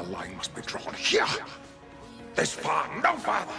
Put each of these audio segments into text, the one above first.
The line must be drawn here. This far, no farther.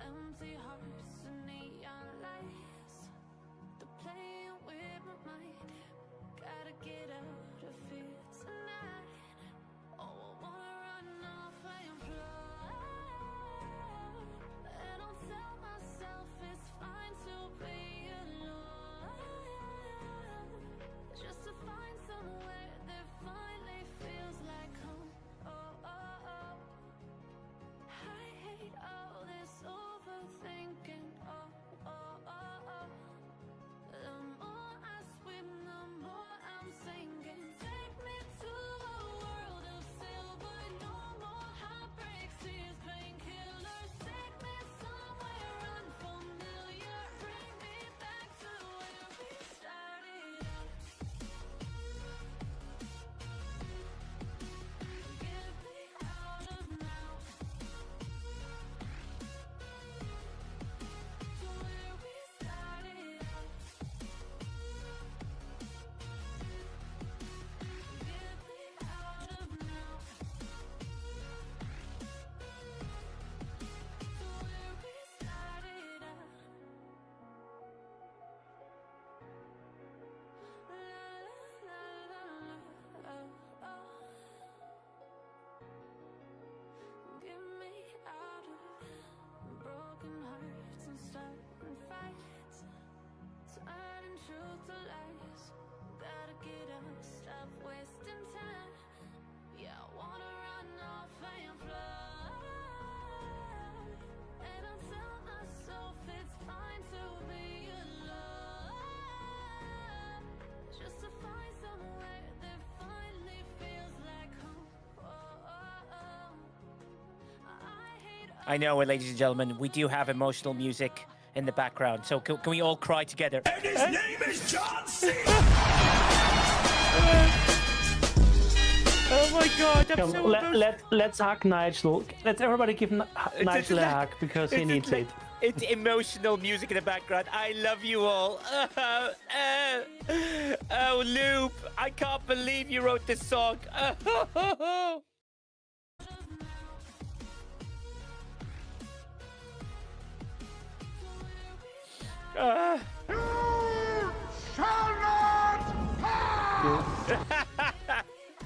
Empty hearts and neon lights. They're playing with my mind. Gotta get out of here tonight. Oh, I wanna run off and fly. And I'll tell myself it's fine to be alone. Just to find somewhere that finally feels like home. Oh, oh, oh. I hate all this overthinking. Oh, oh, oh, oh. The more I swim, the more I'm sinking. Take me to a world of silver. No more heartbreaks, tears, painkillers. Take me somewhere unfamiliar. Bring me back to where we started out. Get me out of now. To where we started out. Get me out of now. To where we started out. La la la la, oh, oh. Get me out of broken hearts and starting fights, turning truth to lies. Gotta get up, stop wasting time. Yeah, I wanna run off and fly. And I'll tell myself it's fine to be alone. Just to find somewhere that finally feels like home. Oh, oh, oh. I hate I know, ladies and gentlemen, we do have emotional music in the background, so can we all cry together? And his name is John C. Oh my God, I'm Come, so let's hug Nigel. Let's everybody give Nigel a hug because he needs it. It's emotional music in the background. I love you all. Oh, Loop, I can't believe you wrote this song.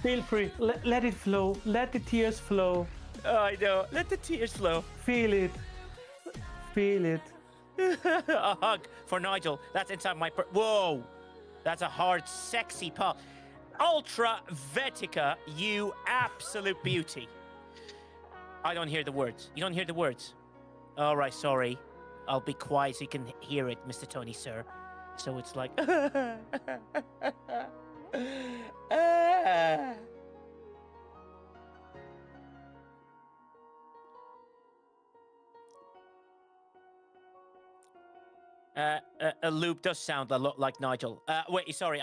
Feel free. Let it flow. Let the tears flow. Oh, I know. Let the tears flow. Feel it. Feel it. A hug for Nigel. That's inside my... Whoa. That's a hard, sexy pop. Ultra Vetica, you absolute beauty. I don't hear the words. You don't hear the words? All right, sorry. I'll be quiet so you can hear it, Mr. Tony, sir. So it's like... A Loop does sound a lot like Nigel. Wait, sorry.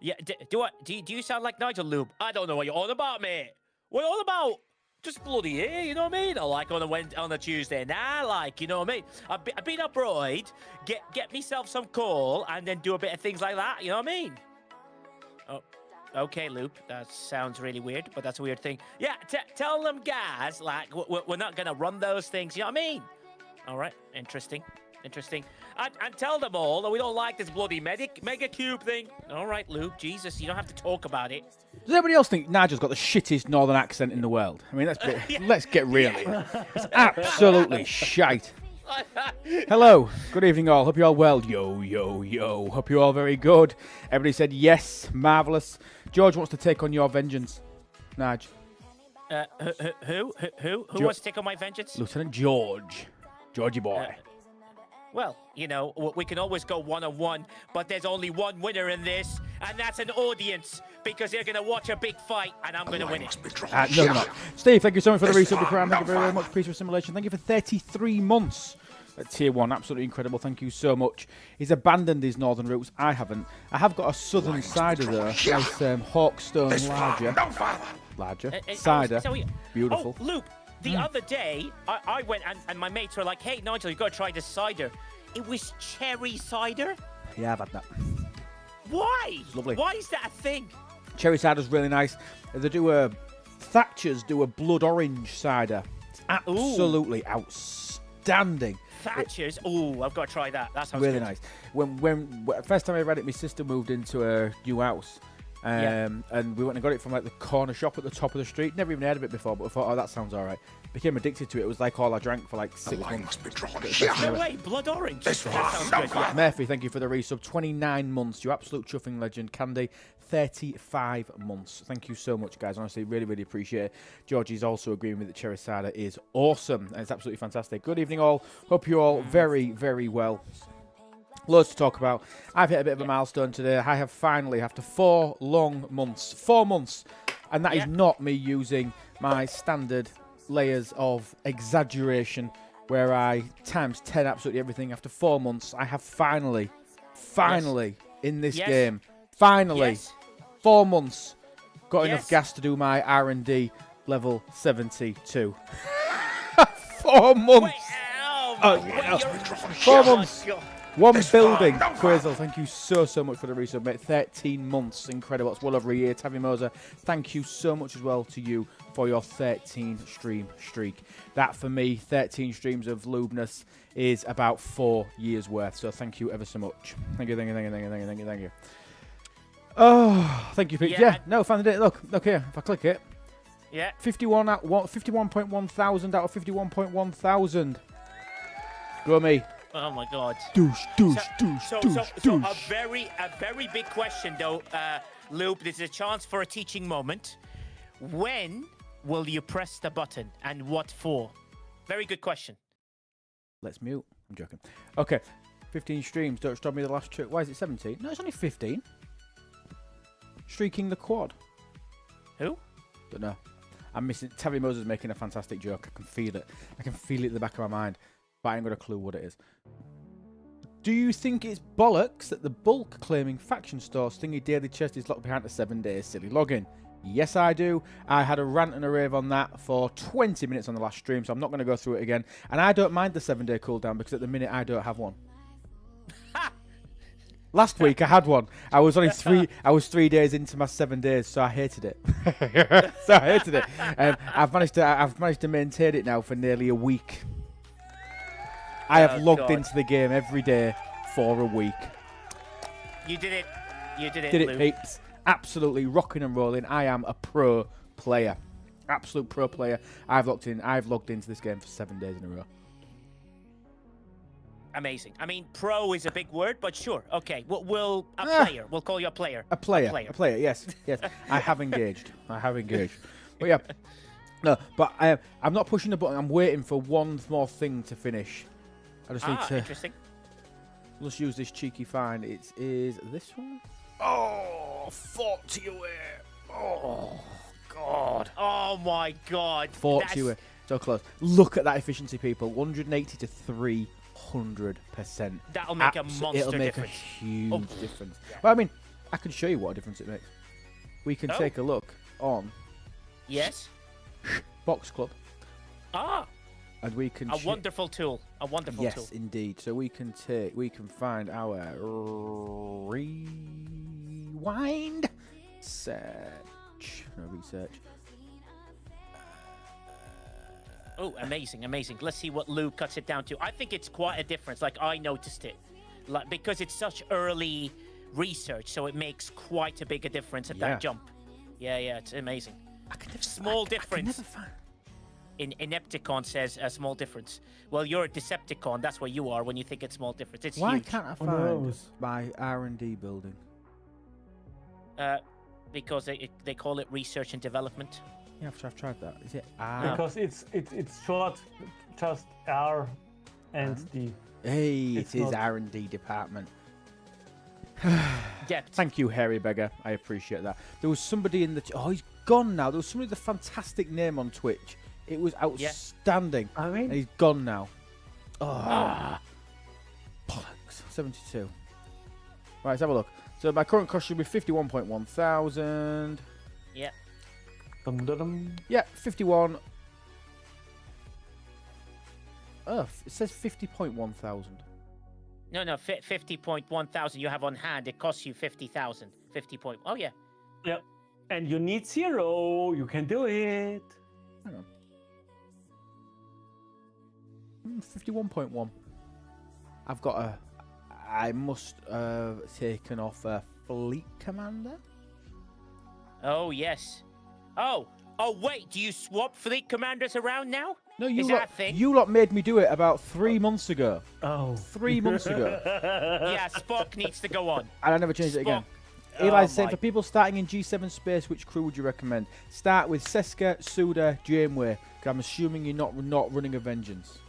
Yeah, do you sound like Nigel, Loop? I don't know what you're on about, mate. What you on about? Just bloody here, you know what I mean? I like on a Tuesday night, like, you know what I mean? I've been abroad, get myself some coal, and then do a bit of things like that, you know what I mean? Oh, okay, Loop. That sounds really weird, but that's a weird thing. Yeah, tell them guys, like, we're not gonna run those things, you know what I mean? All right, interesting. And tell them all that we don't like this bloody mega cube thing. All right, Luke, Jesus, you don't have to talk about it. Does anybody else think Nigel's got the shittest northern accent in the world? I mean, let's get real here. It's absolutely shite. Hello, good evening all. Hope you're all well. Yo, yo, yo. Hope you're all very good. Everybody said yes, marvellous. George wants to take on your vengeance. Nige. Who wants to take on my vengeance? Lieutenant George. Georgie boy. Well, you know, we can always go one-on-one, but there's only one winner in this, and that's an audience, because they're going to watch a big fight, and I'm going to win it. No, they're not. Steve, thank you so much for the resub, Prime. Thank you very, very much. Peace of Assimilation. Thank you for 33 months at Tier 1. Absolutely incredible. Thank you so much. He's abandoned his northern roots. I haven't. I have got a southern cider, though. Nice Hawkstone larger. Cider. Beautiful. Oh, Luke. The other day, I went and my mates were like, hey, Nigel, you got to try this cider. It was cherry cider. Yeah, I've had that. Why? It's lovely. Why is that a thing? Cherry cider's really nice. They do Thatcher's do a blood orange cider. It's absolutely outstanding. Thatcher's? Oh, I've got to try that. That sounds really good. nice. When first time I read it, my sister moved into a new house. And we went and got it from like the corner shop at the top of the street. Never even heard of it before, but I thought, oh, that sounds all right. Became addicted to it. It was like all I drank for like 6 months. No way, blood orange. That sounds good. Yeah. Murphy, thank you for the resub. 29 months. You absolute chuffing legend. Candy, 35 months. Thank you so much, guys. Honestly, really, really appreciate it. Georgie's also agreeing with the cherry cider is awesome. And it's absolutely fantastic. Good evening, all. Hope you're all very, very well. Loads to talk about. I've hit a bit of a milestone today. I have finally, after 4 long months, 4 months, and that is not me using my standard layers of exaggeration where I times 10 absolutely everything. After 4 months, I have finally in this game, 4 months, got enough gas to do my R&D level 72. 4 months. Wait, 4 months. One building. Quazel, thank you so much for the resub, mate. 13 months. Incredible. It's well over a year. Tavi Moser, thank you so much as well to you for your 13 stream streak. That, for me, 13 streams of lubness is about 4 years worth. So thank you ever so much. Thank you. Oh, thank you, Pete. Yeah, no, found it. Look here. If I click it. Yeah. 51.1 thousand out of 51.1 thousand. Go me. Oh my God. Douche. So a very big question though, Lube. This is a chance for a teaching moment. When will you press the button and what for? Very good question. Let's mute. I'm joking. Okay. 15 streams. Don't stop me the last trick. Why is it 17? No, it's only 15. Streaking the quad. Who? Don't know. I'm missing. Tavi Moses is making a fantastic joke. I can feel it. I can feel it in the back of my mind. But I ain't got a clue what it is. Do you think it's bollocks that the bulk claiming faction store Stingy Daily Chest is locked behind a 7-day silly login? Yes, I do. I had a rant and a rave on that for 20 minutes on the last stream, so I'm not going to go through it again. And I don't mind the 7-day cooldown because at the minute I don't have one. Last week I had one. I was only 3 days into my 7 days, so I hated it. I've managed to maintain it now for nearly a week. I have logged into the game every day for a week. You did it. Did it, peeps. Absolutely rocking and rolling. I am a pro player. Absolute pro player. I've logged into this game for 7 days in a row. Amazing. I mean, pro is a big word, but sure. Okay. We'll player. We'll call you a player. A player. Yes. I have engaged. But yeah. No, but I'm not pushing the button. I'm waiting for one more thing to finish. I just need to. Interesting. Let's use this cheeky find. It is this one. Oh, 40 away. Oh, God. Oh, my God. 40 away. So close. Look at that efficiency, people. 180 to 300%. That'll make a monster difference. It'll make a huge difference. Yeah. Well, I mean, I can show you what a difference it makes. We can take a look on. Yes. Box Club. And we can wonderful tool. A wonderful tool. Yes, indeed. So we can find our rewind search. No research. Oh, amazing. Let's see what Lou cuts it down to. I think it's quite a difference. Like, I noticed it. Like, because it's such early research, so it makes quite a big difference at that jump. Yeah, it's amazing. Small difference. In Inepticon says a small difference. Well, you're a Decepticon. That's where you are when you think it's small difference. It's Why huge. can't I find my R&D building? because they call it research and development. Yeah, I've tried that. Is it R? Because it's short, just R and D. Hey, It's it is not- R&D department. Yeah. Thank you, Harry Beggar. I appreciate that. There was somebody in the... Oh, he's gone now. There was somebody with a fantastic name on Twitch. It was outstanding. I mean, And he's gone now. Oh, bollocks. 72. Right, let's have a look. So my current cost should be 51.1 thousand. Yeah. dum-dum-dum. Yeah, 51. Oh, it says 50.1 thousand. No, 50.1 thousand you have on hand. It costs you 50,000. 50 point. Oh yeah. Yep. And you need 0. You can do it. Hang on. 51.1. I've got a... I must have taken off a fleet commander. Oh yes. Oh wait. Do you swap fleet commanders around now? No, you Is lot, that a thing? you lot made me do it about 3 months ago. Oh. 3 months ago. Yeah, Spock needs to go on. And I never changed it again. Spock. Eli Oh said, my- for people starting in G7 space, which crew would you recommend? Start with Seska, Suda, Janeway. 'Cause I'm assuming you're not running a Vengeance.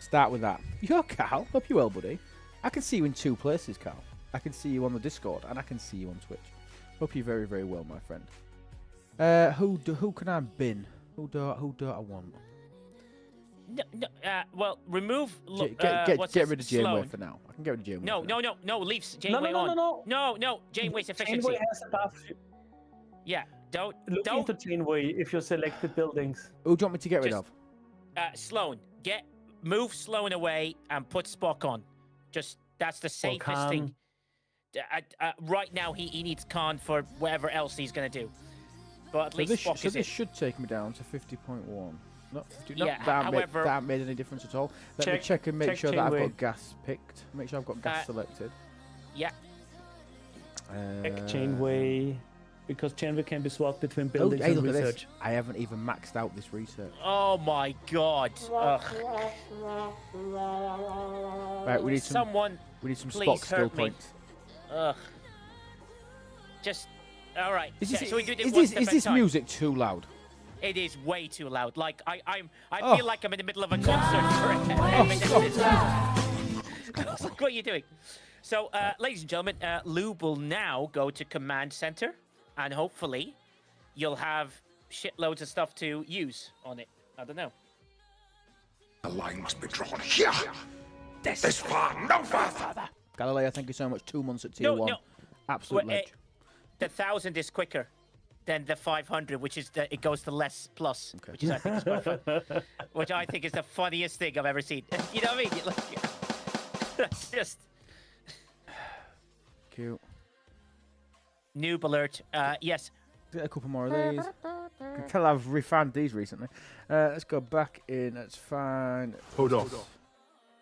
Start with that. You're Carl. Hope you well, buddy. I can see you in 2 places, Carl. I can see you on the Discord, and I can see you on Twitch. Hope you're very, very well, my friend. Who can I bin? Who do I want? No, well, remove. Get what's rid this? of Janeway Sloane. for now. I can get rid of Janeway. No, for now. no, leave Janeway on. No, Janeway's efficiency. Janeway has a buff. Yeah, don't. Look into Janeway if you select the buildings. Who do you want me to get rid Just- of? Sloane, move Sloane away and put Spock on. Just that's the safest thing. Right now, he needs Khan for whatever else he's gonna do. But at least Spock so is this it. should take me down to 50.1. Not 50. No, Yeah, that however- hasn't made any difference at all. Let me check and make check sure that I've Janeway. got gas picked. Make sure I've got gas selected. Yeah. Check Janeway, because Janeway can be swapped between Oh, buildings hey, and look at this. research. I haven't even maxed out this research. Oh my God. Ugh. Right, we need some Someone. Spock please skill hurt me. points. Ugh. Just. All right. Is this, so we do this is one this, step is at a this time. music too loud? It is way too loud. Like I Oh. feel like I'm in the middle of a concert for Like, what are you doing? So, ladies and gentlemen, Lube will now go to command center, and hopefully, you'll have shitloads of stuff to use on it. I don't know. The line must be drawn here. This far, no further. Galileo, thank you so much. 2 months at tier 1. No. Absolute Well, ledge. The 1,000 is quicker than the 500, which is it goes to less plus, which is I think is quite fun. Which I think is the funniest thing I've ever seen. You know what I mean? Like, just Cute. noob alert. Yes. Get a couple more of these. I can tell I've refined these recently. Let's go back in. Let's find. Hold on.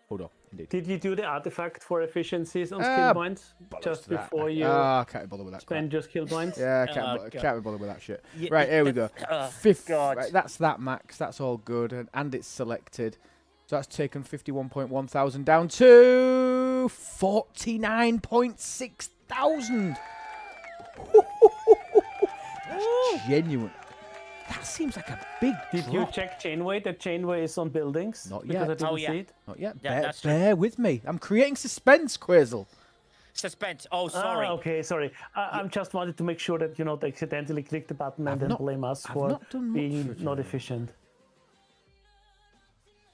Hold on. Indeed. Did you do the artifact for efficiencies on Ah, skill points Bollocks just to that. before you I can't be bothered with that. crap. spend your skill points? Yeah, I Oh, can't, God. can't be bothered with that shit. Yeah, Right, here we go. Fifth. God. Right, that's that max. That's all good, and it's selected. So that's taken 51.1 thousand down to 49.6 thousand. Genuine. That seems like a big Did you drop. check Janeway? That Janeway is on buildings? Not Because I yet. didn't Oh, yeah. see it. Not yet. Yeah, that's true. Bear with me. I'm creating suspense, Quazel. Suspense. Oh, sorry. Okay, sorry. I'm just wanted to make sure that you not accidentally click the button and I've then not- blame us I've for not done much being for not Janeway. efficient.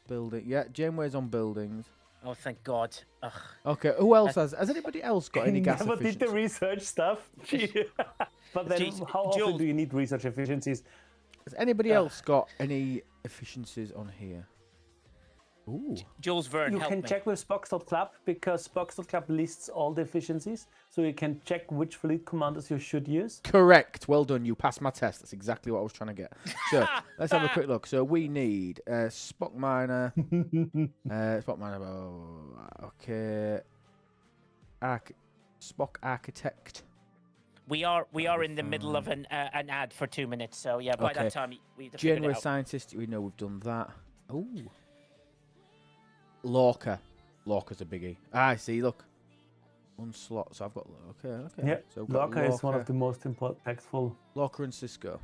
Building. Yeah, Janeway's on buildings. Oh, thank God. Ugh. Okay, who else has anybody else got any gas Never did efficiency? the research stuff. Gee. But then, Jeez, how often Jules- do you need research efficiencies? Has anybody else got any efficiencies on here? Ooh. Jules Verne, You help can me. check with Spox.club because Spox.club lists all the efficiencies, so you can check which fleet commanders you should use. Correct. Well done. You passed my test. That's exactly what I was trying to get. So let's have a quick look. So we need Spock Miner. Spock Miner. Okay. Spock Architect. We are in the middle of an ad for 2 minutes, so yeah. By Okay. that time, we have to figure January it out. Scientist. We know we've done that. Ooh. Lorca. Lorca's a biggie. Ah, I see. Look. Unslot. So I've got okay. Yeah, So I've got Lorca is one of the most impactful. Lorca and Cisco.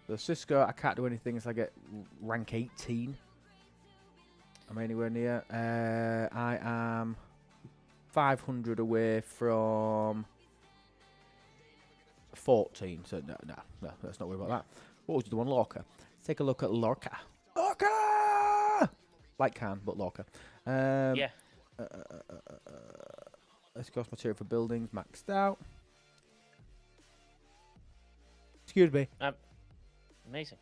The Cisco, I can't do anything until I get rank 18. Am I anywhere near? I am 500 away from 14. So no, let's not worry about that. What was the one? Lorca. Let's take a look at Lorca. Lorca! Like Khan, but Lorca. Yeah. Let's cost material for buildings maxed out. Excuse me. Amazing.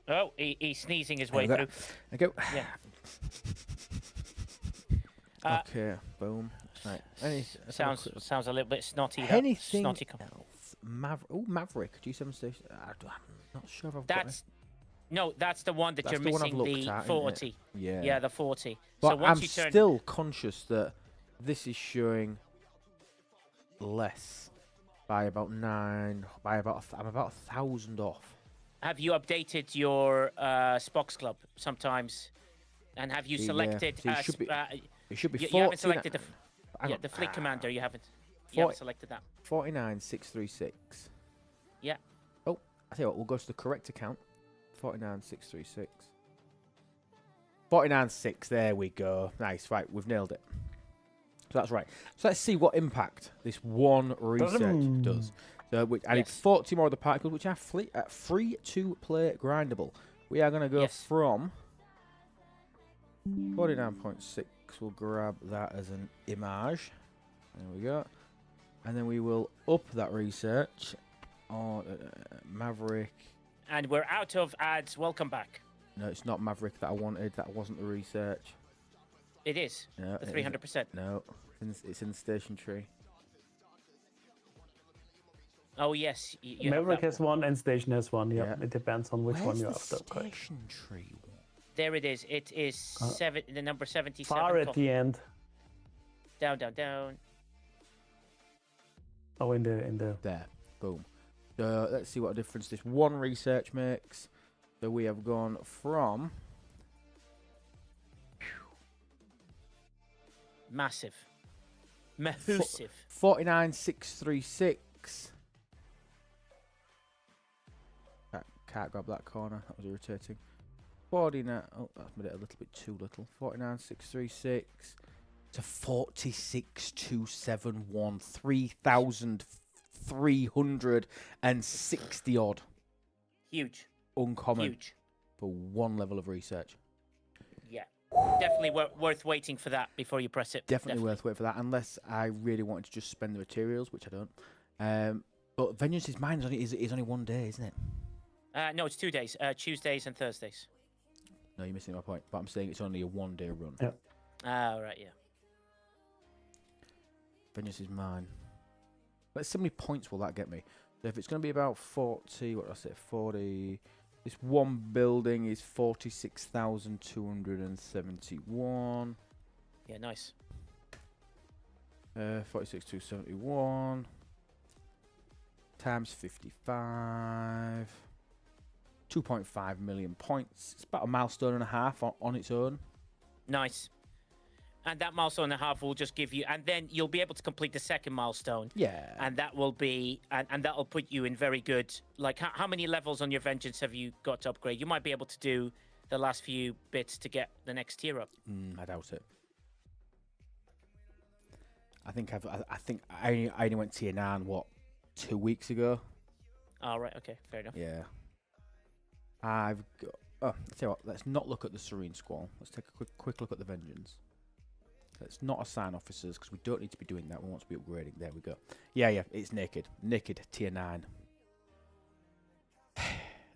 Oh, he's sneezing his way There through. we go. Yeah. Okay, boom. Right. Sounds a little bit snotty. Anything Snotty else? Maverick. G7 station. I'm not sure if I've got it. No, that's the one that That's you're the one I've missing. looked The at, isn't it? 40. Yeah. Yeah, the 40. But So once I'm you turn, still conscious that this is showing less by about 9. I'm about 1,000 off. have you updated your Spox Club sometimes? And have you Yeah. selected? So it should be- It should be you 40. haven't selected the Hang on. the fleet commander. You haven't. You 40 haven't selected that. 49636. Yeah. Oh, I tell you what, we'll go to the correct account. 49636. 496. There we go. Nice. Right, we've nailed it. So that's right. So let's see what impact this one research does. So I need 40 more of the particles, which are free to play grindable. We are going to go from 49.6. We'll grab that as an image. There we go. And then we will up that research on Maverick. And we're out of ads. Welcome back. No, it's not Maverick that I wanted. That wasn't the research. It is. No, The it 300%. isn't. No, it's in the station tree. Oh yes. You have Maverick that has one. one and Station has one. Yeah, Yeah. it depends on which Where's one you're the after. Correct. station tree one? There it is. It is the number 77. Far at the end. Down. Oh, in the. There. Boom. So let's see what difference this one research makes. So we have gone from Massive. Massive. 49636. Can't grab that corner. That was irritating. 49. Oh, that's made it a little bit too little. 49636 to 46271. 3,360 odd. Huge. Uncommon Huge. for one level of research. Yeah. Definitely worth waiting for that before you press it. Definitely worth waiting for that, unless I really wanted to just spend the materials, which I don't. But Vengeance's Mine is only one day, isn't it? No, it's 2 days. Tuesdays and Thursdays. No, you're missing my point. But I'm saying it's only a one-day run. Yeah. Right, yeah. Vengeance is Mine. Let's see how many points will that get me. So if it's going to be about 40, what did I say? 40. This one building is 46,271. Yeah, nice. 46,271 times 55. 2.5 million points. It's about a milestone and a half on its own. Nice. And that milestone and a half will just give you, and then you'll be able to complete the second milestone. Yeah. And that will be, and that'll put you in very good, like, how many levels on your Vengeance have you got to upgrade? You might be able to do the last few bits to get the next tier up. I doubt it. I think I only went tier 9, 2 weeks ago? Oh, right, okay, fair enough. Yeah. I've got, I'll tell you what, let's not look at the Serene Squall. Let's take a quick look at the Vengeance. Let's not assign officers, because we don't need to be doing that. We want to be upgrading. There we go. Yeah, it's naked. Naked, tier 9.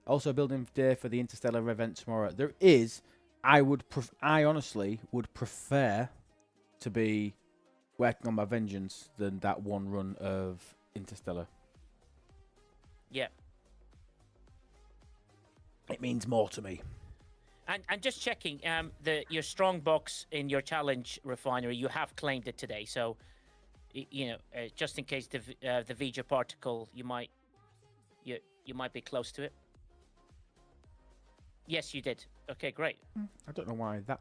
Also, building day for the Interstellar event tomorrow. There is, I honestly would prefer to be working on my Vengeance than that one run of Interstellar. Yeah. It means more to me. And just checking, your strong box in your challenge refinery, you have claimed it today. So, just in case the Vija particle, you might be close to it. Yes, you did. Okay, great. I don't know why that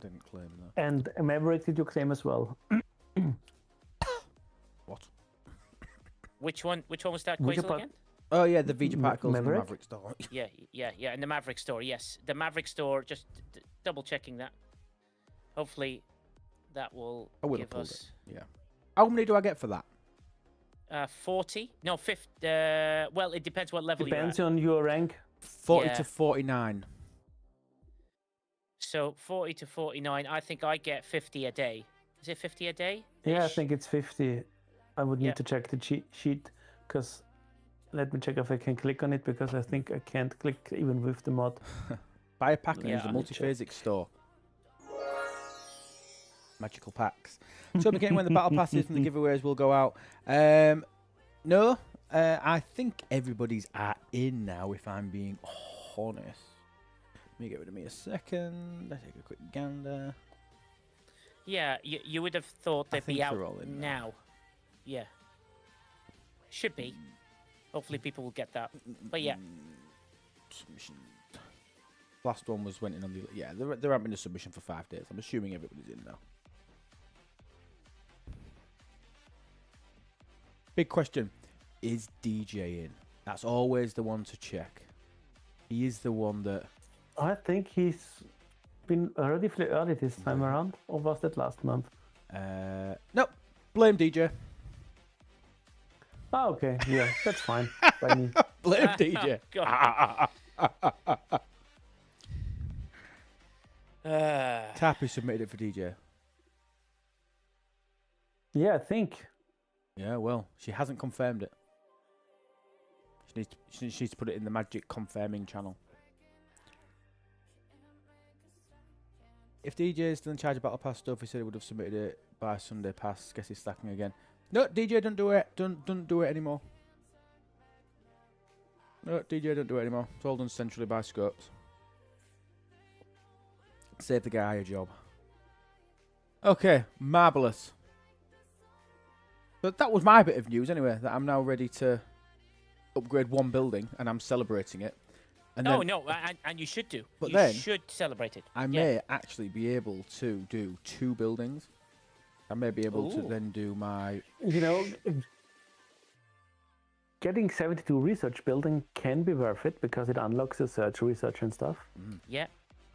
didn't claim that. And Maverick, did you claim as well? What? Which one was that, Which Quasel, apart- again? Oh yeah, the Vija particles in the Maverick? Maverick store. Yeah. In the Maverick store, yes. The Maverick store, just double checking that. Hopefully, that will I would have give pulled us it. Yeah. How many do I get for that? 40. No, 50. Well, it depends what level Depends you're at. on your rank. 40 Yeah. to 49. So 40 to 49. I think I get 50 a day. Is it 50 a day? Yeah, I think it's 50. I would need Yeah. to check the cheat sheet because let me check if I can click on it because I think I can't click even with the mod. Buy a pack and Yeah, use the I'll multiphasic store. Magical packs. So beginning when the battle passes and the giveaways will go out. No, I think everybody's in now. If I'm being honest, let me get rid of me a second. Let's take a quick gander. Yeah, you would have thought they'd think be out they're all in now. now. Yeah. Should be. Hopefully people will get that. But yeah. Submission. Last one went in on the they're having a submission for 5 days. I'm assuming everybody's in now. Big question: is DJ in? That's always the one to check. He is the one that. I think he's been relatively early this time around, or was that last month? Nope. Blame DJ. Oh, okay, yeah, that's fine by me. Blame DJ. God. Tappy submitted it for DJ. Yeah, I think. Yeah, well, she hasn't confirmed it. She needs to put it in the magic confirming channel. If DJ is still in charge of Battle Pass stuff, he said he would have submitted it by Sunday Pass. Guess he's stacking again. No, DJ, don't do it. Don't do it anymore. No, DJ, don't do it anymore. It's all done centrally by Scopes. Save the guy a job. Okay, marvellous. But that was my bit of news anyway, that I'm now ready to upgrade one building and I'm celebrating it. And Oh, then no, and you should do. But you then, should celebrate it. I may actually be able to do 2 buildings. I may be able to Ooh. then do my... You know, getting 72 research building can be worth it because it unlocks the search research and stuff. Yeah.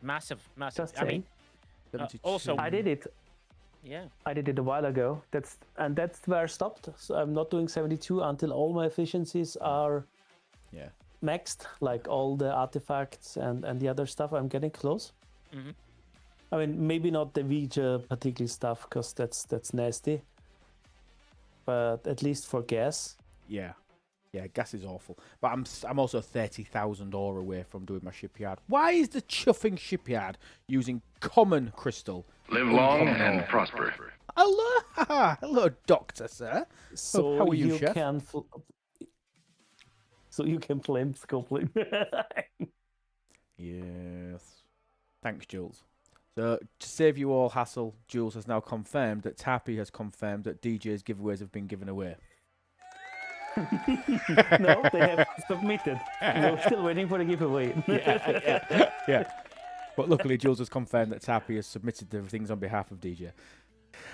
Massive. Just I mean, saying. 72. also- I did it. yeah. I did it a while ago. That's where I stopped. So I'm not doing 72 until all my efficiencies are Yeah. maxed, like all the artifacts and the other stuff. I'm getting close. Mhm. I mean, maybe not the Ouija particular stuff because that's nasty. But at least for gas. Yeah. Yeah, gas is awful. But I'm also 30,000 ore away from doing my shipyard. Why is the chuffing shipyard using common crystal? Live long Uncommon and ore? prosper. Hello, hello, doctor, sir. So how are you, chef? can so you can flame scopeling. Yes. Thanks, Jules. So, to save you all hassle, Jules has now confirmed that Tappy has confirmed that DJ's giveaways have been given away. No, they have submitted. We're still waiting for the giveaway. Yeah. But luckily, Jules has confirmed that Tappy has submitted the things on behalf of DJ.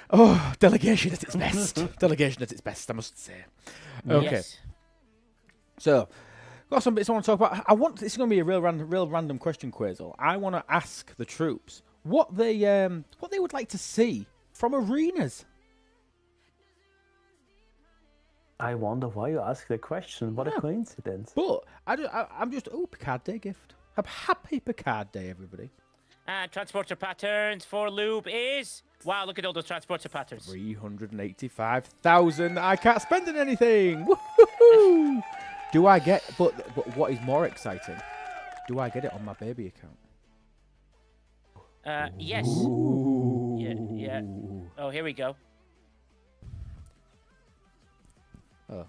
Oh, delegation at its best. Delegation at its best, I must say. Okay. Yes. So, got some bits I want to talk about. This is going to be a real random question, Quasel. I want to ask the troops what they would like to see from arenas. I wonder why you ask the question. What a coincidence. But I'm just Picard Day gift. Have happy Picard Day, everybody. And transporter patterns for Lube is... Wow, look at all those transporter patterns. 385,000. I can't spend on anything. Woo-hoo-hoo. Do I get? But what is more exciting? Do I get it on my baby account? Yes. Yeah. Oh, here we go. Oh.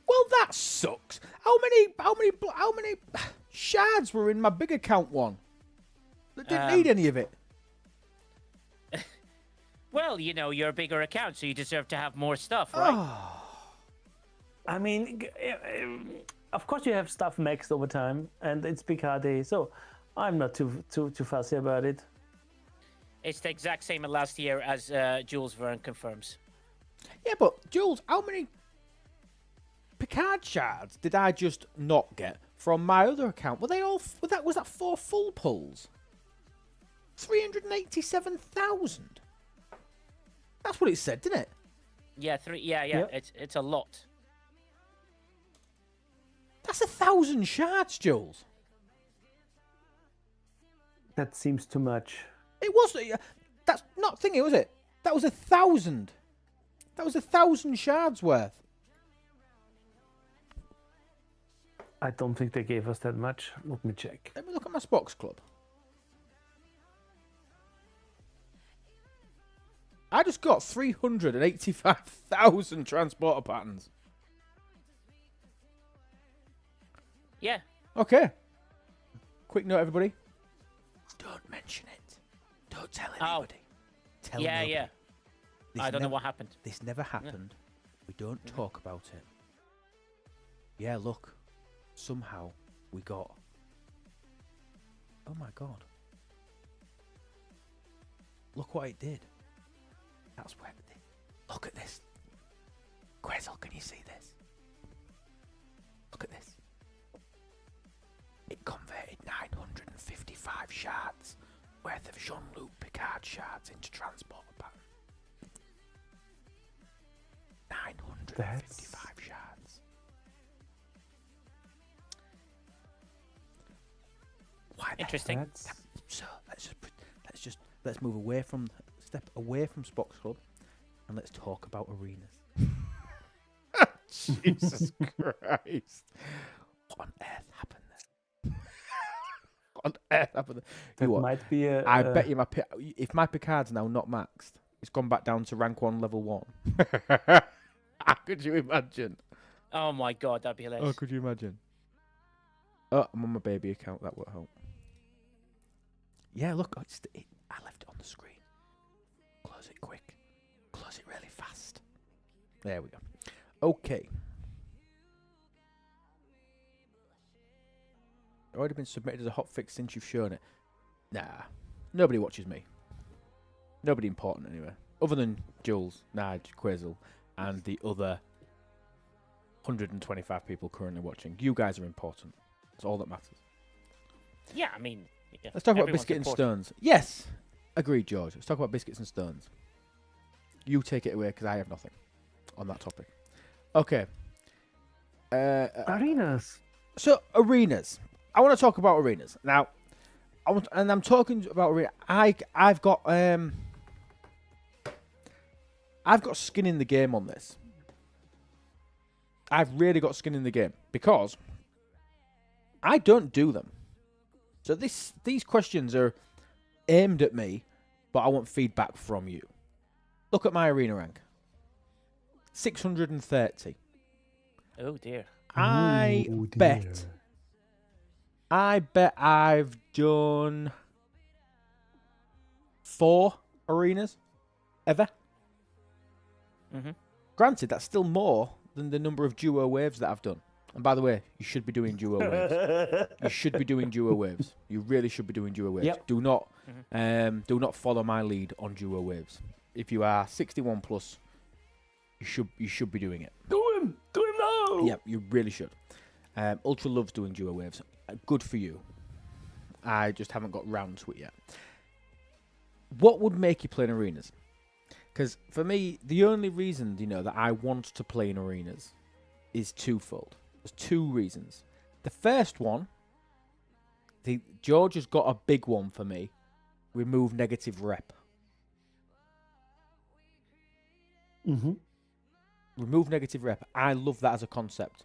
Well, that sucks. How many shards were in my big account one? That didn't need any of it. Well, you know, you're a bigger account, so you deserve to have more stuff, right? I mean, of course you have stuff maxed over time, and it's PKD, so I'm not too fussy about it. It's the exact same as last year, as Jules Verne confirms. Yeah, but Jules, how many Picard shards did I just not get from my other account? Were they all? Was that 4 full pulls? 387,000. That's what it said, didn't it? Yeah, yeah. Yep. It's a lot. That's 1,000 shards, Jules. That seems too much. It was. That's not thingy, was it? That was 1,000. That was 1,000 shards worth. I don't think they gave us that much. Let me check. Let me look at my Spox Club. I just got 385,000 transporter patterns. Yeah. Okay. Quick note, everybody. Don't mention it. Don't tell anybody. Tell nobody. Yeah. I don't know what happened. This never happened. We don't talk about it. Yeah, look. Somehow we got... Oh my god. Look what it did. That's where it did. Look at this. Quezel, can you see this? Look at this. It converted 955 shards worth of Jean-Luc Picard shards into transporter pattern. 955 shards. Why the Interesting. heck? So let's move away from Spox Club and let's talk about arenas. Jesus Christ! What on earth happened there? What on earth happened there? That might be a. I bet you if my Picard's now not maxed, it's gone back down to rank 1, level 1. How could you imagine? Oh my god, that'd be hilarious. Oh, could you imagine? Oh, I'm on my baby account. That will help. Yeah, look, I left it on the screen. Close it quick. Close it really fast. There we go. Okay. Already been submitted as a hotfix since you've shown it. Nah. Nobody watches me. Nobody important anyway. Other than Jules, Nige, Quazel, and the other 125 people currently watching. You guys are important. That's all that matters. Yeah, I mean... Yeah, let's talk about everyone's Biscuit and important. Stones. Yes! Agreed, George. Let's talk about Biscuits and Stones. You take it away, because I have nothing on that topic. Okay. Arenas. So, arenas. I want to talk about arenas. Now, I'm talking about arena. I've got skin in the game on this. I've really got skin in the game because I don't do them. So these questions are aimed at me, but I want feedback from you. Look at my arena rank. 630. Oh dear. I bet I've done 4 arenas ever. Mm-hmm. Granted, that's still more than the number of duo waves that I've done. And by the way, you should be doing duo waves. You should be doing duo waves. You really should be doing duo waves. Yep. Do not follow my lead on duo waves. If you are 61 plus, you should be doing it. Do him now. Yep, you really should. Ultra loves doing duo waves. Good for you. I just haven't got round to it yet. What would make you play in arenas? Because for me, the only reason that I want to play in arenas is twofold. There's 2 reasons. The first one, George has got a big one for me. Remove negative rep. Mm-hmm. Remove negative rep. I love that as a concept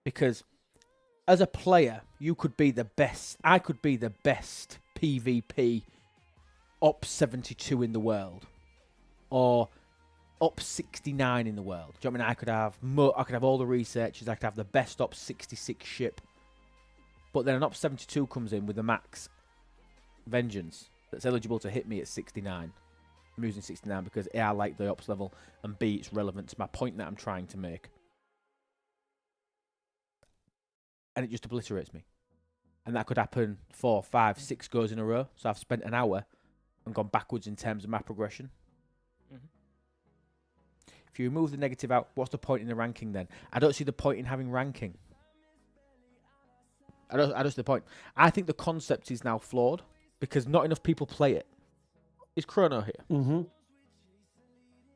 because as a player, you could be the best. I could be the best PvP Ops 72 in the world, or Ops 69 in the world. Do you know what I mean? I could have all the researchers. I could have the best Ops 66 ship, but then an Ops 72 comes in with a max vengeance that's eligible to hit me at 69. I'm using 69 because A, I like the Ops level, and B, it's relevant to my point that I'm trying to make. and it just obliterates me. And that could happen 4, 5, 6 goes in a row. So I've spent an hour and gone backwards in terms of my progression. Mm-hmm. If you remove the negative out, what's the point in the ranking then? I don't see the point in having ranking. I don't see the point. I think the concept is now flawed because not enough people play it. Is Chrono here? Mm-hmm.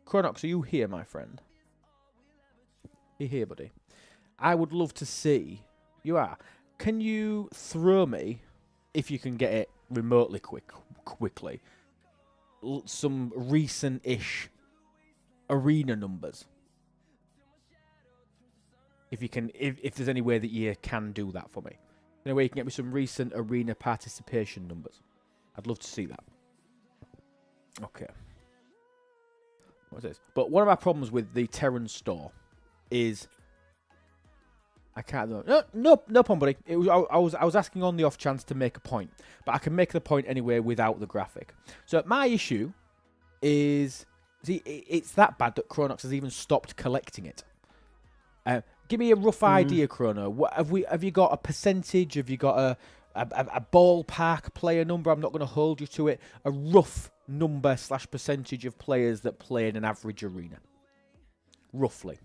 Chronox, are you here, my friend? You here, buddy? I would love to see. You are. Can you throw me, if you can get it remotely quickly, some recent-ish arena numbers? If you can, if there's any way that you can do that for me, any way you can get me some recent arena participation numbers, I'd love to see that. Okay. What's this? But one of my problems with the Terran store is I can't. No problem, buddy. It was I was asking on the off chance to make a point, but I can make the point anyway without the graphic. So my issue is, see, it's that bad that Chronox has even stopped collecting it. Give me a rough idea, Chrono. What have you got a percentage? Have you got a ballpark player number? I'm not going to hold you to it. A rough number / percentage of players that play in an average arena, roughly.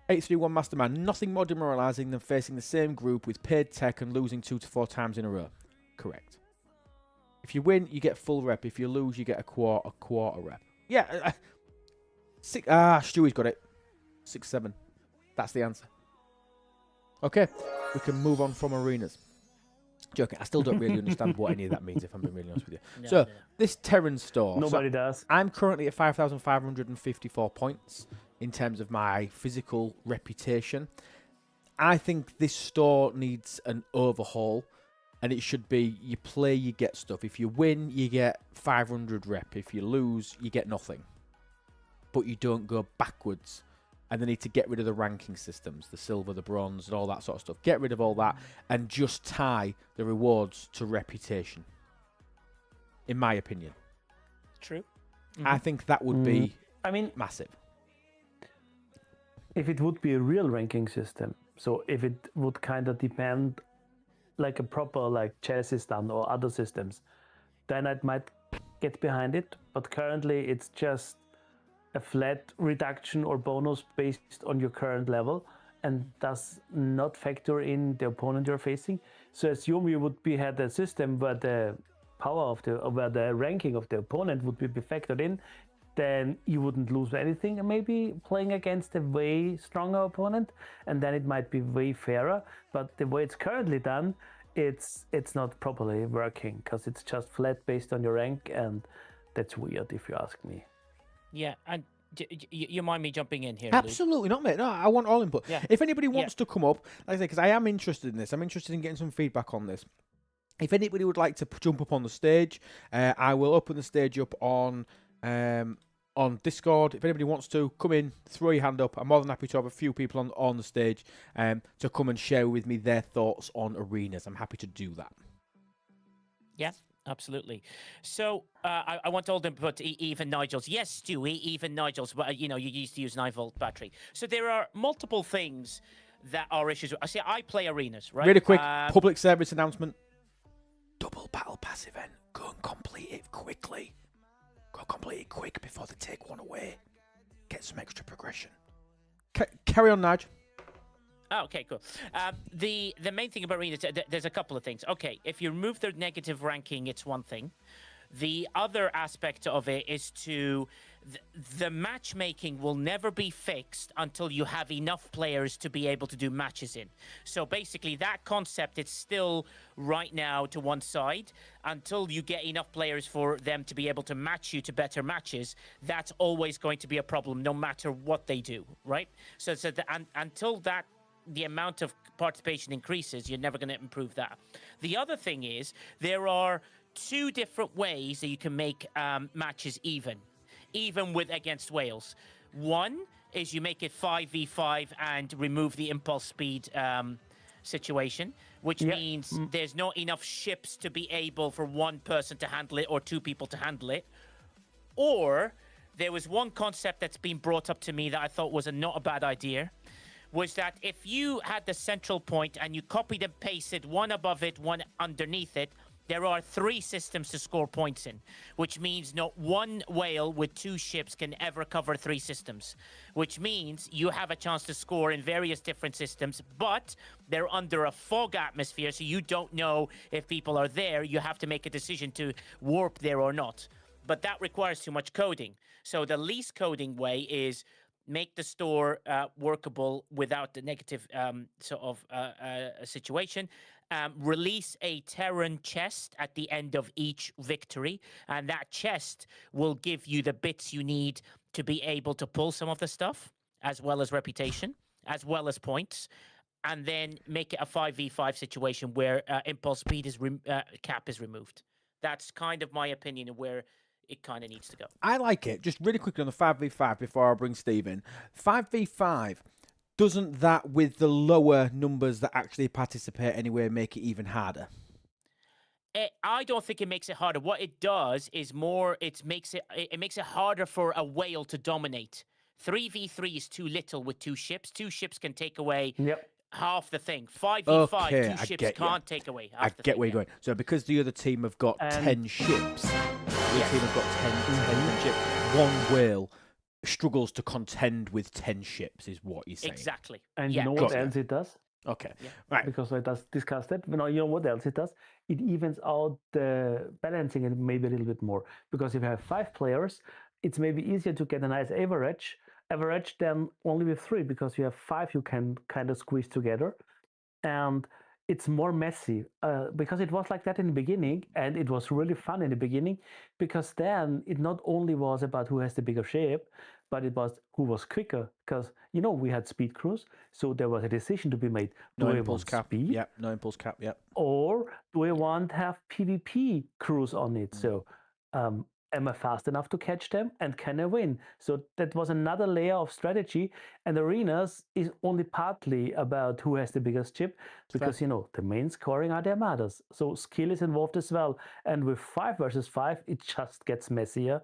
$831 Masterman. Nothing more demoralising than facing the same group with paid tech and losing 2 to 4 times in a row. Correct. If you win, you get full rep. If you lose, you get a quarter rep. Yeah. Stewie's got it. 6-7. That's the answer. Okay, we can move on from arenas. Joking, I still don't really understand what any of that means, if I'm being really honest with you. No. This Terran store. Nobody does. I'm currently at 5,554 points in terms of my physical reputation. I think this store needs an overhaul, and it should be you play, you get stuff. If you win, you get 500 rep. If you lose, you get nothing. But you don't go backwards. And they need to get rid of the ranking systems, the silver, the bronze, and all that sort of stuff. Get rid of all that and just tie the rewards to reputation. In my opinion. True. I think that would be massive. If it would be a real ranking system, so if it would kind of depend like a proper like chess is done or other systems, then I might get behind it. But currently it's just a flat reduction or bonus based on your current level and does not factor in the opponent you're facing. So assume you would had a system where the where the ranking of the opponent would be factored in, then you wouldn't lose anything, and maybe playing against a way stronger opponent, and then it might be way fairer. But the way it's currently done, it's not properly working because it's just flat based on your rank, and that's weird if you ask me. Yeah, and you mind me jumping in here? Absolutely not, mate. No, I want all input. Yeah. If anybody wants to come up, like I say, because I am interested in this, I'm interested in getting some feedback on this. If anybody would like to jump up on the stage, I will open the stage up on Discord. If anybody wants to come in, throw your hand up. I'm more than happy to have a few people on the stage to come and share with me their thoughts on arenas. I'm happy to do that. Yeah. Absolutely. So I want all them to put even Nigel's. Yes, Stewie, even Nigel's. But you used to use 9-volt battery. So there are multiple things that are issues. I say I play arenas, right? Really quick public service announcement. Double battle pass event. Go and complete it quickly. Go complete it quick before they take one away. Get some extra progression. Carry on, Nige. Oh, okay, cool. The main thing about arenas, there's a couple of things. Okay, if you remove the negative ranking, it's one thing. The other aspect of it is the matchmaking will never be fixed until you have enough players to be able to do matches in. So basically, that concept is still right now to one side. Until you get enough players for them to be able to match you to better matches, that's always going to be a problem, no matter what they do, right? So until the amount of participation increases, you're never going to improve that. The other thing is there are 2 different ways that you can make matches even with against Wales. One is you make it 5v5 and remove the impulse speed situation, which means there's not enough ships to be able for one person to handle it or 2 people to handle it. Or there was one concept that's been brought up to me that I thought was not a bad idea, was that if you had the central point and you copied and pasted one above it, one underneath it, there are 3 systems to score points in, which means not one whale with 2 ships can ever cover 3 systems, which means you have a chance to score in various different systems, but they're under a fog atmosphere, so you don't know if people are there. You have to make a decision to warp there or not. But that requires too much coding. So the least coding way is make the store workable without the negative situation. Release a Terran chest at the end of each victory, and that chest will give you the bits you need to be able to pull some of the stuff, as well as reputation, as well as points, and then make it a 5v5 situation where impulse speed cap is removed. That's kind of my opinion of where it kind of needs to go. I like it. Just really quickly on the 5v5 before I bring Steve in. 5v5, doesn't that, with the lower numbers that actually participate anyway, make it even harder? I don't think it makes it harder. What it does is it makes it harder for a whale to dominate. 3v3 is too little with 2 ships. 2 ships can take away half the thing. 5v5, 2 ships can't take away half the thing. I get where you're going. So because the other team have got 10 ships, the other team have got 10 ships, one whale struggles to contend with 10 ships, is what you're saying. Exactly. And you know what else it does? Okay. Yeah. Right. Because I just discussed it. You know what else it does? It evens out the balancing it maybe a little bit more. Because if you have 5 players, it's maybe easier to get a nice average than only with 3, because you have 5 you can kind of squeeze together. And it's more messy because it was like that in the beginning, and it was really fun in the beginning, because then it not only was about who has the bigger ship, but it was who was quicker, because we had speed crews, so there was a decision to be made. No impulse cap. Speed? Yep. No impulse cap. Yep. Or do I want to have PvP crews on it? So am I fast enough to catch them, and can I win? So that was another layer of strategy. And arenas is only partly about who has the biggest ship, because the main scoring are the armadas. So skill is involved as well. And with 5 versus 5, it just gets messier.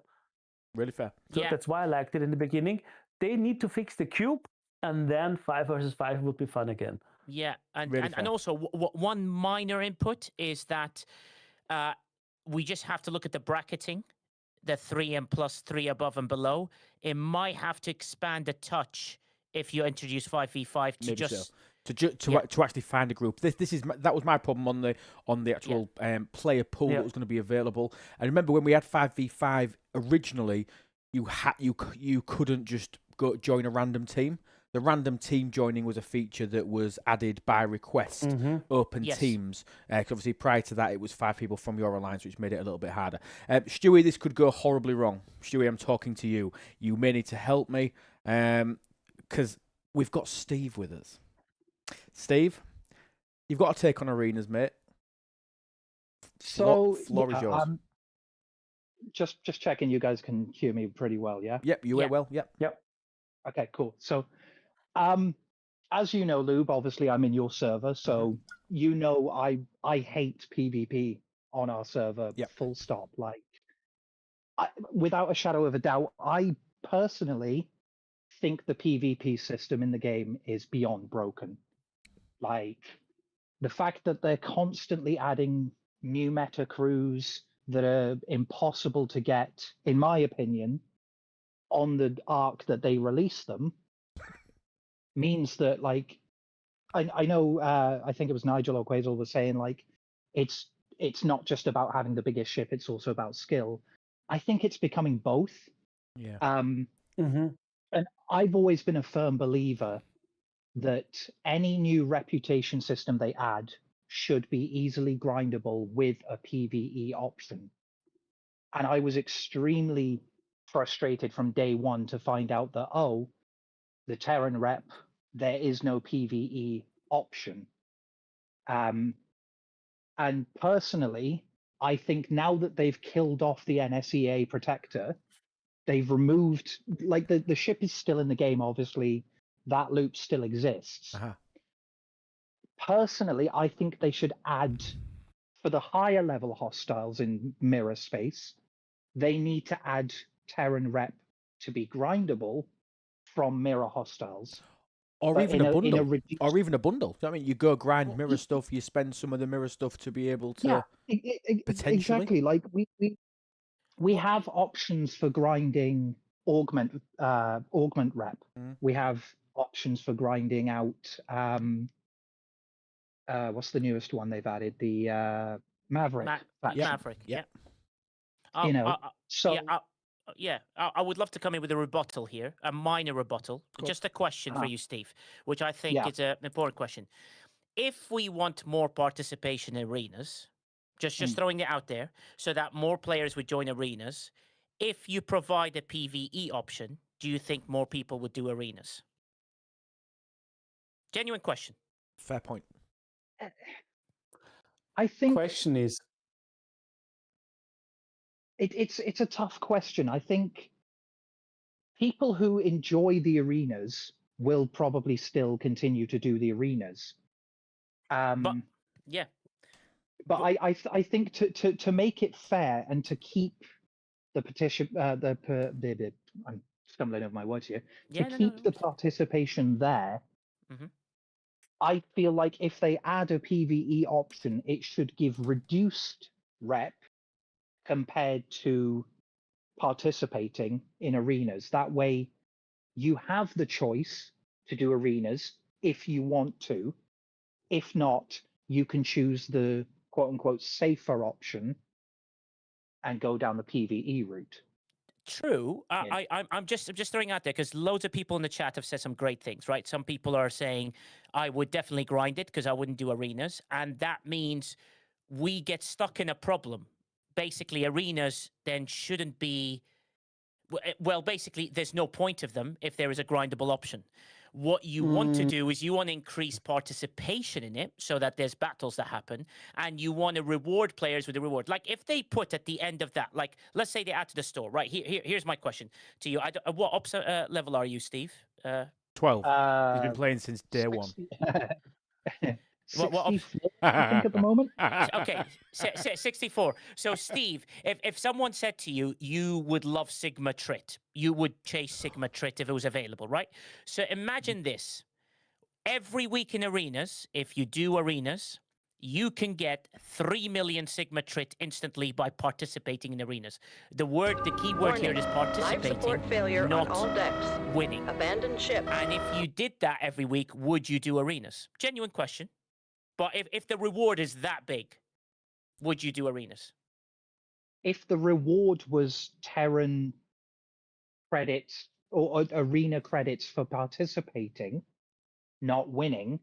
Really fair. So that's why I liked it in the beginning. They need to fix the cube, and then 5 versus 5 would be fun again. Yeah, and really and also one minor input is that we just have to look at the bracketing, the 3 and plus 3 above and below. It might have to expand a touch if you introduce 5v5 to Maybe just. So. To actually find a group. That was my problem on the actual player pool that was going to be available. I remember when we had 5v5 originally, you couldn't just go join a random team. The random team joining was a feature that was added by request, open teams. Because obviously prior to that, it was 5 people from your alliance, which made it a little bit harder. Stewie, this could go horribly wrong. Stewie, I'm talking to you. You may need to help me, because we've got Steve with us. Steve, you've got a take on arenas, mate. So, floor is yours. Just checking you guys can hear me pretty well, yeah? Yep, you hear well. Yep. Okay, cool. So, as you know, Lube, obviously I'm in your server, so I hate PvP on our server. Full stop. Like, without a shadow of a doubt, I personally think the PvP system in the game is beyond broken. Like, the fact that they're constantly adding new meta crews that are impossible to get, in my opinion, on the arc that they release them, means that, like, I know, I think it was Nigel or Quasel was saying, like, it's not just about having the biggest ship, it's also about skill. I think it's becoming both. Yeah. And I've always been a firm believer that any new reputation system they add should be easily grindable with a PvE option. And I was extremely frustrated from day one to find out that, the Terran rep, there is no PvE option. And personally, I think now that they've killed off the NSEA protector, they've removed, like, the ship is still in the game, obviously. That loop still exists. Personally, I think they should add, for the higher level hostiles in mirror space, they need to add Terran rep to be grindable from mirror hostiles, Or but even a bundle. reduced. Or even a bundle. I mean, you go grind mirror stuff, you spend some of the mirror stuff to be able to potentially. Exactly. Like we have options for grinding augment rep. We have options for grinding out what's the newest one they've added? The Maverick faction. Maverick. Yeah. You know, so I would love to come in with a rebuttal here, a minor rebuttal. Just a question for you, Steve, which I think is an important question. If we want more participation in arenas, just throwing it out there, so that more players would join arenas, if you provide a PvE option, do you think more people would do arenas? Genuine question. Fair point. I think Question is, it's a tough question. I think people who enjoy the arenas will probably still continue to do the arenas. But I think to make it fair and to keep the petition I'm stumbling over my words here, to keep the participation there. I feel like if they add a PvE option, it should give reduced rep compared to participating in arenas. That way you have the choice to do arenas if you want to. If not, you can choose the quote unquote safer option and go down the PvE route. True. I'm just throwing out there because loads of people in the chat have said some great things, right? Some people are saying I would definitely grind it because I wouldn't do arenas, and that means we get stuck in a problem. Basically, arenas then shouldn't be. Well, basically, there's no point of them if there is a grindable option. What you want to do is you want to increase participation in it so that there's battles that happen, and you want to reward players with a reward. Like if they put at the end of that, like let's say they add to the store, right? Here's my question to you. What ops level are you, Steve? 12. He's been playing since day 1. 64, I think, at the moment. Okay, 64. So, Steve, if someone said to you, you would love Sigma Trit, you would chase Sigma Trit if it was available, right? So imagine this. Every week in arenas, if you do arenas, you can get 3 million Sigma Trit instantly by participating in arenas. The key word here is participating, Life support failure not on all decks. winning. Abandoned ship. And if you did that every week, would you do arenas? Genuine question. But if the reward is that big, would you do arenas? If the reward was Terran credits or arena credits for participating, not winning,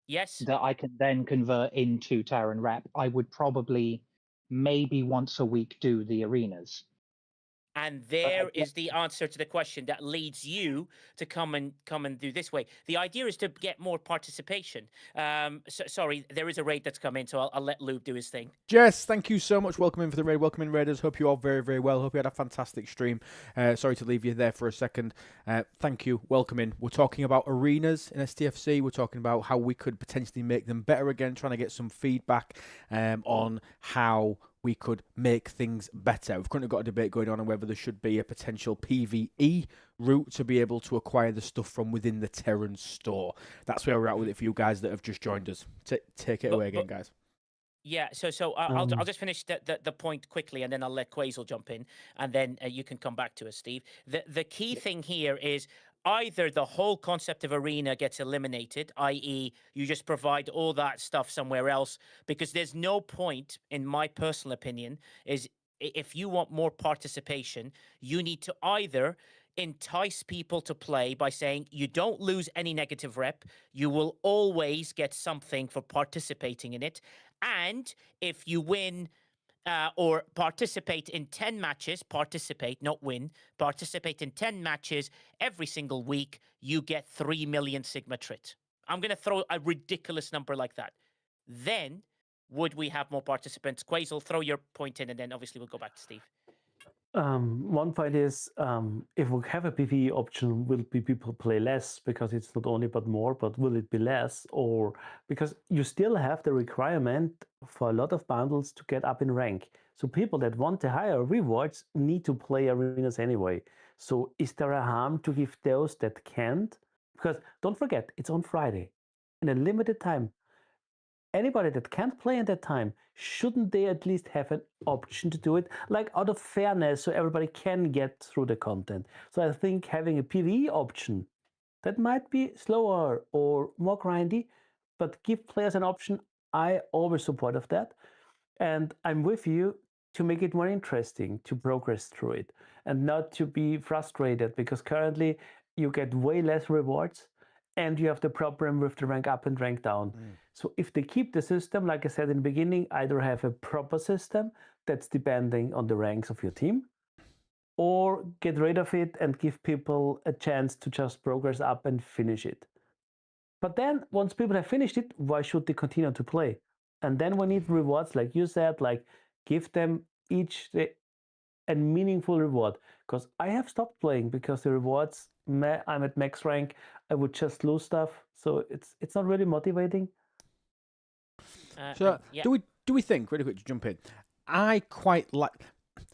yes, that I can then convert into Terran rep, I would probably maybe once a week do the arenas. And there is the answer to the question that leads you to come and do this way. The idea is to get more participation. Sorry, there is a raid that's come in, so I'll let Lube do his thing. Jess, thank you so much. Welcome in for the raid. Welcome in, Raiders. Hope you're all very, very well. Hope you had a fantastic stream. Sorry to leave you there for a second. Thank you. Welcome in. We're talking about arenas in STFC. We're talking about how we could potentially make them better again, trying to get some feedback on how we could make things better. We've currently got a debate going on whether there should be a potential PvE route to be able to acquire the stuff from within the Terran store. That's where we're at with it for you guys that have just joined us. Take it away again, guys. Yeah, so I'll just finish the point quickly, and then I'll let Quasel jump in, and then you can come back to us, Steve. The key thing here is either the whole concept of arena gets eliminated, i.e. you just provide all that stuff somewhere else, because there's no point, in my personal opinion, is if you want more participation, you need to either entice people to play by saying you don't lose any negative rep, you will always get something for participating in it, and if you win or participate in 10 matches, participate, not win, participate in 10 matches every single week, you get 3 million Sigma Trit. I'm going to throw a ridiculous number like that. Then, would we have more participants? Quasel, throw your point in, and then obviously we'll go back to Steve. One point is, if we have a PvE option, will people play less because it's not only but more, but will it be less? Or because you still have the requirement for a lot of bundles to get up in rank. So people that want the higher rewards need to play arenas anyway. So is there a harm to give those that can't? Because don't forget, it's on Friday in a limited time. Anybody that can't play in that time, shouldn't they at least have an option to do it? Like out of fairness, so everybody can get through the content. So I think having a PvE option that might be slower or more grindy, but give players an option. I always support of that. And I'm with you to make it more interesting to progress through it and not to be frustrated because currently you get way less rewards and you have the problem with the rank up and rank down. So if they keep the system, like I said in the beginning, either have a proper system that's depending on the ranks of your team, or get rid of it and give people a chance to just progress up and finish it. But then once people have finished it, why should they continue to play? And then we need rewards, like you said, like give them each a meaningful reward. Because I have stopped playing because the rewards, I'm at max rank, I would just lose stuff. So it's not really motivating. So do we think, really quick to jump in, I quite like,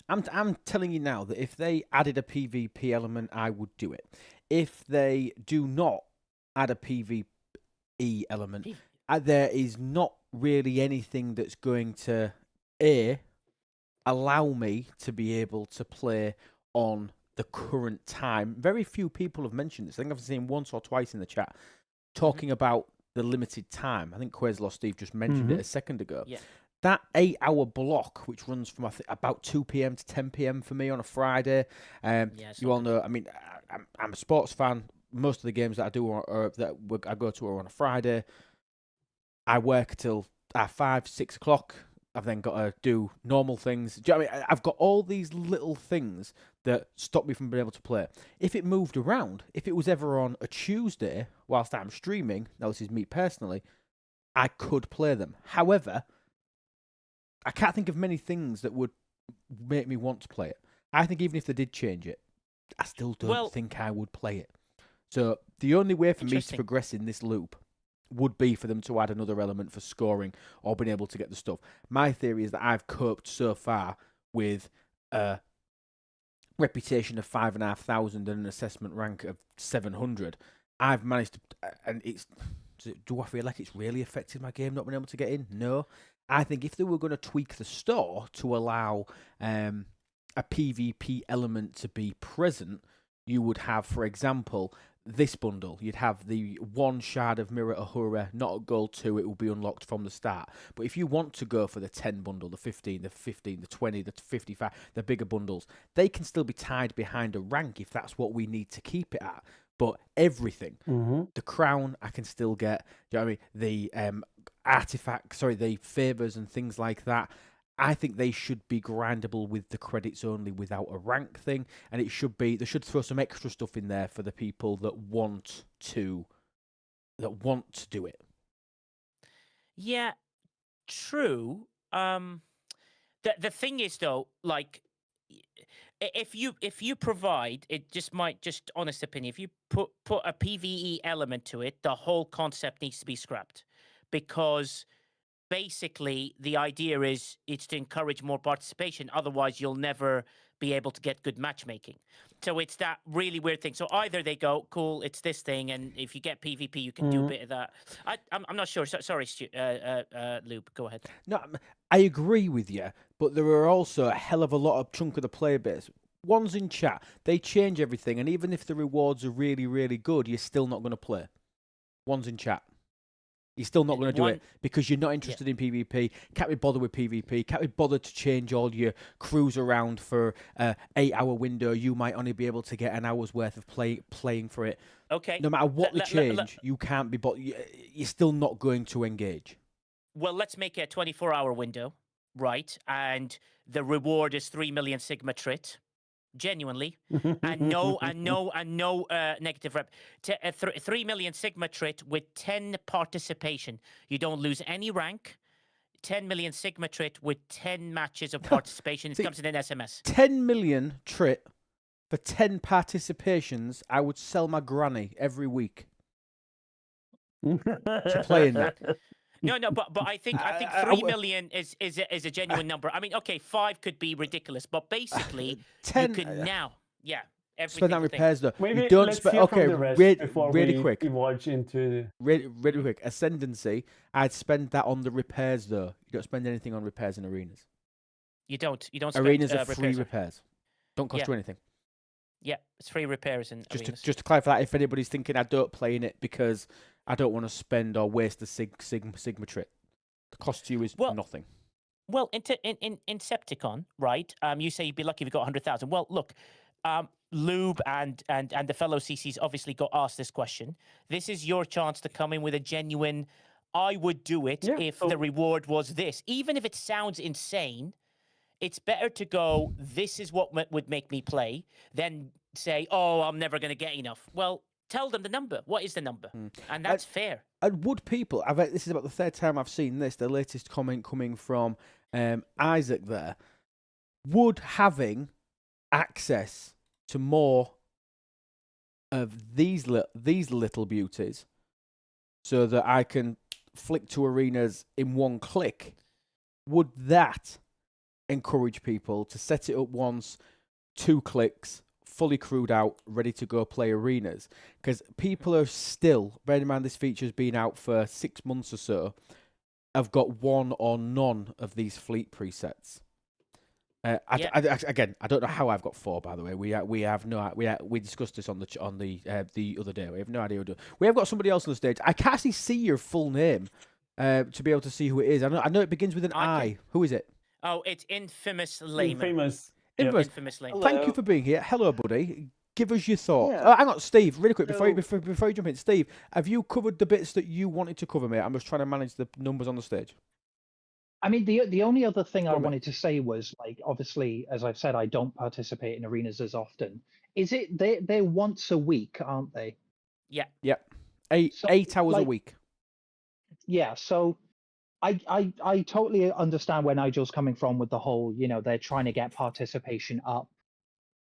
I'm telling you now that if they added a PvP element, I would do it. If they do not add a PvE element, there is not really anything that's going to allow me to be able to play on the current time. Very few people have mentioned this. I think I've seen once or twice in the chat talking about the limited time. I think Quaslow Steve just mentioned it a second ago. Yeah. That 8-hour block, which runs from about 2 p.m. to 10 p.m. for me on a Friday. You all know, I mean, I'm a sports fan. Most of the games that I do I go to are on a Friday. I work till 5, 6 o'clock. I've then got to do normal things. Do you know what I mean? I've got all these little things that stop me from being able to play. If it moved around, if it was ever on a Tuesday whilst I'm streaming, now this is me personally, I could play them. However, I can't think of many things that would make me want to play it. I think even if they did change it, I still don't think I would play it. So the only way for me to progress in this loop would be for them to add another element for scoring or being able to get the stuff. My theory is that I've coped so far with a reputation of 5,500 and an assessment rank of 700. I've managed to, and do I feel like it's really affected my game not being able to get in? No. I think if they were going to tweak the store to allow a PvP element to be present, you would have, for example, this bundle. You'd have the 1 shard of Mirror Ahura, not at gold 2, it will be unlocked from the start. But if you want to go for the 10 bundle, the 15, the 20, the 55, the bigger bundles, they can still be tied behind a rank if that's what we need to keep it at. But everything, the crown I can still get, do you know what I mean? The artifacts, the favors and things like that, I think they should be grindable with the credits only without a rank thing, and they should throw some extra stuff in there for the people that want to do it. Yeah, true. The thing is though, like, if you provide it, just honest opinion, if you put a PvE element to it, the whole concept needs to be scrapped, because basically the idea is it's to encourage more participation. Otherwise, you'll never be able to get good matchmaking. So it's that really weird thing. So either they go, cool, it's this thing, and if you get PvP, you can do a bit of that. I'm not sure. Sorry, Luke, go ahead. No, I agree with you, but there are also a hell of a lot of chunk of the player base. Ones in chat, they change everything, and even if the rewards are really, really good, you're still not going to play. Ones in chat. You're still not going to do it because you're not interested in PvP. Can't be bothered with PvP. Can't be bothered to change all your crews around for an 8-hour window. You might only be able to get an hour's worth of playing for it. Okay. No matter what the change, you can't be bothered. You're still not going to engage. Well, let's make it a 24-hour window, right? And the reward is 3 million Sigma Trit. Genuinely, and no negative rep. 3 million Sigma Trit with 10 participation. You don't lose any rank. 10 million Sigma Trit with 10 matches of participation. It comes in an SMS. 10 million Trit for 10 participations. I would sell my granny every week to play in that. No, but I think 3 million is a genuine number. I mean, okay, 5 could be ridiculous, but basically 10, you can now, yeah. Every Spend that on single thing. repairs though. Maybe You don't let's spend. hear Okay, from the rest before really we quick. divulge into. Really quick. Ascendancy. I'd spend that on the repairs though. You don't spend anything on repairs in arenas. You don't spend Arenas are free repairs. repairs. Don't cost Yeah. you anything. Yeah, it's free repairs in arenas. Just to clarify that, if anybody's thinking I don't play in it because I don't want to spend or waste the Sigma trip, the cost to you is nothing. Well, in Septicon, right? You say you'd be lucky if you got 100,000. Well, look, Lube and the fellow CCs obviously got asked this question. This is your chance to come in with a genuine. I would do it if the reward was this, even if it sounds insane. It's better to go, this is what would make me play, than say, oh, I'm never going to get enough. Well, tell them the number. What is the number? And that's fair. And would people, this is about the third time I've seen this, the latest comment coming from Isaac there, would having access to more of these little beauties so that I can flick to arenas in one click, would that encourage people to set it up once, 2 clicks, fully crewed out, ready to go play arenas? Because people are still, bearing in mind this feature's been out for 6 months or so, have got one or none of these fleet presets. Again, I don't know how I've got 4. By the way, we discussed this on the other day. We have no idea. We have got somebody else on the stage. I can't actually see your full name to be able to see who it is. I know it begins with an I. Who is it? Oh, it's Infamous Layman. Infamous Layman. Thank you for being here. Hello, buddy. Give us your thoughts. Yeah. Hang on, Steve, really quick, before you jump in. Steve, have you covered the bits that you wanted to cover, mate? I'm just trying to manage the numbers on the stage. I mean, the only other thing I wanted to say was, like, obviously, as I've said, I don't participate in arenas as often. Is it they're once a week, aren't they? Yeah. Yep. 8 hours a week. Yeah, so I totally understand where Nigel's coming from with the whole, they're trying to get participation up.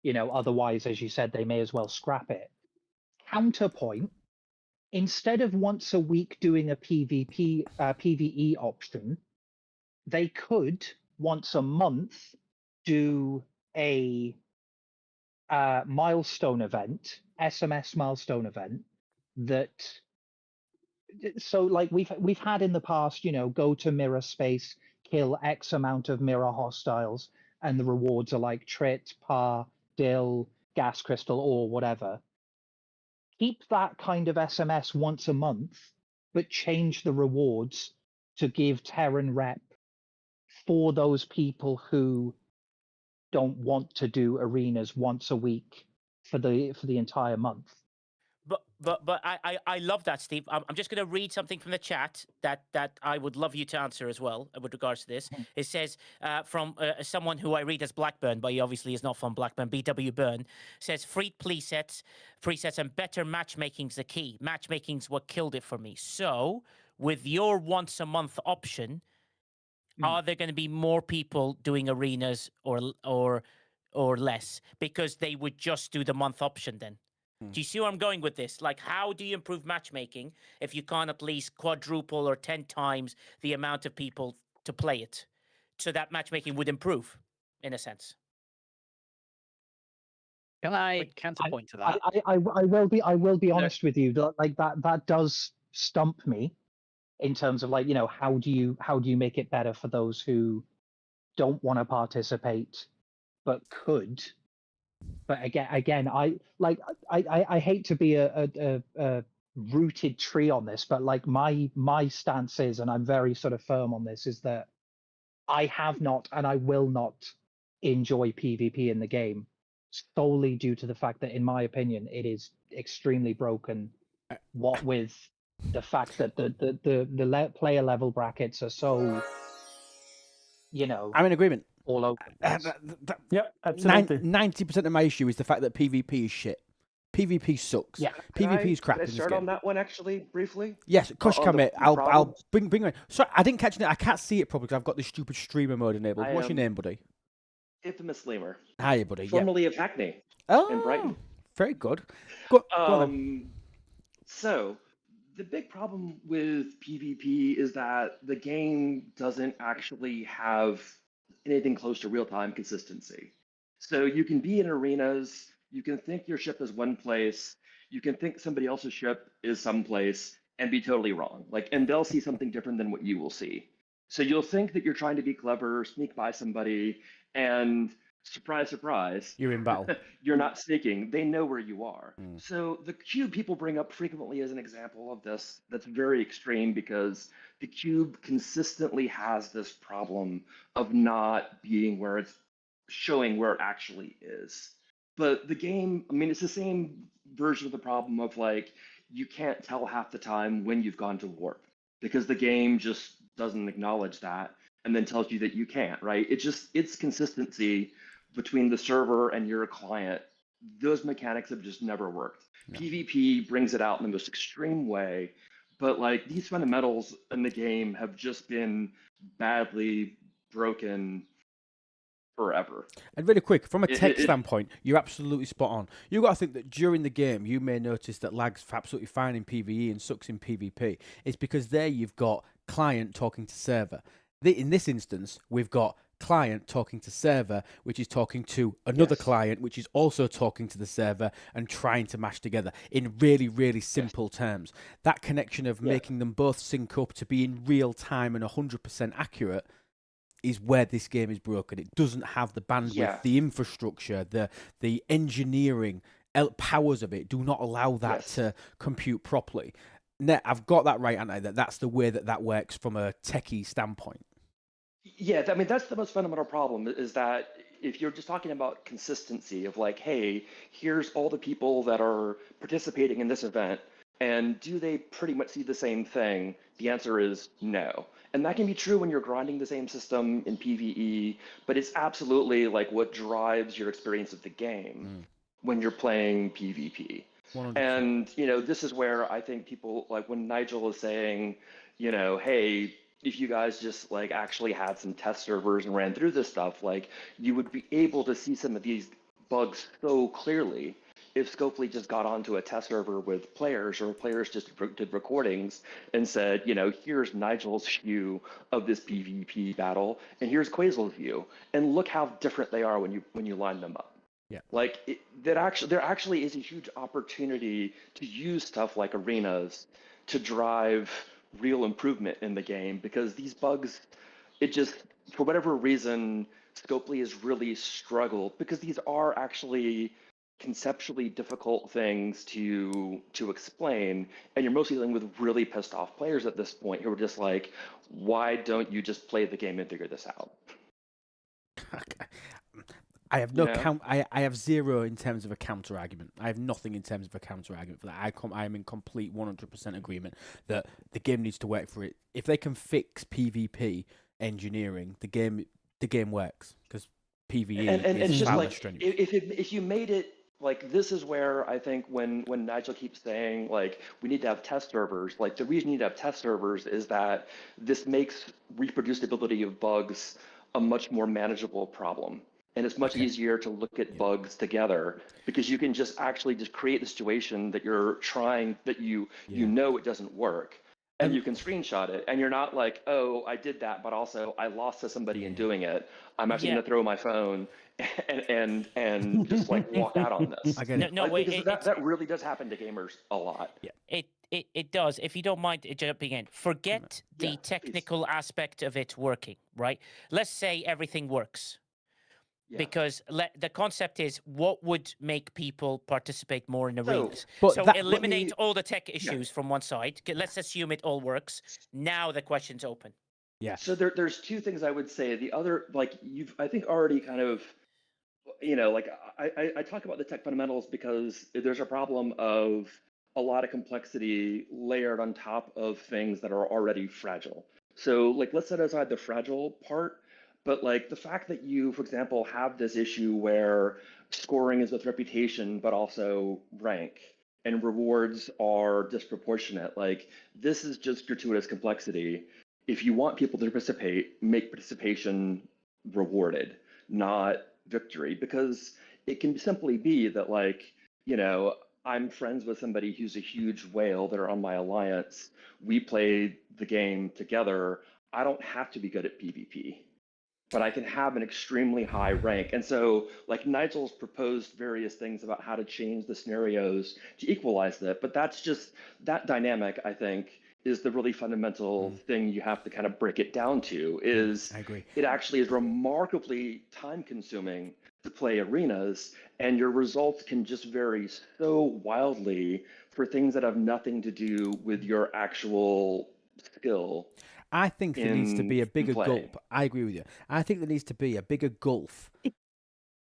Otherwise, as you said, they may as well scrap it. Counterpoint, instead of once a week doing a PvE option, they could once a month do a milestone event, SMS milestone event so like we've had in the past, go to mirror space, kill X amount of mirror hostiles, and the rewards are like Trit, Par, Dill, Gas Crystal, or whatever. Keep that kind of SMS once a month, but change the rewards to give Terran rep for those people who don't want to do arenas once a week for the entire month. But I love that, Steve. I'm just going to read something from the chat that I would love you to answer as well with regards to this. It says from someone who I read as Blackburn, but he obviously is not from Blackburn. BW Burn says free presets and better matchmaking's the key. Matchmaking's what killed it for me. So with your once a month option, are there going to be more people doing arenas or less because they would just do the month option then? Do you see where I'm going with this? Like, how do you improve matchmaking if you can't at least quadruple or 10 times the amount of people to play it? So that matchmaking would improve, in a sense. Can I counterpoint to that? I will be honest with you. Like that does stump me in terms of, like, how do you make it better for those who don't want to participate but could? But again, I hate to be a rooted tree on this, but like my stance is, and I'm very sort of firm on this, is that I have not and I will not enjoy PvP in the game solely due to the fact that, in my opinion, it is extremely broken. What with the fact that the player level brackets are so, I'm in agreement. all over. Yeah, absolutely. 90% of my issue is the fact that PvP is shit. PvP sucks. Yeah. PvP is crap. Can I start on that one actually briefly? Yes, Kush, On come the it. I'll problems? bring it. Sorry, I didn't catch it. I can't see it properly because I've got this stupid streamer mode enabled. What's your name, buddy? Infamous Lemur, Hiya, buddy. formerly of Hackney Oh, in Brighton. very good. Go on then. So the big problem with PvP is that the game doesn't actually have anything close to real-time consistency. So you can be in arenas, You can think your ship is one place, you can think somebody else's ship is someplace and be totally wrong. Like, and they'll see something different than what you will see. So you'll think that you're trying to be clever, sneak by somebody, and surprise, surprise, You're in battle. you're not sneaking. They know where you are. So the cube people bring up frequently as an example of this that's very extreme because the cube consistently has this problem of not being where it's showing where it actually is. But the game, I mean, it's the same version of the problem of like, you can't tell half the time when you've gone to warp because the game just doesn't acknowledge that and then tells you that you can't, right? It's consistency between the server and your client. Those mechanics have just never worked. No. PvP brings it out in the most extreme way, but like these fundamentals in the game have just been badly broken forever. And really quick, from a tech standpoint, you're absolutely spot on. You've got to think that during the game, you may notice that lag's absolutely fine in PvE and sucks in PvP. It's because there you've got client talking to server. In this instance, we've got client talking to server, which is talking to another client, which is also talking to the server and trying to mash together in really, really simple terms. That connection of making them both sync up to be in real time and 100% accurate is where this game is broken. It doesn't have the bandwidth, the infrastructure, the engineering powers of it do not allow that to compute properly. Now, I've got that right, haven't I? That's the way that works from a techie standpoint. Yeah, I mean, that's the most fundamental problem is that if you're just talking about consistency of like, hey, here's all the people that are participating in this event, and do they pretty much see the same thing? The answer is no. And that can be true when you're grinding the same system in PvE, but it's absolutely like what drives your experience of the game when you're playing PvP. 100%. And, you know, this is where I think people, like when Nigel is saying, you know, hey, if you guys just like actually had some test servers and ran through this stuff, like you would be able to see some of these bugs so clearly if Scopely just got onto a test server with players or players just did recordings and said, you know, here's Nigel's view of this PvP battle and here's Quazel's view, and look how different they are when you line them up. Yeah. Like there actually is a huge opportunity to use stuff like arenas to drive real improvement in the game because these bugs, it just, for whatever reason, Scopely has really struggled because these are actually conceptually difficult things to explain, and you're mostly dealing with really pissed off players at this point who are just like, why don't you just play the game and figure this out? I have no I have zero in terms of a counter argument. I have nothing in terms of a counter argument for that. I am in complete 100% agreement that the game needs to work for it. If they can fix PvP engineering, the game works because PvE is just far like less strenuous. If you made it like, this is where I think when Nigel keeps saying like we need to have test servers, like the reason you need to have test servers is that this makes reproducibility of bugs a much more manageable problem. And it's much easier to look at bugs together because you can just actually just create the situation that you're trying, that you know it doesn't work, and you can screenshot it, and you're not like, oh, I did that, but also I lost to somebody in doing it. I'm actually going to throw my phone and just like walk out on this. I get it. Because that really does happen to gamers a lot. Yeah. It does. If you don't mind jumping in, forget the technical aspect of it working, right? Let's say everything works. Yeah. Because the concept is what would make people participate more in arenas. So eliminate all the tech issues from one side. Let's assume it all works. Now the question's open. Yeah. So there's two things I would say. The other, like you've, I think already kind of, you know, like I talk about the tech fundamentals because there's a problem of a lot of complexity layered on top of things that are already fragile. So like, let's set aside the fragile part. But like the fact that you, for example, have this issue where scoring is with reputation, but also rank, and rewards are disproportionate, like this is just gratuitous complexity. If you want people to participate, make participation rewarded, not victory, because it can simply be that like, you know, I'm friends with somebody who's a huge whale that are on my alliance. We play the game together. I don't have to be good at PvP. but I can have an extremely high rank. And so, like, Nigel's proposed various things about how to change the scenarios to equalize that, but that's just that dynamic, I think, is the really fundamental thing you have to kind of break it down to is I agree. it actually is remarkably time consuming to play arenas, and your results can just vary so wildly for things that have nothing to do with your actual skill. I think there needs to be a bigger play. gulf. I agree with you. I think there needs to be a bigger gulf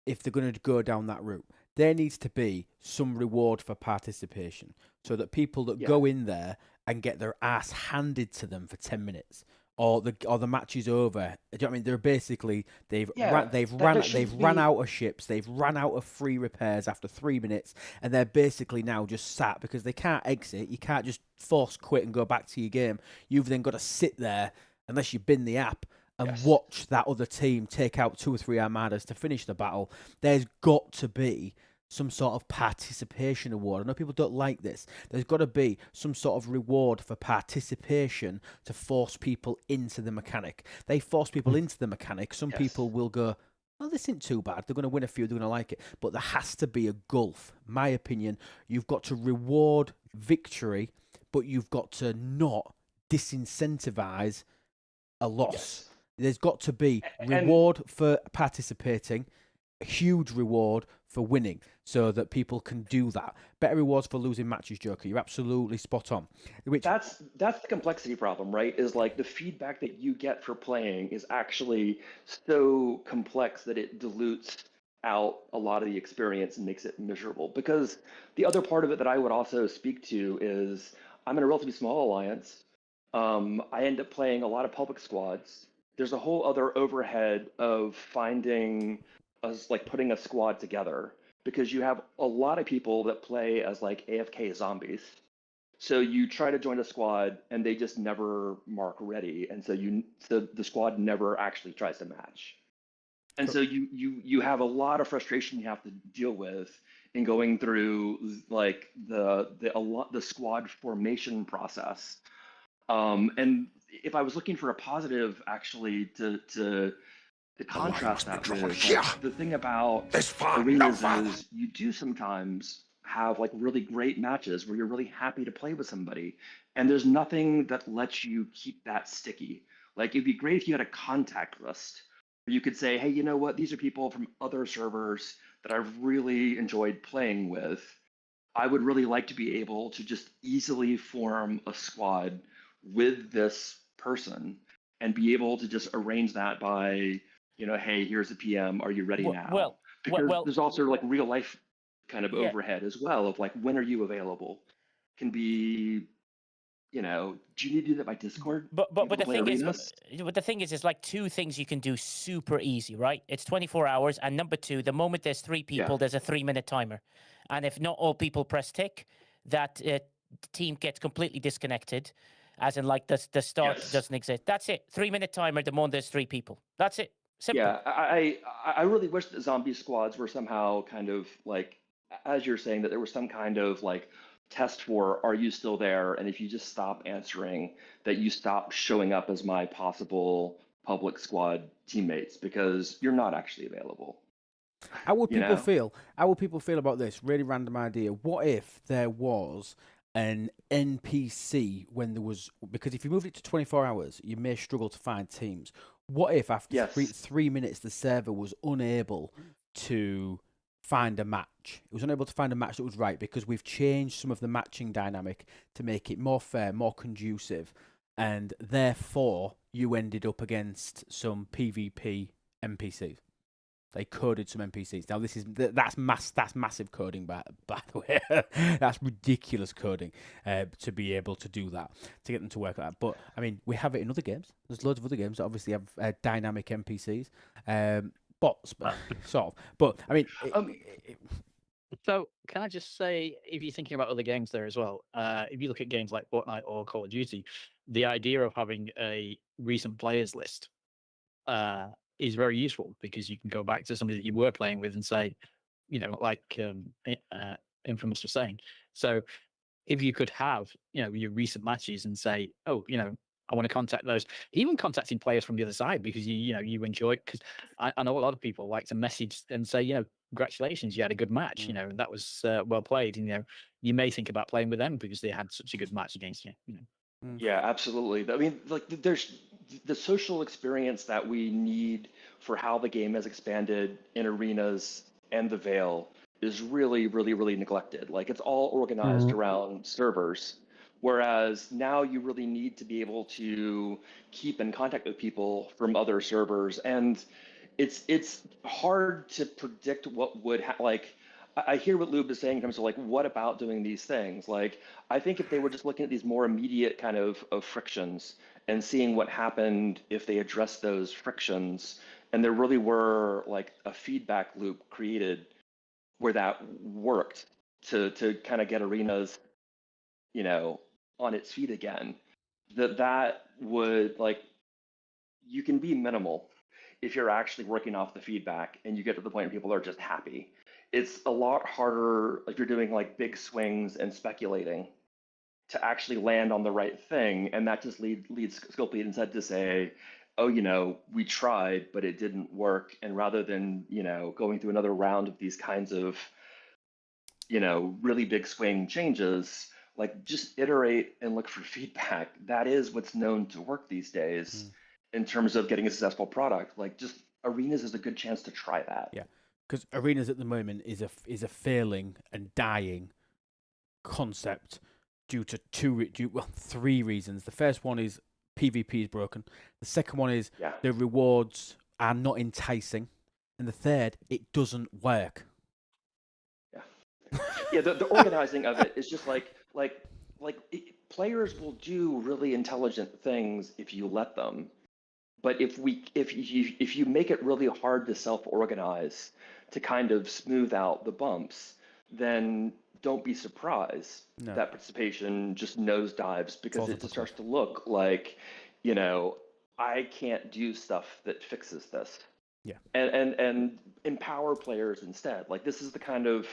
if they're going to go down that route. There needs to be some reward for participation so that people that go in there and get their ass handed to them for 10 minutes or the match is over. Do you know what I mean? They're basically they've ran out of ships, they've ran out of free repairs after 3 minutes, and they're basically now just sat because they can't exit. You can't just force quit and go back to your game. You've then got to sit there unless you bin the app and watch that other team take out 2 or 3 armadas to finish the battle. There's got to be some sort of participation award. I know people don't like this. There's got to be some sort of reward for participation to force people into the mechanic. They force people into the mechanic. Some people will go, well, this isn't too bad. They're going to win a few. They're going to like it. But there has to be a gulf. My opinion, you've got to reward victory, but you've got to not disincentivize a loss. There's got to be reward for participating, a huge reward for winning, so that people can do that. Better rewards for losing matches, Joker. You're absolutely spot on. That's the complexity problem, right? Is like the feedback that you get for playing is actually so complex that it dilutes out a lot of the experience and makes it miserable. Because the other part of it that I would also speak to is I'm in a relatively small alliance. I end up playing a lot of public squads. There's a whole other overhead of finding us, like putting a squad together, because you have a lot of people that play as like AFK zombies. So you try to join a squad and they just never mark ready, and so the squad never actually tries to match. And so you have a lot of frustration you have to deal with in going through like the squad formation process. And if I was looking for a positive, actually, to contrast that with, like, the thing about arenas is you do sometimes have like really great matches where you're really happy to play with somebody, and there's nothing that lets you keep that sticky. Like, it'd be great if you had a contact list where you could say, hey, you know what? These are people from other servers that I've really enjoyed playing with. I would really like to be able to just easily form a squad with this person and be able to just arrange that by, hey, here's a PM. Are you ready now? Because there's also like real life kind of overhead as well of like, when are you available? Can be, do you need to do that by Discord? But the thing is, it's like 2 things you can do super easy, right? It's 24 hours, and number 2, the moment there's 3 people, there's a 3-minute timer, and if not all people press tick, that team gets completely disconnected, as in like the start doesn't exist. That's it. 3-minute timer the moment there's 3 people. That's it. Simple. Yeah, I really wish that zombie squads were somehow kind of like, as you're saying, that there was some kind of like test for, are you still there? And if you just stop answering, that you stop showing up as my possible public squad teammates, because you're not actually available. How would people feel? How would people feel about this? Really random idea. What if there was an NPC when there was, because if you moved it to 24 hours, you may struggle to find teams. What if after 3 minutes the server was unable to find a match? It was unable to find a match that was right because we've changed some of the matching dynamic to make it more fair, more conducive, and therefore you ended up against some PvP NPCs. They coded some NPCs. Now that's massive coding, by the way. That's ridiculous coding to be able to do that, to get them to work like that. But I mean, we have it in other games. There's loads of other games that obviously have dynamic NPCs, bots, sort of. But I mean, so can I just say, if you're thinking about other games there as well, if you look at games like Fortnite or Call of Duty, the idea of having a recent players list is very useful, because you can go back to somebody that you were playing with and say, like Infamous was saying. So if you could have, your recent matches and say, oh, I want to contact those. Even contacting players from the other side because you enjoy it. Because I know a lot of people like to message and say, congratulations, you had a good match. And that was well played. And, you may think about playing with them because they had such a good match against you. Yeah, absolutely. I mean, like, there's the social experience that we need for how the game has expanded in arenas and the Veil is really, really, really neglected. Like, it's all organized around servers, whereas now you really need to be able to keep in contact with people from other servers, and it's hard to predict what would like. I hear what Lube is saying in terms of like, what about doing these things? Like, I think if they were just looking at these more immediate kind of frictions and seeing what happened if they addressed those frictions, and there really were like a feedback loop created where that worked to kind of get arenas, on its feet again, that would like, you can be minimal if you're actually working off the feedback and you get to the point where people are just happy. It's a lot harder if you're doing like big swings and speculating to actually land on the right thing, and that just leads Scopely instead to say, oh, we tried, but it didn't work. And rather than going through another round of these kinds of really big swing changes, like, just iterate and look for feedback. That is what's known to work these days in terms of getting a successful product. Like, just arenas is a good chance to try that. Yeah, because arenas at the moment is a failing and dying concept due to three reasons. The first one is PvP is broken. The second one is the rewards are not enticing, and the third, it doesn't work. Yeah, the organizing of it is just players will do really intelligent things if you let them. But if you make it really hard to self-organize to kind of smooth out the bumps, then don't be surprised that participation just nosedives, because it just starts to look like, I can't do stuff that fixes this. Yeah. And empower players instead. Like, this is the kind of,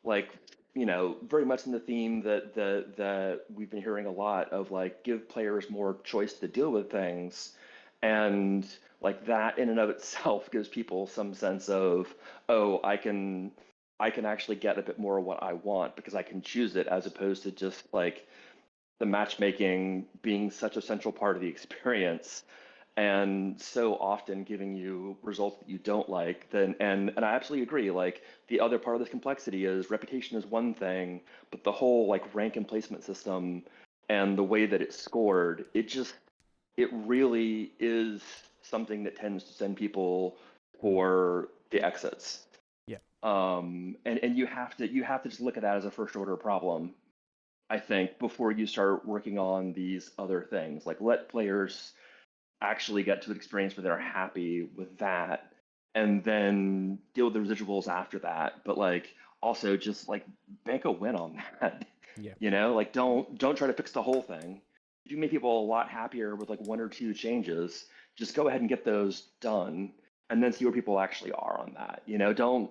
like, very much in the theme that we've been hearing a lot of, like, give players more choice to deal with things. And like, that in and of itself gives people some sense of, oh, I can actually get a bit more of what I want because I can choose it, as opposed to just like the matchmaking being such a central part of the experience and so often giving you results that you don't like. Then and I absolutely agree. Like, the other part of this complexity is reputation is one thing, but the whole like rank and placement system and the way that it's scored, it really is something that tends to send people for the exits. Yeah. And you have to just look at that as a first order problem, I think, before you start working on these other things. Like, let players actually get to an experience where they're happy with that, and then deal with the residuals after that. But like, also just like bank a win on that. Yeah. Like, don't try to fix the whole thing. If you make people a lot happier with like one or two changes, just go ahead and get those done, and then see where people actually are on that. Don't.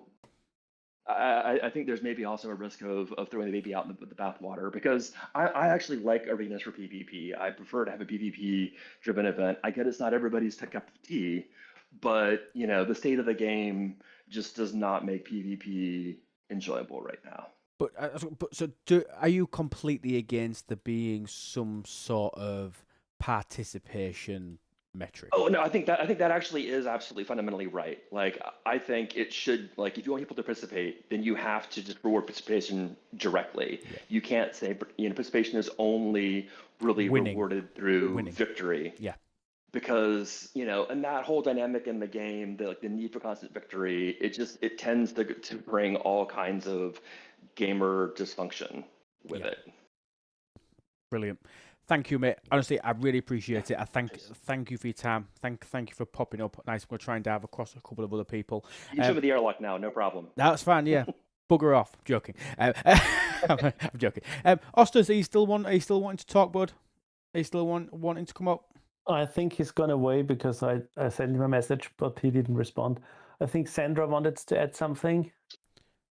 I think there's maybe also a risk of throwing the baby out in the bathwater, because I actually like arenas for PvP. I prefer to have a PvP driven event. I get it's not everybody's cup of tea, but the state of the game just does not make PvP enjoyable right now. Are you completely against there being some sort of participation metric? Oh no, I think that actually is absolutely fundamentally right. Like, I think it should, like, if you want people to participate, then you have to just reward participation directly. Yeah. You can't say participation is only really rewarded through victory. Yeah. Because and that whole dynamic in the game, the need for constant victory, it tends to bring all kinds of gamer dysfunction with it. Brilliant. Thank you, mate. Honestly, I really appreciate it. I thank you for your time. Thank you for popping up. Nice. We'll try and dive across a couple of other people. You show me the airlock now, no problem. That's fine. Yeah, bugger off. Joking. I'm joking. Ostas, are you still wanting to talk, bud? Are you still wanting to come up? I think he's gone away because I sent him a message, but he didn't respond. I think Sandra wanted to add something.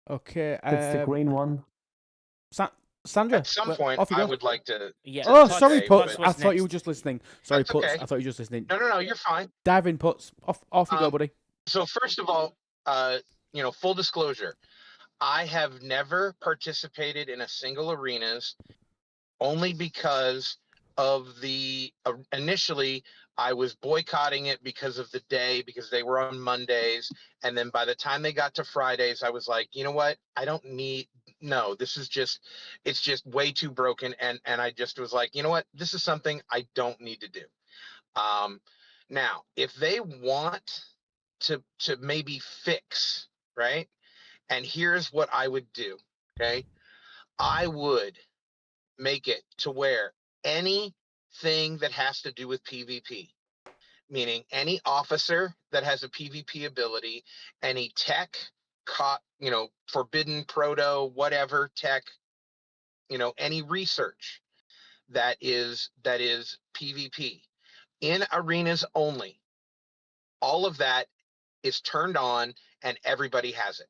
Okay. It's the green one. Sandra, At some well, point, off you I go. would like to. Yeah. Oh, Puts- sorry, say, Puts. was I thought you were next. just listening. Sorry, That's Puts. okay. I thought you were just listening. No, you're fine. Dive in, Puts. Off you go, buddy. So first of all, full disclosure, I have never participated in a single arenas only because of the initially I was boycotting it because of the day, because they were on Mondays. And then by the time they got to Fridays, I was like, you know what? I don't need, no, this is just, it's just way too broken. And I just was like, you know what? This is something I don't need to do. Now, if they want to maybe fix, right? And here's what I would do. Okay. I would make it to where anything that has to do with PvP, meaning any officer that has a PvP ability, any tech, forbidden proto, whatever tech, any research that is PvP in arenas only, all of that is turned on and everybody has it.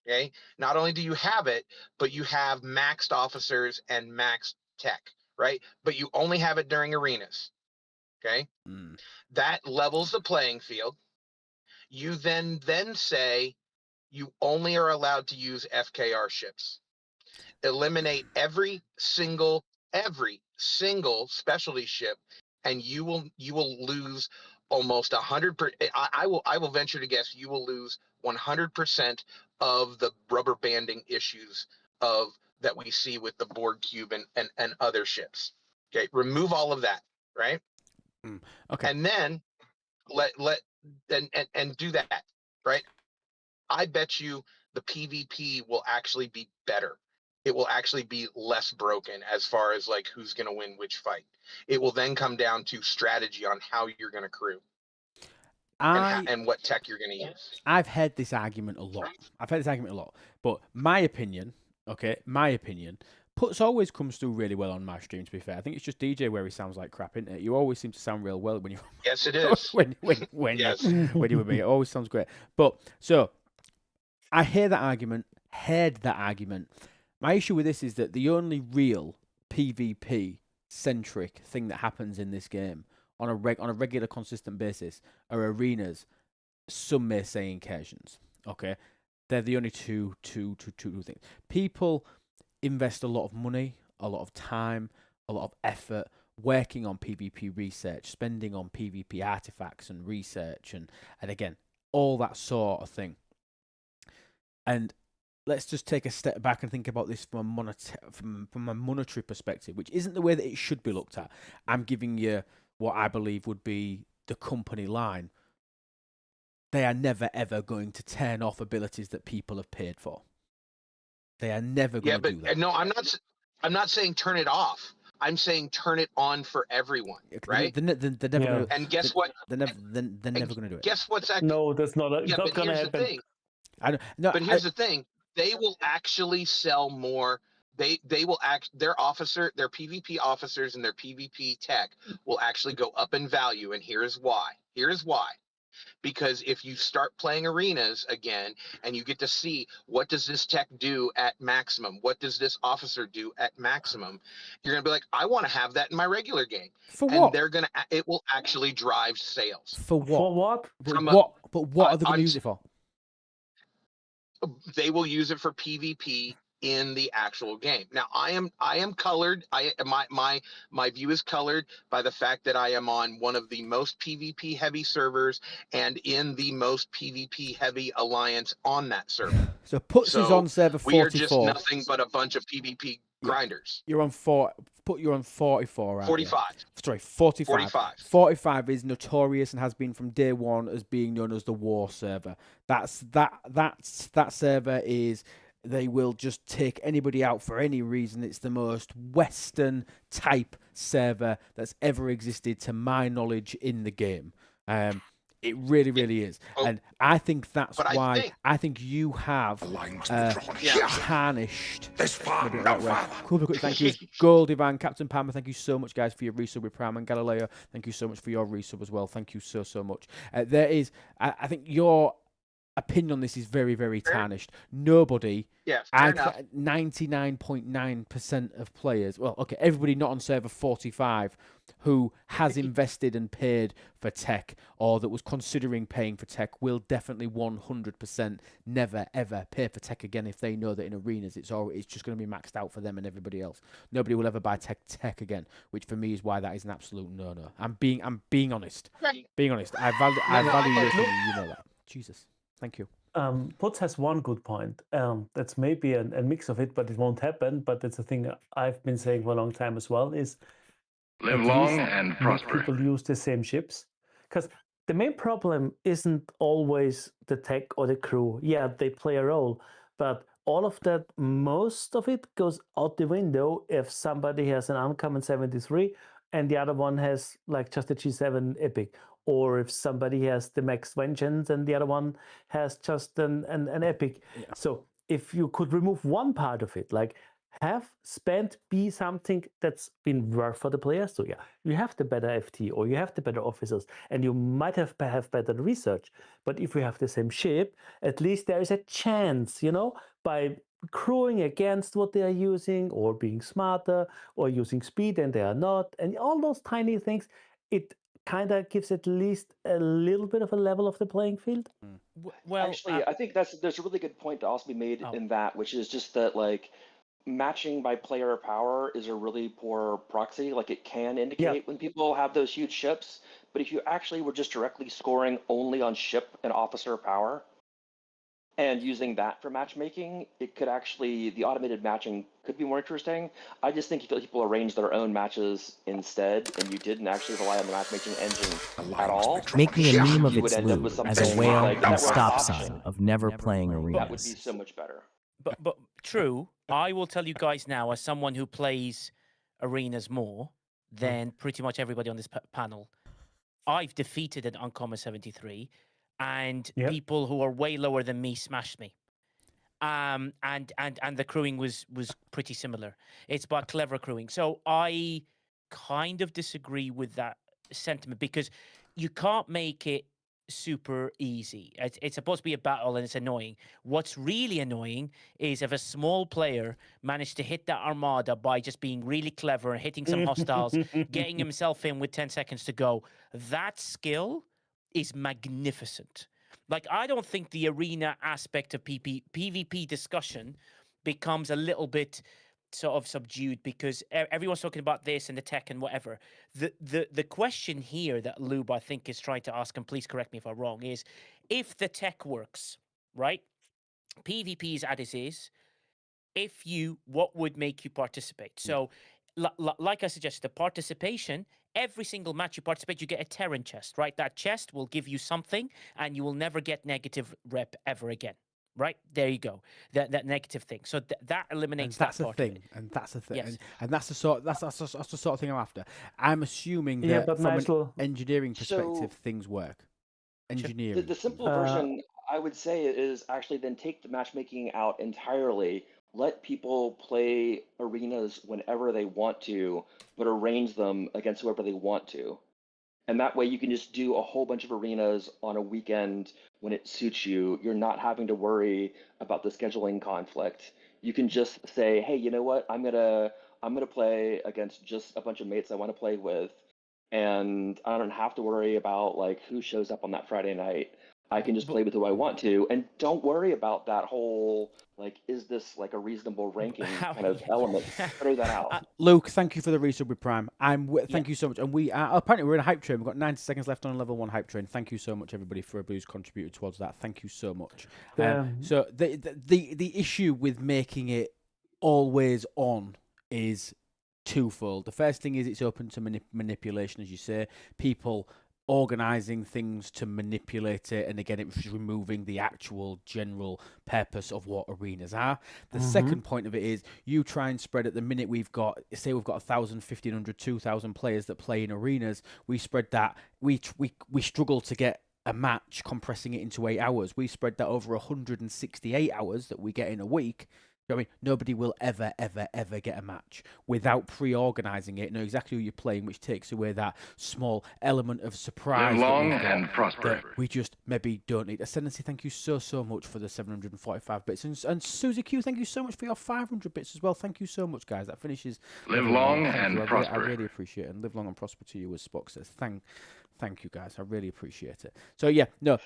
Okay. Not only do you have it, but you have maxed officers and maxed tech, right? But you only have it during arenas. Okay. That levels the playing field. You then say you only are allowed to use FKR ships. Eliminate every single specialty ship, and you will lose almost 100%. I will venture to guess you will lose 100% of the rubber banding issues that we see with the Borg cube and other ships. Okay, remove all of that, right? Okay. And then and do that, right? I bet you the PvP will actually be better. It will actually be less broken as far as like who's going to win which fight. It will then come down to strategy on how you're going to crew and what tech you're going to use. I've heard this argument a lot. But my opinion, Puts always comes through really well on my stream, to be fair. I think it's just DJ where he sounds like crap, isn't it? You always seem to sound real well when you Yes, it is. when Yes. you when you with me. It always sounds great. But so I heard that argument. My issue with this is that the only real PvP centric thing that happens in this game on a regular, consistent basis are arenas. Some may say incursions. Okay, they're the only two things. People invest a lot of money, a lot of time, a lot of effort working on PvP research, spending on PvP artifacts and research, and again, all that sort of thing. And let's just take a step back and think about this from a monetary perspective, which isn't the way that it should be looked at. I'm giving you what I believe would be the company line. They are never, ever going to turn off abilities that people have paid for. They are never going to do that. No, I'm not saying turn it off. I'm saying turn it on for everyone, right? They're never gonna, and guess what? They're never going to do it. Guess what's actually? No, that's not going to happen. Here's the thing. They will actually sell more. Their PvP officers and their PvP tech will actually go up in value, and here's why. Because if you start playing arenas again and you get to see what does this tech do at maximum, what does this officer do at maximum, you're gonna be like, I want to have that in my regular game. For what? And it will actually drive sales. For what? For what? But what are they going to use it for? They will use it for PvP in the actual game. Now, I am colored. My view is colored by the fact that I am on one of the most PvP heavy servers and in the most PvP heavy alliance on that server. So Puts is on server 44. We are just nothing but a bunch of PvP grinders. You're on 44. Right? 45. Sorry, 45. 45. 45 is notorious and has been from day one as being known as the war server. That server is. They will just take anybody out for any reason. It's the most Western type server that's ever existed, to my knowledge, in the game. It really, really is. And I think that's why I think you have tarnished. This far, no further. Cool, thank you. Gold, Ivan, Captain Palmer, thank you so much, guys, for your resub with Prime, and Galileo, thank you so much for your resub as well. Thank you so much. There is, I think your opinion on this is very, very tarnished. Nobody, Yeah, fair enough. 99.9% of players, well, okay, everybody not on server 45 who has invested and paid for tech or that was considering paying for tech will definitely 100% never, ever pay for tech again if they know that in arenas it's just going to be maxed out for them and everybody else. Nobody will ever buy tech again, which for me is why that is an absolute no-no. I'm being honest. Being honest. I value your opinion, you know that. Jesus. Thank you. Putz has one good point. That's maybe a mix of it, but it won't happen. But it's a thing I've been saying for a long time as well. Is Live at long least and make prosper. people use the same ships, because the main problem isn't always the tech or the crew. Yeah, they play a role, but all of that, most of it goes out the window if somebody has an uncommon 73 and the other one has like just a G7 epic, or if somebody has the max vengeance and the other one has just an epic. So if you could remove one part of it, like have spent be something that's been worth for the players. So yeah, you have the better FT or you have the better officers and you might have better research. But if you have the same ship, at least there is a chance, by crewing against what they are using or being smarter or using speed and they are not, and all those tiny things, it kind of gives at least a little bit of a level of the playing field. Well, Actually, I think there's a really good point to also be made in that, which is just that like matching by player power is a really poor proxy. Like it can indicate when people have those huge ships, but if you actually were just directly scoring only on ship and officer power and using that for matchmaking, it could actually, the automated matching could be more interesting. I just think if people arrange their own matches instead and you didn't actually rely on the matchmaking engine at all, Make me a meme of you would its end up with lube something as a whale like and network stop option. sign of never playing That would be arenas. so much better. But true, I will tell you guys now, as someone who plays arenas more than pretty much everybody on this panel, I've defeated an uncommon 73, and people who are way lower than me smashed me. And the crewing was pretty similar. It's about clever crewing. So I kind of disagree with that sentiment because you can't make it super easy. It's supposed to be a battle and it's annoying. What's really annoying is if a small player managed to hit that armada by just being really clever and hitting some hostiles, getting himself in with 10 seconds to go. That skill is magnificent. Like, I don't think the arena aspect of PvP discussion becomes a little bit sort of subdued because everyone's talking about this and the tech and whatever. The question here that Lube, I think, is trying to ask, and please correct me if I'm wrong, is if the tech works, right? PvP is as is. What would make you participate? So, like I suggested, the participation, every single match you participate, you get a Terran chest, right? That chest will give you something, and you will never get negative rep ever again, right? There you go. That negative thing. So that eliminates that part of it. And that's the thing. Yes. And that's the sort of thing I'm after. I'm assuming that but from Nigel, an engineering perspective, So- things work. Engineering. The simple version, I would say, is actually then take the matchmaking out entirely. Let people play arenas whenever they want to, but arrange them against whoever they want to. And that way you can just do a whole bunch of arenas on a weekend when it suits you. You're not having to worry about the scheduling conflict. You can just say, hey, you know what? I'm gonna play against just a bunch of mates I want to play with, and I don't have to worry about like who shows up on that Friday night. I can just play with who I want to, and don't worry about that whole like, is this like a reasonable ranking kind of element? Throw that out. Luke, thank you for the resub with Prime. Thank you so much. And we are apparently we're in a hype train. We've got 90 seconds left on a level 1 hype train. Thank you so much, everybody, for everybody who's contributed towards that. Thank you so much. So the issue with making it always on is twofold. The first thing is it's open to manipulation, as you say. People organizing things to manipulate it, and again, it's removing the actual general purpose of what arenas are. The second point of it is you try and spread at the minute we've got 1,000, 1,500, 2,000 players that play in arenas. We spread that. We struggle to get a match compressing it into 8 hours. We spread that over 168 hours that we get in a week. I mean, nobody will ever get a match without pre-organising it, know exactly who you're playing, which takes away that small element of surprise. Live long that we've got, and prosper. that we just maybe don't need. Ascendancy, thank you so much for the 745 bits, and Susie Q, thank you so much for your 500 bits as well. Thank you so much, guys. That finishes. Live everyone. long Thank and you. prosper. I really appreciate it, and live long and prosper to you, as Spock says. Thank you, guys. I really appreciate it. So yeah, no,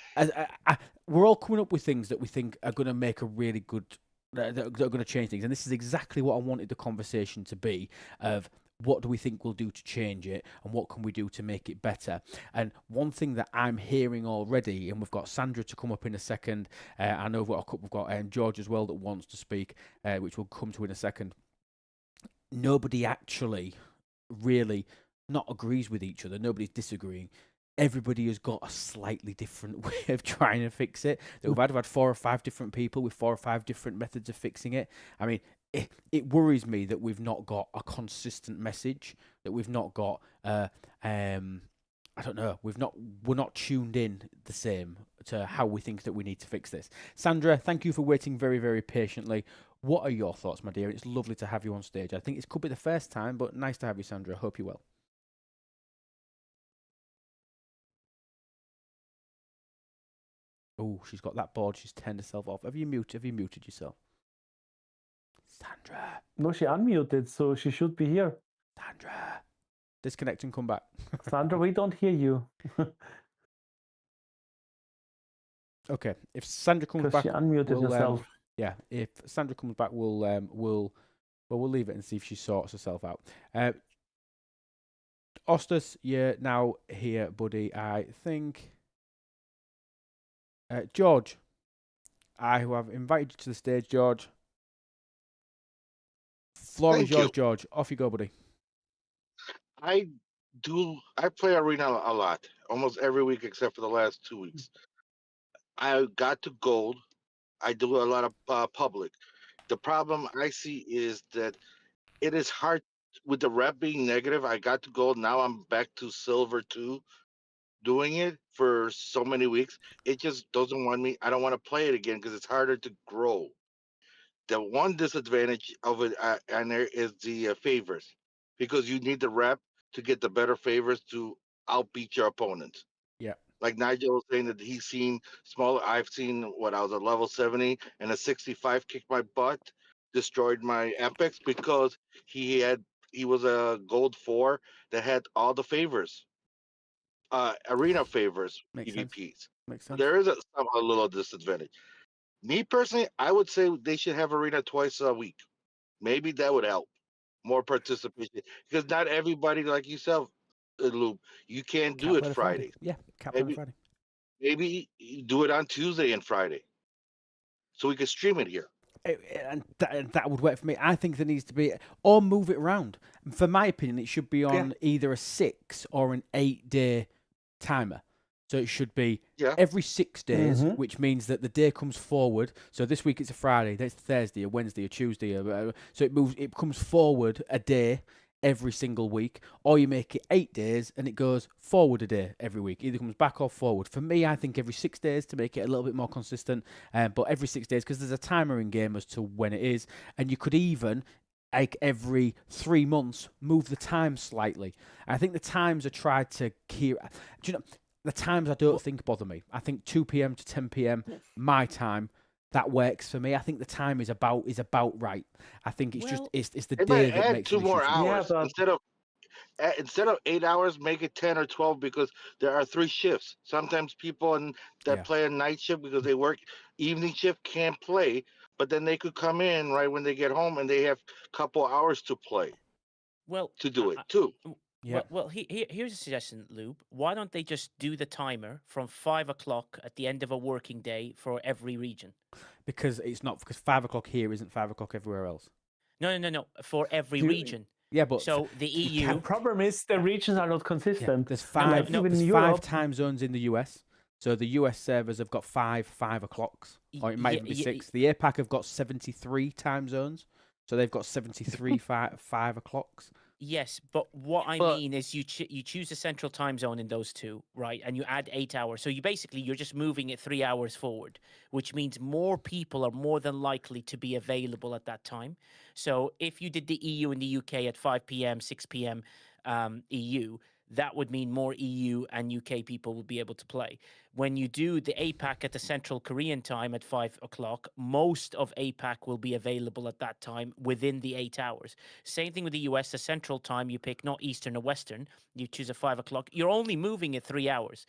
we're all coming up with things that we think are going to make a really good. That are going to change things, and this is exactly what I wanted the conversation to be. Of what do we think we'll do to change it, and what can we do to make it better? And one thing that I'm hearing already, and we've got Sandra to come up in a second. I know we've got George as well that wants to speak, which we'll come to in a second. Nobody actually really not agrees with each other. Nobody's disagreeing. Everybody has got a slightly different way of trying to fix it. We've had 4 or 5 different people with 4 or 5 different methods of fixing it. I mean, it worries me that we've not got a consistent message, that we've not got, I don't know, we're not tuned in the same to how we think that we need to fix this. Sandra, thank you for waiting very, very patiently. What are your thoughts, my dear? It's lovely to have you on stage. I think it could be the first time, but nice to have you, Sandra. I hope you're well. Oh, she's got that board. She's turned herself off. Have you muted yourself? Sandra. No, she unmuted, so she should be here. Sandra. Disconnect and come back. Sandra, we don't hear you. Okay. If Sandra comes back, she unmuted herself. Yeah. If Sandra comes back, we'll leave it and see if she sorts herself out. Ostus, you're now here, buddy. I think. George, I who have invited you to the stage, George. Floor is yours, George. Off you go, buddy. I play Arena a lot, almost every week except for the last 2 weeks. I got to gold. I do a lot of public. The problem I see is that it is hard with the rep being negative. I got to gold. Now I'm back to silver 2. Doing it for so many weeks, it just doesn't want me. I don't want to play it again because it's harder to grow. The one disadvantage of it and there is the favors, because you need the rep to get the better favors to outbeat your opponents. Yeah. Like Nigel was saying that he's seen smaller. I've seen what I was at level 70 and a 65 kicked my butt, destroyed my epics because he was a gold 4 that had all the favors. Arena favors PvPs. Makes sense. There is a little disadvantage. Me personally, I would say they should have arena twice a week. Maybe that would help more participation because not everybody like yourself, Loop. You can't do it Friday. Yeah, on Friday. Maybe you do it on Tuesday and Friday, so we can stream it here. And that would work for me. I think there needs to be, or move it around. For my opinion, it should be on either a 6 or an 8-day timer. So it should be every 6 days, which means that the day comes forward. So this week it's a Friday, then it's Thursday, a Wednesday, a Tuesday. So it comes forward a day every single week, or you make it 8 days and it goes forward a day every week. Either comes back or forward. For me, I think every 6 days to make it a little bit more consistent. But every 6 days, because there's a timer in game as to when it is, and you could even, like every 3 months, move the time slightly. I think the times are tried to keep. Do you know? The times I don't think bother me. I think 2 p.m. to 10 p.m. my time, that works for me. I think the time is about right. I think it's just it's the day that makes 2 more hours instead of 8 hours, make it 10 or 12 because there are 3 shifts. Sometimes people that play a night shift because they work evening shift can't play, but then they could come in right when they get home and they have a couple hours to play. Well, to do it too. Yeah. Well, here's a suggestion, Lube. Why don't they just do the timer from 5 o'clock at the end of a working day for every region? Because 5 o'clock here isn't 5 o'clock everywhere else. No. For every region. Yeah, but so the EU. The problem is the regions are not consistent. Yeah, there's 5 time zones in the US. So the US servers have got 5 o'clocks, or it might even be 6. The APAC have got 73 time zones, so they've got 73 5 o'clocks. Yes, but what I But mean is you choose a central time zone in those two, right? And you add 8 hours. So you're just moving it 3 hours forward, which means more people are more than likely to be available at that time. So if you did the EU and the UK at 5 p.m., 6 p.m. EU, that would mean more EU and UK people will be able to play. When you do the APAC at the Central Korean time at 5 o'clock, most of APAC will be available at that time within the 8 hours. Same thing with the US, the Central time you pick, not Eastern or Western. You choose a 5 o'clock. You're only moving it 3 hours.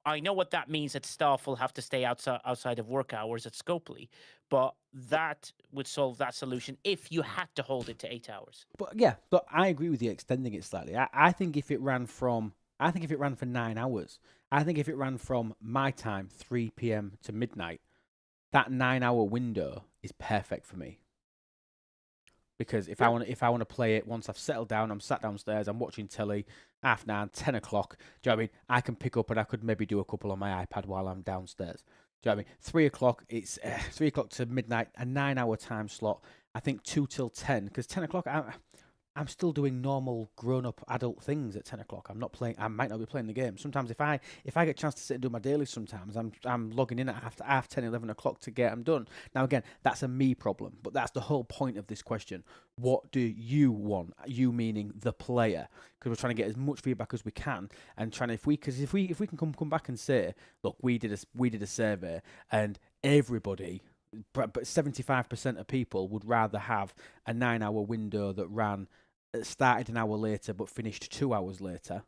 I know what that means that staff will have to stay outside of work hours at Scopely, but that would solve that solution if you had to hold it to 8 hours. But yeah, but I agree with you extending it slightly. I think if it ran from, I think if it ran for 9 hours, I think if it ran from my time, 3 p.m. to midnight, that 9 hour window is perfect for me. Because if I want to play it once I've settled down, I'm sat downstairs, I'm watching telly, 9:30, 10 o'clock. Do you know what I mean? I can pick up and I could maybe do a couple on my iPad while I'm downstairs. Do you know what I mean? 3 o'clock, it's 3 o'clock to midnight, a 9 hour time slot. I think 2 till 10, because 10 o'clock, I'm still doing normal grown-up adult things at 10 o'clock. I'm not playing. I might not be playing the game. Sometimes if I get a chance to sit and do my daily, sometimes I'm logging in at half 10, 11 o'clock to get them done. Now again, that's a me problem, but that's the whole point of this question. What do you want? You meaning the player, because we're trying to get as much feedback as we can, and trying to if we can come back and say, look, we did a survey and everybody. But 75% of people would rather have a 9 hour window that started an hour later but finished 2 hours later.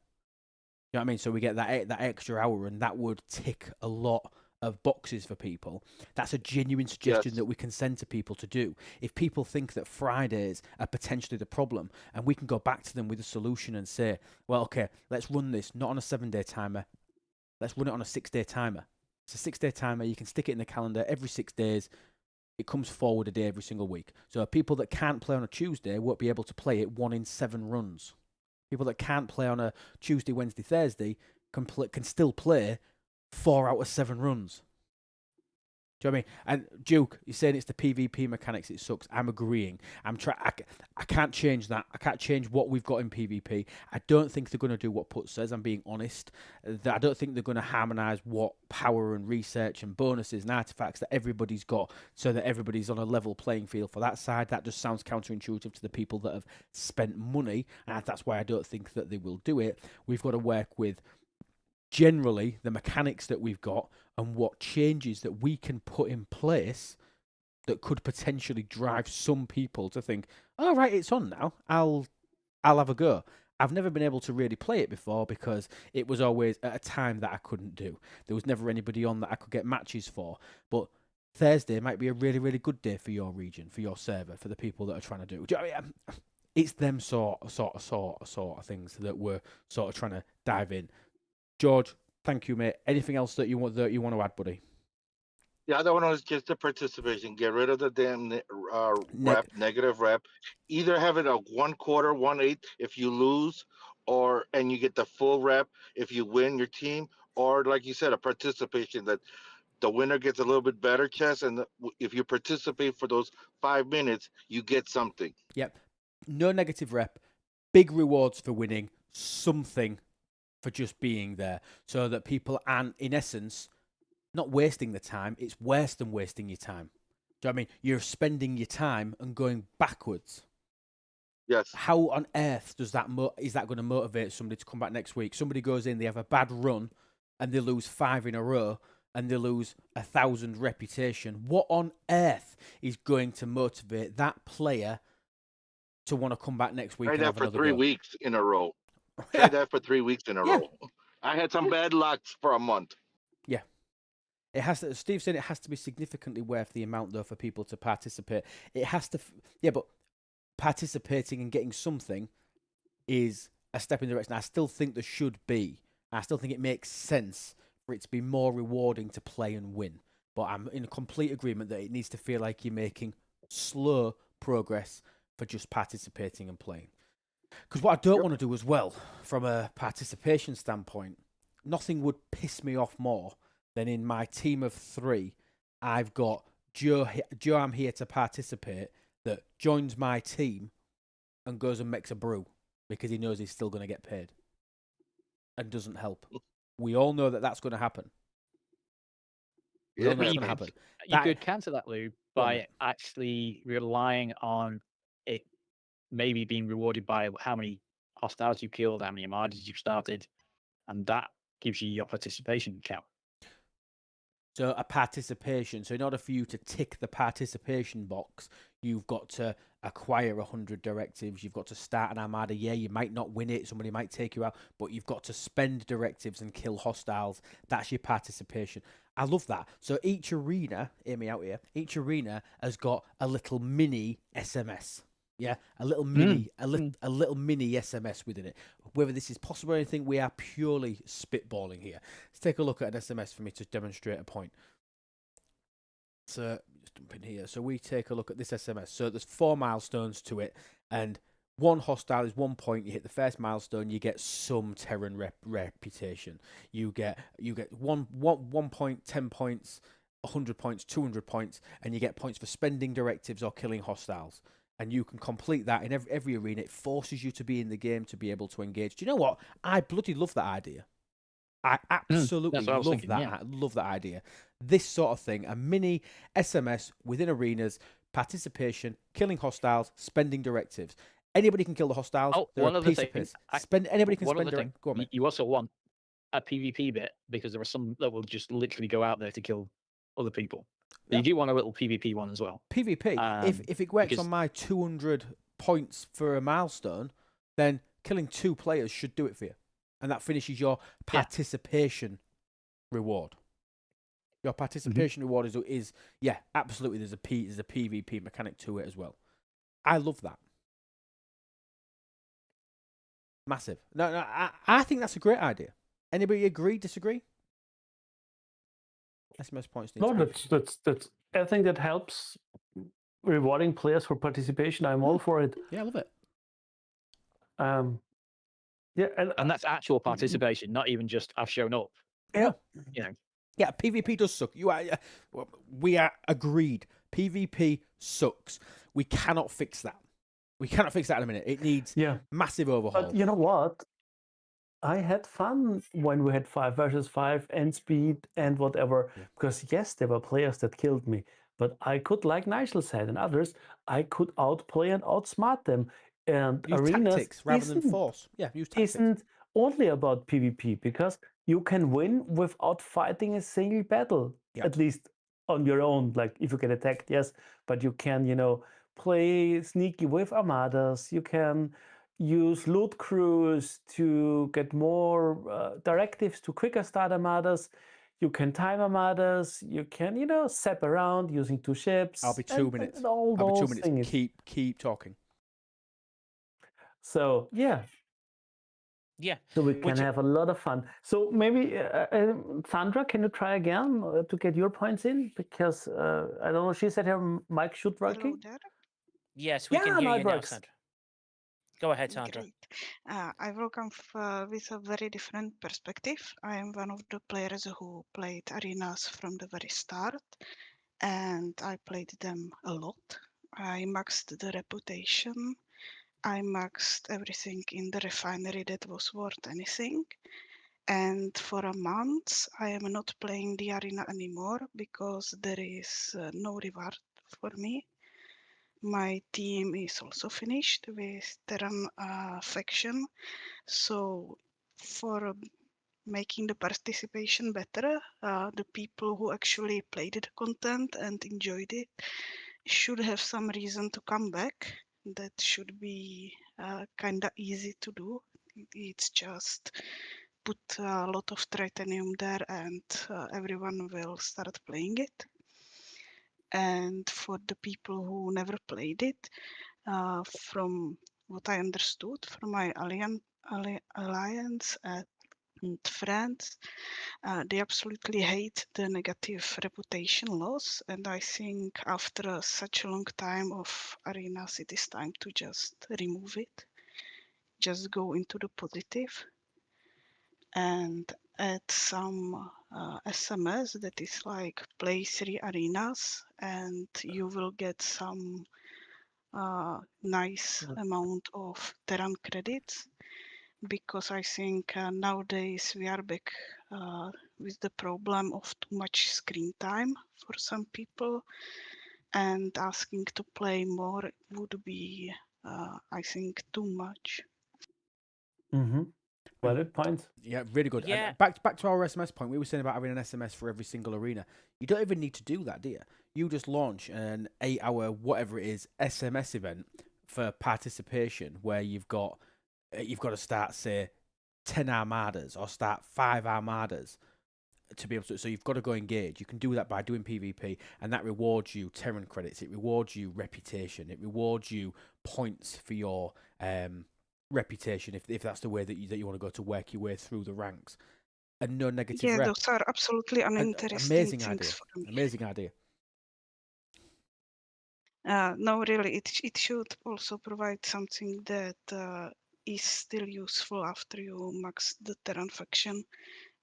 You know what I mean? So we get that extra hour, and that would tick a lot of boxes for people. That's a genuine suggestion that we can send to people to do. If people think that Fridays are potentially the problem, and we can go back to them with a solution and say, well, okay, let's run this not on a 7-day timer. Let's run it on a 6-day timer. It's a 6-day timer. You can stick it in the calendar every 6 days. It comes forward a day every single week. So people that can't play on a Tuesday won't be able to play it 1 in 7 runs. People that can't play on a Tuesday, Wednesday, Thursday can still play 4 out of 7 runs. Do you know what I mean? And Duke, you're saying it's the PvP mechanics, it sucks. I'm agreeing. I can't change that. I can't change what we've got in PvP. I don't think they're going to do what Put says, I'm being honest. I don't think they're going to harmonise what power and research and bonuses and artifacts that everybody's got so that everybody's on a level playing field for that side. That just sounds counterintuitive to the people that have spent money, and that's why I don't think that they will do it. We've got to work with generally the mechanics that we've got and what changes that we can put in place that could potentially drive some people to think, all right, it's on now, I'll have a go. I've never been able to really play it before because it was always at a time that I couldn't do. There was never anybody on that I could get matches for. But Thursday might be a really, really good day for your region, for your server, for the people that are trying to do. Do you know what I mean? It's them sort of things that we're sort of trying to dive in. George, thank you, mate. Anything else that you want to add, buddy? The other one was just the participation. Get rid of the damn rep, negative rep. Either have it a 1/4, 1/8 if you lose, and you get the full rep if you win your team, or like you said, a participation that the winner gets a little bit better chess, and if you participate for those 5 minutes, you get something. Yep. No negative rep. Big rewards for winning. Something for just being there, so that people aren't, in essence, not wasting the time. It's worse than wasting your time. Do you know what I mean? You're spending your time and going backwards. Yes. How on earth is that going to motivate somebody to come back next week? Somebody goes in, they have a bad run, and they lose 5 in a row, and they lose 1,000 reputation. What on earth is going to motivate that player to want to come back next week? Try that for 3 weeks in a row. Try that for 3 weeks in a row. I had some bad luck for a month. Yeah. It has to, Steve said it has to be significantly worth the amount, though, for people to participate. It has to, but participating and getting something is a step in the direction. I still think there should be. I still think it makes sense for it to be more rewarding to play and win. But I'm in complete agreement that it needs to feel like you're making slow progress for just participating and playing. Because what I don't want to do as well, from a participation standpoint, nothing would piss me off more than in my team of 3, I've got Joe, I'm here to participate, that joins my team and goes and makes a brew. because he knows he's still going to get paid and doesn't help. We all know that that's going to happen. We all know that's going to happen. You could counter that, Lou, by actually relying on it maybe being rewarded by how many hostiles you killed, how many armadas you've started, and that gives you your participation count. So a participation. So in order for you to tick the participation box, you've got to acquire 100 directives. You've got to start an armada. Yeah, you might not win it. Somebody might take you out, but you've got to spend directives and kill hostiles. That's your participation. I love that. So each arena, hear me out here, each arena has got a little mini SMS. Yeah, a little mini SMS within it. Whether this is possible or anything, we are purely spitballing here. Let's take a look at an SMS for me to demonstrate a point. So just jump in here. So we take a look at this SMS. So there's 4 milestones to it, and one hostile is 1 point. You hit the first milestone, you get some Terran reputation. You get one point, 10 points, 100 points, 200 points, and you get points for spending directives or killing hostiles. And you can complete that in every arena. It forces you to be in the game to be able to engage. Do you know what? I bloody love that idea. I absolutely love that. Yeah. I love that idea. This sort of thing, a mini SMS within arenas, participation, killing hostiles, spending directives. Anybody can kill the hostiles. Oh, They're one a other piece thing. of piss. Anybody can spend directives. Go on, mate. You also want a PvP bit, because there are some that will just literally go out there to kill other people. Yeah. You do want a little PvP one as well. PvP. If it works on my 200 points for a milestone, then killing 2 players should do it for you, and that finishes your participation reward. Your participation reward is absolutely. There's a PvP mechanic to it as well. I love that. Massive. No, I think that's a great idea. Anybody agree? Disagree? SMS points. No, that's. I think that helps rewarding players for participation. I'm all for it. Yeah, I love it. Yeah, and that's actual participation, not even just I've shown up. Yeah, you know. Yeah, PvP does suck. We are agreed. PvP sucks. We cannot fix that. We cannot fix that in a minute. It needs massive overhaul. But you know what? I had fun when we had 5 versus 5 and speed and whatever. Yeah. Because yes, there were players that killed me, but I could, like Nigel said, and others, I could outplay and outsmart them. And use arenas tactics rather than force. Yeah, use tactics. Isn't only about PvP, because you can win without fighting a single battle, at least on your own. Like if you get attacked, yes, but you can, play sneaky with armadas. You can use loot crews to get more directives to quicker start armadas. You can time armadas. You can, zap around using 2 ships. I'll be 2 minutes. And all I'll those be 2 minutes. things. Keep talking. So yeah. So we can have a lot of fun. So maybe Sandra, can you try again to get your points in? Because I don't know. She said her mic should working. Yes, we can hear you now, works. Sandra. Go ahead, Sandra. Great. I will come with a very different perspective. I am one of the players who played arenas from the very start, and I played them a lot. I maxed the reputation. I maxed everything in the refinery that was worth anything. And for a month, I am not playing the arena anymore because there is no reward for me. My team is also finished with Terran faction. So for making the participation better, the people who actually played the content and enjoyed it should have some reason to come back. That should be kind of easy to do. It's just put a lot of tritanium there and everyone will start playing it. And for the people who never played it, from what I understood from my alliance and friends, they absolutely hate the negative reputation loss. And I think after such a long time of arenas, it is time to just remove it, just go into the positive and add some SMS that is like play 3 arenas and you will get some nice amount of Terran credits, because I think nowadays we are back with the problem of too much screen time for some people, and asking to play more would be, I think, too much. Mm-hmm. Valid point. Yeah, really good. Yeah. And back to our SMS point. We were saying about having an SMS for every single arena. You don't even need to do that, do you? You just launch an 8-hour, whatever it is, SMS event for participation where you've got to start, say, 10 armadas or start 5 armadas to be able to. So you've got to go engage. You can do that by doing PvP, and that rewards you Terran credits. It rewards you reputation. It rewards you points for your reputation if that's the way that you want to go to work your way through the ranks. And no negative Yeah, rep. those are absolutely uninteresting Amazing things idea. for me. Amazing idea. No, really, it should also provide something that is still useful after you max the Terran faction,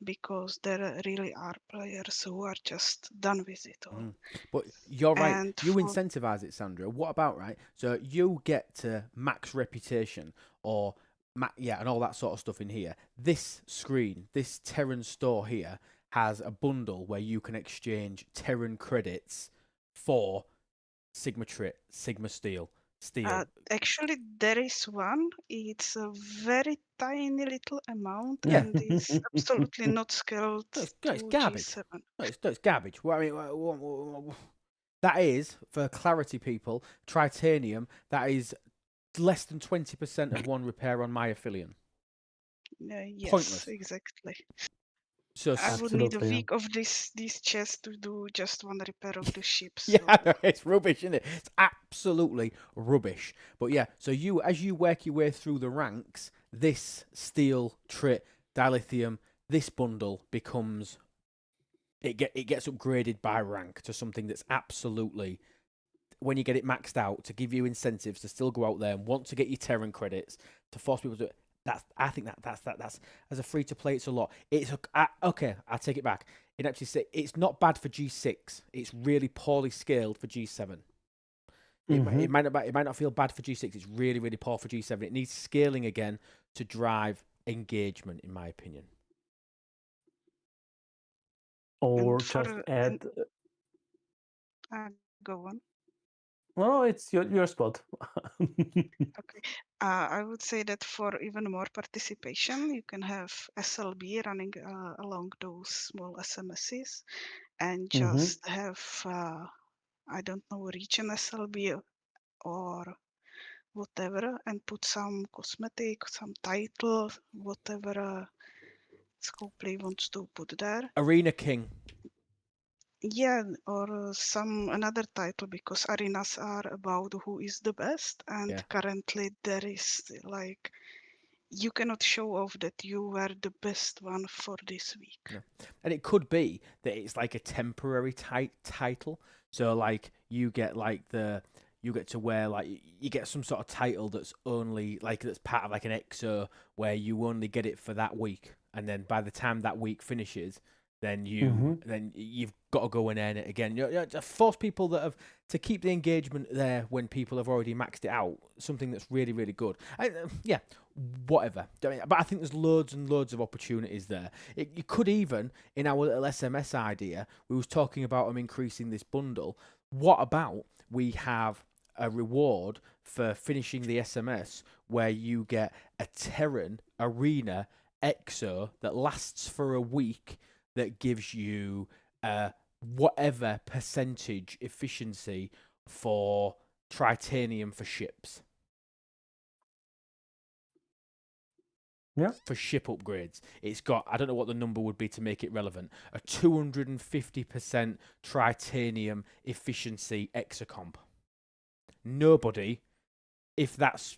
because there really are players who are just done with it all. But you're right. And You for incentivize it, Sandra. What about, right? So you get to max reputation or and all that sort of stuff in here. This screen, this Terran store here, has a bundle where you can exchange Terran credits for Sigma Trit, Sigma Steel. actually, there is one. It's a very tiny little amount, Yeah. and it's absolutely not scaled It's to garbage. G7. No, it's garbage. Well, I mean, that is, for clarity, people, Tritanium, that is less than 20% of one repair on my affiliate. Yes, Pointless. exactly. So I would need a Absolutely, yeah. week of these chests to do just one repair of the ship. yeah, So. I know, it's rubbish, isn't it? It's absolutely rubbish. But yeah, so as you work your way through the ranks, this steel, trit, dilithium, this bundle becomes it gets upgraded by rank to something that's absolutely, when you get it maxed out, to give you incentives to still go out there and want to get your Terran credits, to force people to do it. I think that's as a free to play, it's a lot. Okay, I take it back. It actually say it's not bad for G6. It's really poorly scaled for G7. It might not feel bad for G6. It's really, really poor for G7. It needs scaling again to drive engagement, in my opinion. Or And for just add. go on. No, it's your spot. Okay. I would say that for even more participation, you can have SLB running along those small SMSs, and just have I don't know, region SLB or whatever, and put some cosmetic, some title, whatever Scopely wants to put there. Arena King. Yeah, or some another title, because arenas are about who is the best, and currently there is like you cannot show off that you were the best one for this week. No. And it could be that it's like a temporary title. So like you get to wear, like, you get some sort of title that's only like that's part of like an EXO where you only get it for that week, and then by the time that week finishes, then you've got to go and earn it again. To force people to keep the engagement there when people have already maxed it out, something that's really, really good. Whatever. But I think there's loads and loads of opportunities there. You could even, in our little SMS idea, we was talking about them increasing this bundle. What about we have a reward for finishing the SMS where you get a Terran Arena EXO that lasts for a week, that gives you whatever percentage efficiency for Tritanium for ships. Yeah. For ship upgrades. It's got, I don't know what the number would be to make it relevant, a 250% Tritanium efficiency exocomp. Nobody, if that's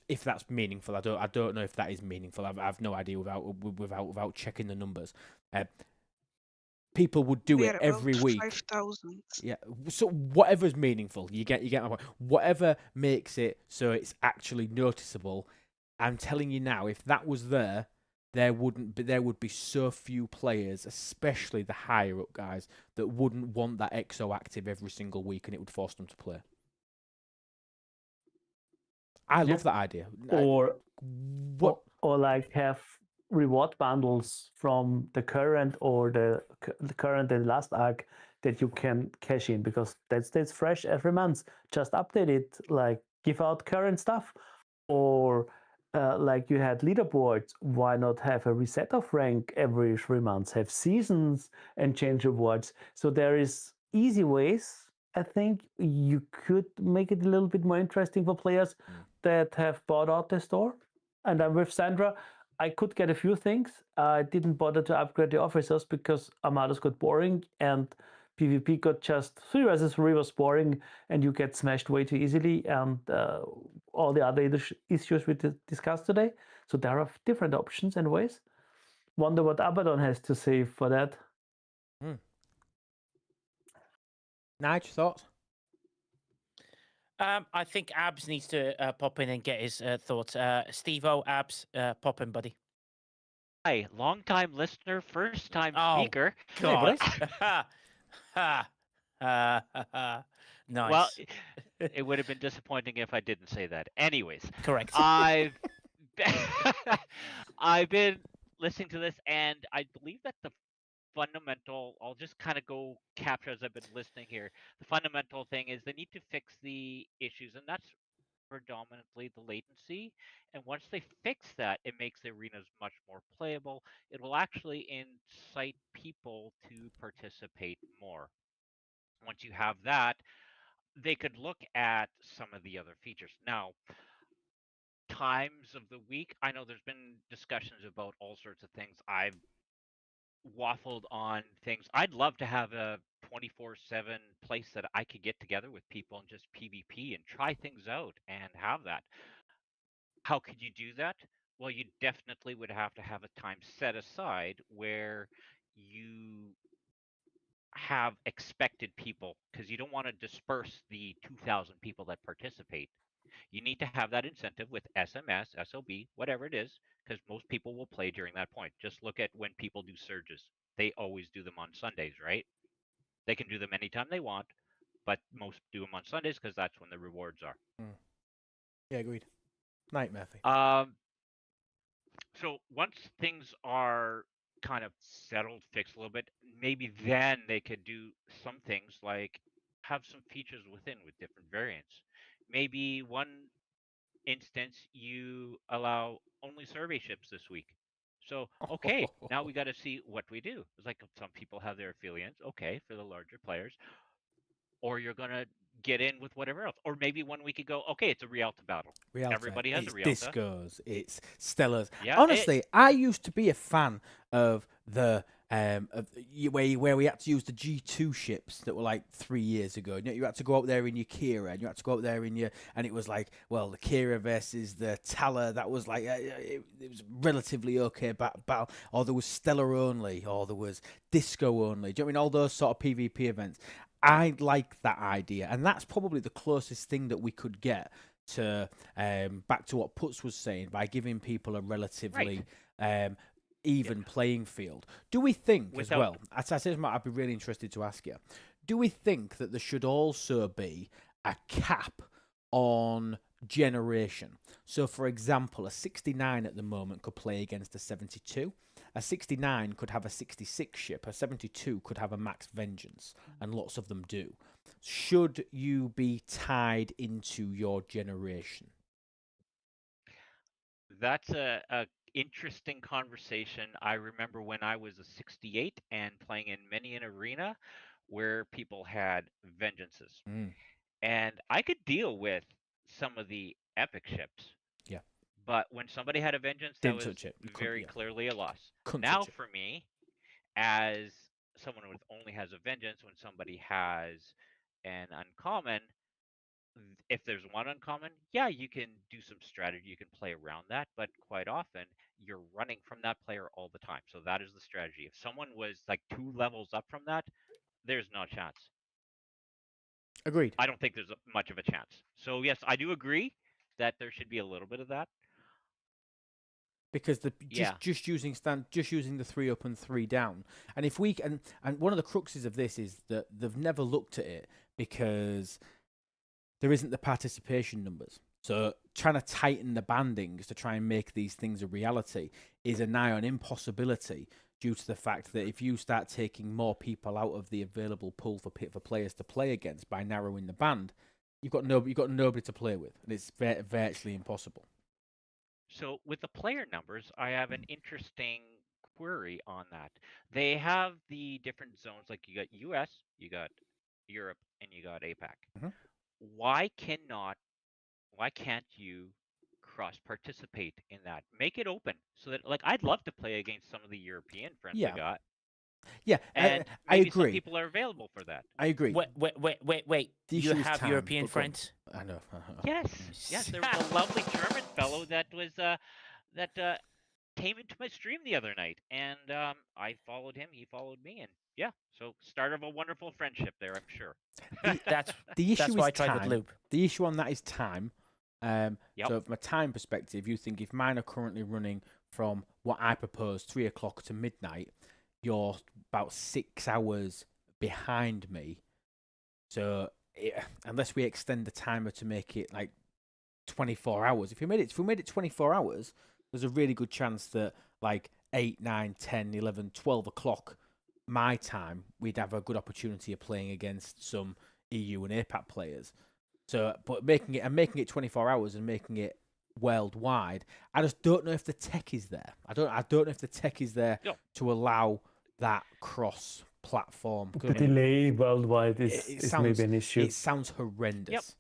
meaningful, I don't know if that is meaningful. I've no idea without checking the numbers. People would do it every week. 5,000. Yeah. So whatever's meaningful, you get my point. Whatever makes it so it's actually noticeable. I'm telling you now, if that was there would be so few players, especially the higher up guys, that wouldn't want that EXO active every single week, and it would force them to play. I love that idea. Or what? Or like have reward bundles from the current or the current and last arc that you can cash in, because that stays fresh every month. Just update it, like give out current stuff. Or like you had leaderboards, why not have a reset of rank every 3 months, have seasons and change rewards? So there is easy ways. I think you could make it a little bit more interesting for players that have bought out the store. And I'm with Sandra. I could get a few things. I didn't bother to upgrade the officers because Armadas got boring and PvP got just 3 versus 3 was boring and you get smashed way too easily, and all the other issues we discussed today. So there are different options and ways. Wonder what Abaddon has to say for that. Nige, thoughts? I think Abs needs to pop in and get his thoughts. Steve-O, Abs, pop in, buddy. Hi, long-time listener, first-time speaker. God. Nice. Well, it would have been disappointing if I didn't say that. Anyways, correct. I've been listening to this, and I believe that the fundamental, I'll just kind of go capture as I've been listening here. The fundamental thing is they need to fix the issues, and that's predominantly the latency. And once they fix that, it makes the arenas much more playable. It will actually incite people to participate more. Once you have that, they could look at some of the other features. Now, times of the week, I know there's been discussions about all sorts of things. I've waffled on things. I'd love to have a 24/7 place that I could get together with people and just PvP and try things out and have that. How could you do that? Well, you definitely would have to have a time set aside where you have expected people, because you don't want to disperse the 2,000 people that participate. You need to have that incentive with SMS, SOB, whatever it is, because most people will play during that point. Just look at when people do surges. They always do them on Sundays, right? They can do them anytime they want, but most do them on Sundays because that's when the rewards are. Yeah, agreed. Night, Murphy. So once things are kind of settled, fixed a little bit, maybe then they could do some things like have some features within with different variants. Maybe one instance you allow only survey ships this week. So okay, now we got to see what we do. It's like some people have their affiliates, okay, for the larger players, or you're gonna get in with whatever else. Or maybe 1 week ago, okay, it's a Rialta battle. Rialta. Everybody has it's a Rialta. Discos, it's Stellars. Yeah, honestly, I used to be a fan of the where we had to use the G2 ships that were like 3 years ago. You had to go out there in your Kira, and you had to go out there in your, and it was like, well, the Kira versus the Tala. That was like it was relatively okay battle. Or there was Stellar only, or there was Disco only. Do you know what I mean? All those sort of PvP events. I like that idea, and that's probably the closest thing that we could get to back to what Putz was saying, by giving people a relatively even playing field. Do we think as well, as I said, I'd be really interested to ask you, do we think that there should also be a cap on generation? So, for example, a 69 at the moment could play against a 72. A 69 could have a 66 ship. A 72 could have a max vengeance, and lots of them do. Should you be tied into your generation? That's a interesting conversation. I remember when I was a 68 and playing in many an arena where people had vengeances. And I could deal with some of the epic ships. Yeah. But when somebody had a vengeance, that was very clearly a loss. Now for me, as someone who only has a vengeance, when somebody has an uncommon, if there's one uncommon, yeah, you can do some strategy, you can play around that, but quite often you're running from that player all the time. So that is the strategy. If someone was like 2 levels up from that, there's no chance. Agreed. I don't think there's much of a chance. So yes, I do agree that there should be a little bit of that. Because just using the 3 up and 3 down, and if we and one of the cruxes of this is that they've never looked at it because there isn't the participation numbers. So trying to tighten the bandings to try and make these things a reality is a nigh on impossibility due to the fact that if you start taking more people out of the available pool for players to play against by narrowing the band, you've got nobody to play with, and it's virtually impossible. So with the player numbers, I have an interesting query on that. They have the different zones, like you got US, you got Europe, and you got APAC. Mhm. Why can't you cross participate in that? Make it open so that, like, I'd love to play against some of the European friends I Yeah. got, Yeah, and I maybe some agree. people are available for that. I agree. Wait. The You issue is have time, European but go on. friends? I know. Yes, there was a lovely German fellow that was that came into my stream the other night, and I followed him, he followed me, and yeah, so start of a wonderful friendship there, I'm sure. That's The issue why is I tried with time. Loop. The issue on that is time. Yep. So from a time perspective, you think if mine are currently running from what I propose 3 o'clock to midnight, you're about 6 hours behind me. So unless we extend the timer to make it like 24 hours, if we made it 24 hours, there's a really good chance that like 8, 9, 10, 11, 12 o'clock my time, we'd have a good opportunity of playing against some EU and APAC players. So, but making it 24 hours and making it worldwide, I just don't know if the tech is there. I don't know if the tech is there to allow that cross-platform. The delay worldwide is maybe an issue. It sounds horrendous.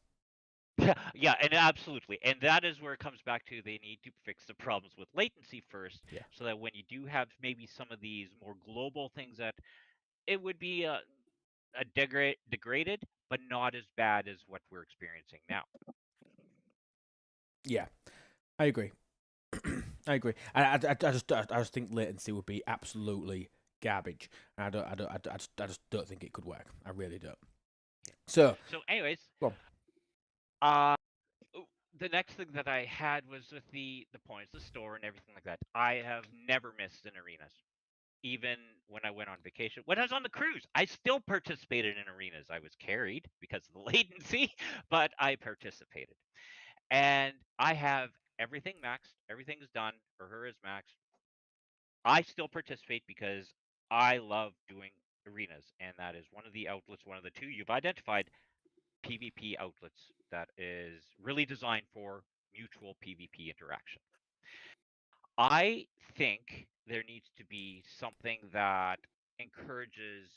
Yeah, and absolutely. And that is where it comes back to they need to fix the problems with latency first, so that when you do have maybe some of these more global things, that it would be a degraded, but not as bad as what we're experiencing now. Yeah, I agree. I agree. I just think latency would be absolutely garbage. I just don't think it could work. I really don't. So anyways, go on. The next thing that I had was with the points, the store, and everything like that. I have never missed in arenas, even when I went on vacation. When I was on the cruise, I still participated in arenas. I was carried because of the latency, but I participated. And I have everything maxed. Everything's done. Her is maxed. I still participate because I love doing arenas, and that is one of the outlets, one of the two you've identified, PvP outlets, that is really designed for mutual PvP interaction. I think there needs to be something that encourages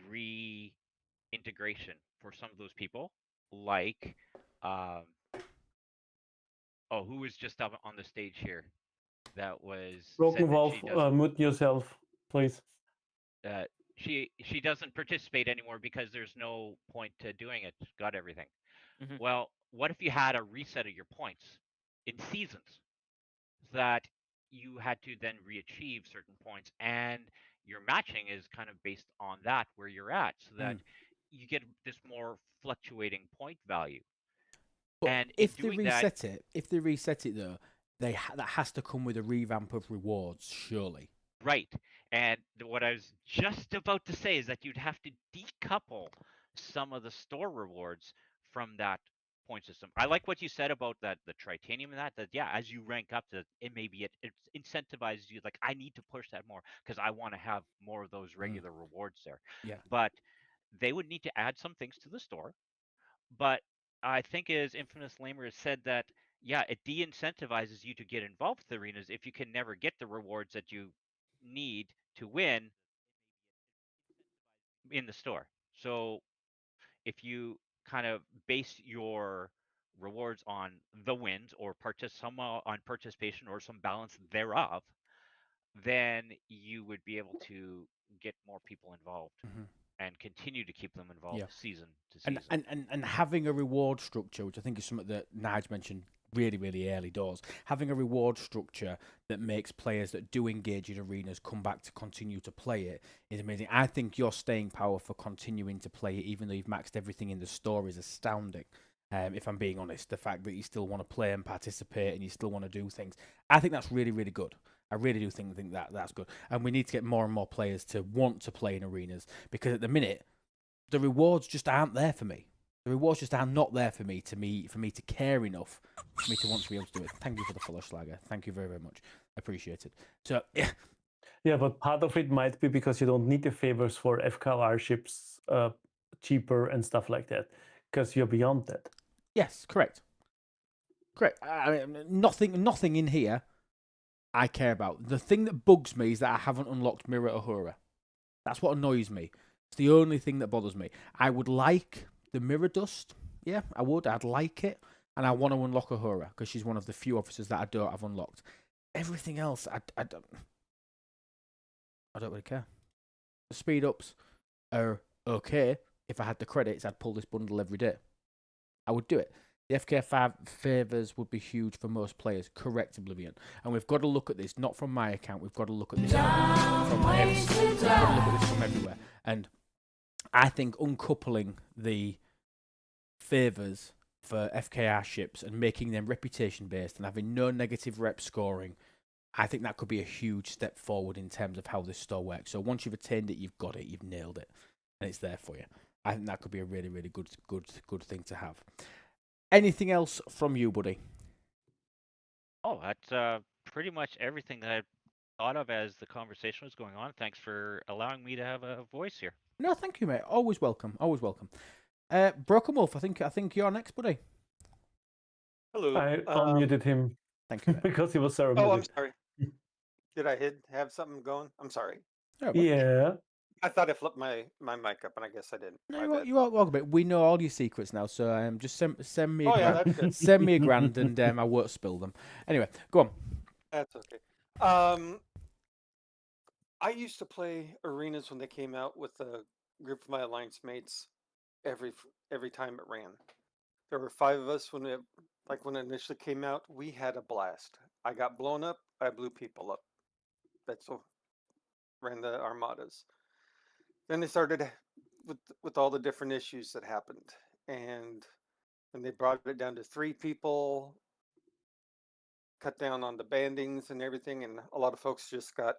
reintegration for some of those people, like who was just up on the stage here? That was Broken Wolf. Mute yourself, please. She doesn't participate anymore because there's no point to doing it. Got everything. Mm-hmm. Well, what if you had a reset of your points in seasons, that you had to then re-achieve certain points, and your matching is kind of based on that, where you're at, so that you get this more fluctuating point value. But and if they reset it though, that has to come with a revamp of rewards, surely. Right. And what I was just about to say is that you'd have to decouple some of the store rewards from that point system. I like what you said about that, the titanium, and that yeah, as you rank up, that it maybe it incentivizes you, like, I need to push that more because I want to have more of those regular rewards there. Yeah. But they would need to add some things to the store. But I think, as Infamous Lamer has said, that yeah, it de-incentivizes you to get involved with arenas if you can never get the rewards that you need to win in the store. So if you kind of base your rewards on the wins, or somehow on participation, or some balance thereof, then you would be able to get more people involved and continue to keep them involved season to season. And having a reward structure, which I think is something that Nige mentioned really, really early doors, having a reward structure that makes players that do engage in arenas come back to continue to play it is amazing. I think your staying power for continuing to play it, even though you've maxed everything in the store, is astounding. If I'm being honest, the fact that you still want to play and participate and you still want to do things, I think that's really, really good. I really do think that that's good. And we need to get more and more players to want to play in arenas, because at the minute, the rewards just aren't there for me. The rewards just are not there for me to care enough for me to want to be able to do it. Thank you for the follow, Slagger. Thank you very, very much. I appreciate it. So yeah. Yeah, but part of it might be because you don't need the favors for FKR ships cheaper and stuff like that, because you're beyond that. Yes, correct. Correct. I mean, nothing in here I care about. The thing that bugs me is that I haven't unlocked Mirror Uhura. That's what annoys me. It's the only thing that bothers me. I would like the Mirror Dust. Yeah, I would. I'd like it. And I want to unlock Uhura because she's one of the few officers that I don't have unlocked. Everything else, I don't really care. The speed ups are okay. If I had the credits, I'd pull this bundle every day. I would do it. The FK5 favours would be huge for most players. Correct, Oblivion. And we've got to look at this, not from my account. We've got to look at this from everywhere. And I think uncoupling the favours for FKR ships and making them reputation-based and having no negative rep scoring, I think that could be a huge step forward in terms of how this store works. So once you've attained it, you've got it, you've nailed it, and it's there for you. I think that could be a really, really good thing to have. Anything else from you, buddy? Oh, that's pretty much everything that I thought of as the conversation was going on. Thanks for allowing me to have a voice here. No, thank you, mate. Always welcome. Always welcome. Broken Wolf, I think you're next, buddy. Hello. I unmuted him. Thank you, mate. Because he was so Oh, I'm muted. sorry. Did I have something going? I'm sorry. Yeah. I thought I flipped my mic up, and I guess I didn't. No, you are welcome, mate. We know all your secrets now, so just send me. Oh, yeah, that's good. Send me a grand, and I won't spill them. Anyway, go on. That's okay. I used to play arenas when they came out with a group of my alliance mates every time it ran. There were 5 of us when it initially came out. We had a blast. I got blown up. I blew people up. That's what ran the armadas. Then they started with all the different issues that happened, and then they brought it down to 3 people, cut down on the bandings and everything, and a lot of folks just got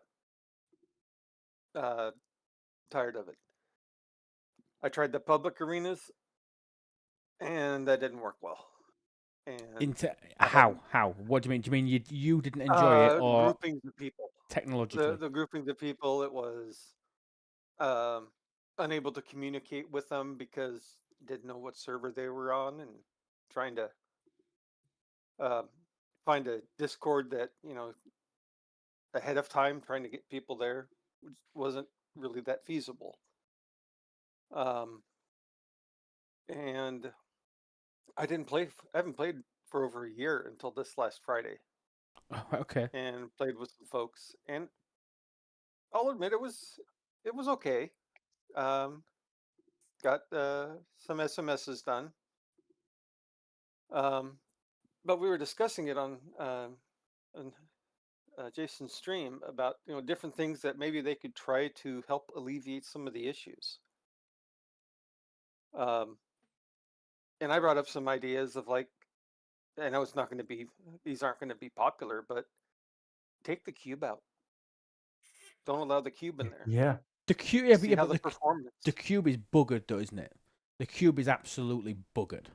tired of it. I tried the public arenas, and that didn't work well. And How? What do you mean? Do you mean you didn't enjoy it, or groupings of people? Technologically, the groupings of people, it was unable to communicate with them because didn't know what server they were on, and trying to find a Discord that ahead of time, trying to get people there, which wasn't really that feasible. And I haven't played for over a year until this last Friday. Okay. And played with some folks, and I'll admit it was okay. Got some SMSs done. But we were discussing it on Jason's stream about different things that maybe they could try to help alleviate some of the issues. And I brought up some ideas of, like, I know these aren't going to be popular, but take the cube out. Don't allow the cube in there. Yeah. The cube, but the performance. The cube is buggered, though, isn't it? The cube is absolutely buggered.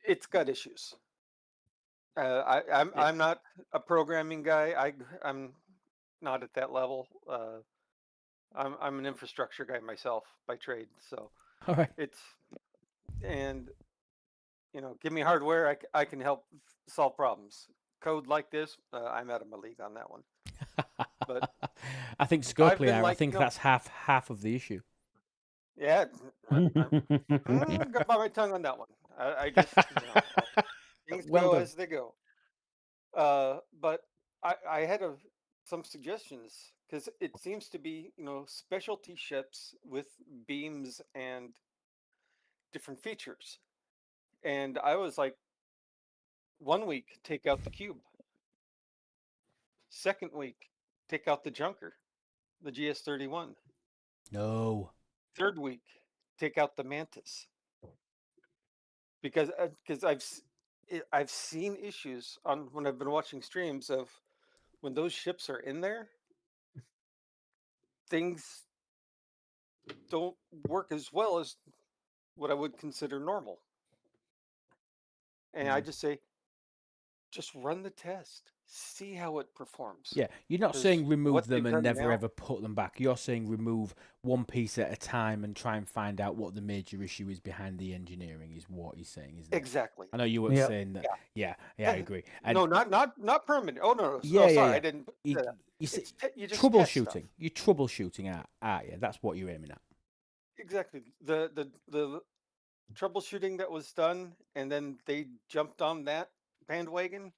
It's got issues. I'm not a programming guy. I'm not at that level. I'm an infrastructure guy myself by trade, so all right. Give me hardware. I can help solve problems. Code like this, I'm out of my league on that one. But I think Scopely I think that's half of the issue. Yeah, I'm gonna bite my tongue on that one. I just things go as they go. But I had some suggestions, because it seems to be specialty ships with beams and different features, and I was like, 1 week take out the cube, second week take out the junker, the GS-31. No. Third week take out the mantis, because I've seen issues when I've been watching streams of when those ships are in there, things don't work as well as what I would consider normal. And I just say, just run the test, see how it performs. Yeah, you're not 'Cause saying remove what them they've and done never now, ever put them back. You're saying remove one piece at a time and try and find out what the major issue is behind the engineering, is what he's saying, isn't it? exactly. I know you were Yeah. saying that. Yeah. Yeah, I agree. And No, not permanent. Oh no, no. yeah, Oh, yeah, sorry, yeah. I didn't. You, that. you see, You just test stuff. troubleshooting. You're troubleshooting, aren't you? That's what you're aiming at. Exactly. The troubleshooting that was done, and then they jumped on that bandwagon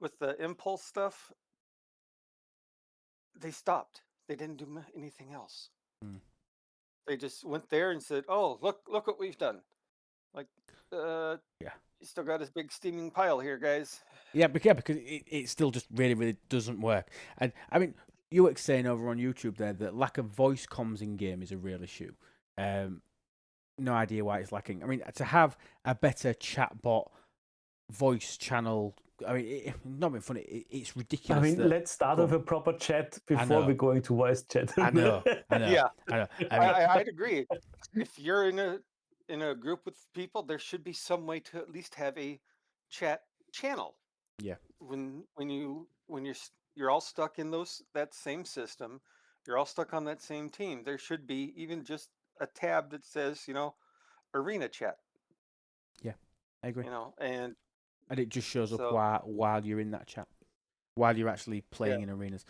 with the impulse stuff. They stopped. They didn't do anything else. Mm. They just went there and said, "Oh, look what we've done." Like, Yeah. you still got this big steaming pile here, guys. Yeah, because it still just really, really doesn't work. And I mean, you were saying over on YouTube there that lack of voice comms in game is a real issue. No idea why it's lacking. I mean, to have a better chatbot voice channel, I mean, not being funny, it's ridiculous. I mean, let's start with a proper chat before we go into voice chat. I know. Yeah, I know. I'd agree. If you're in a group with people, there should be some way to at least have a chat channel. Yeah. When you're all stuck in that same system, you're all stuck on that same team. There should be even just a tab that says, arena chat. Yeah, I agree. And it just shows up so- while you're in that chat, while you're actually playing in arenas.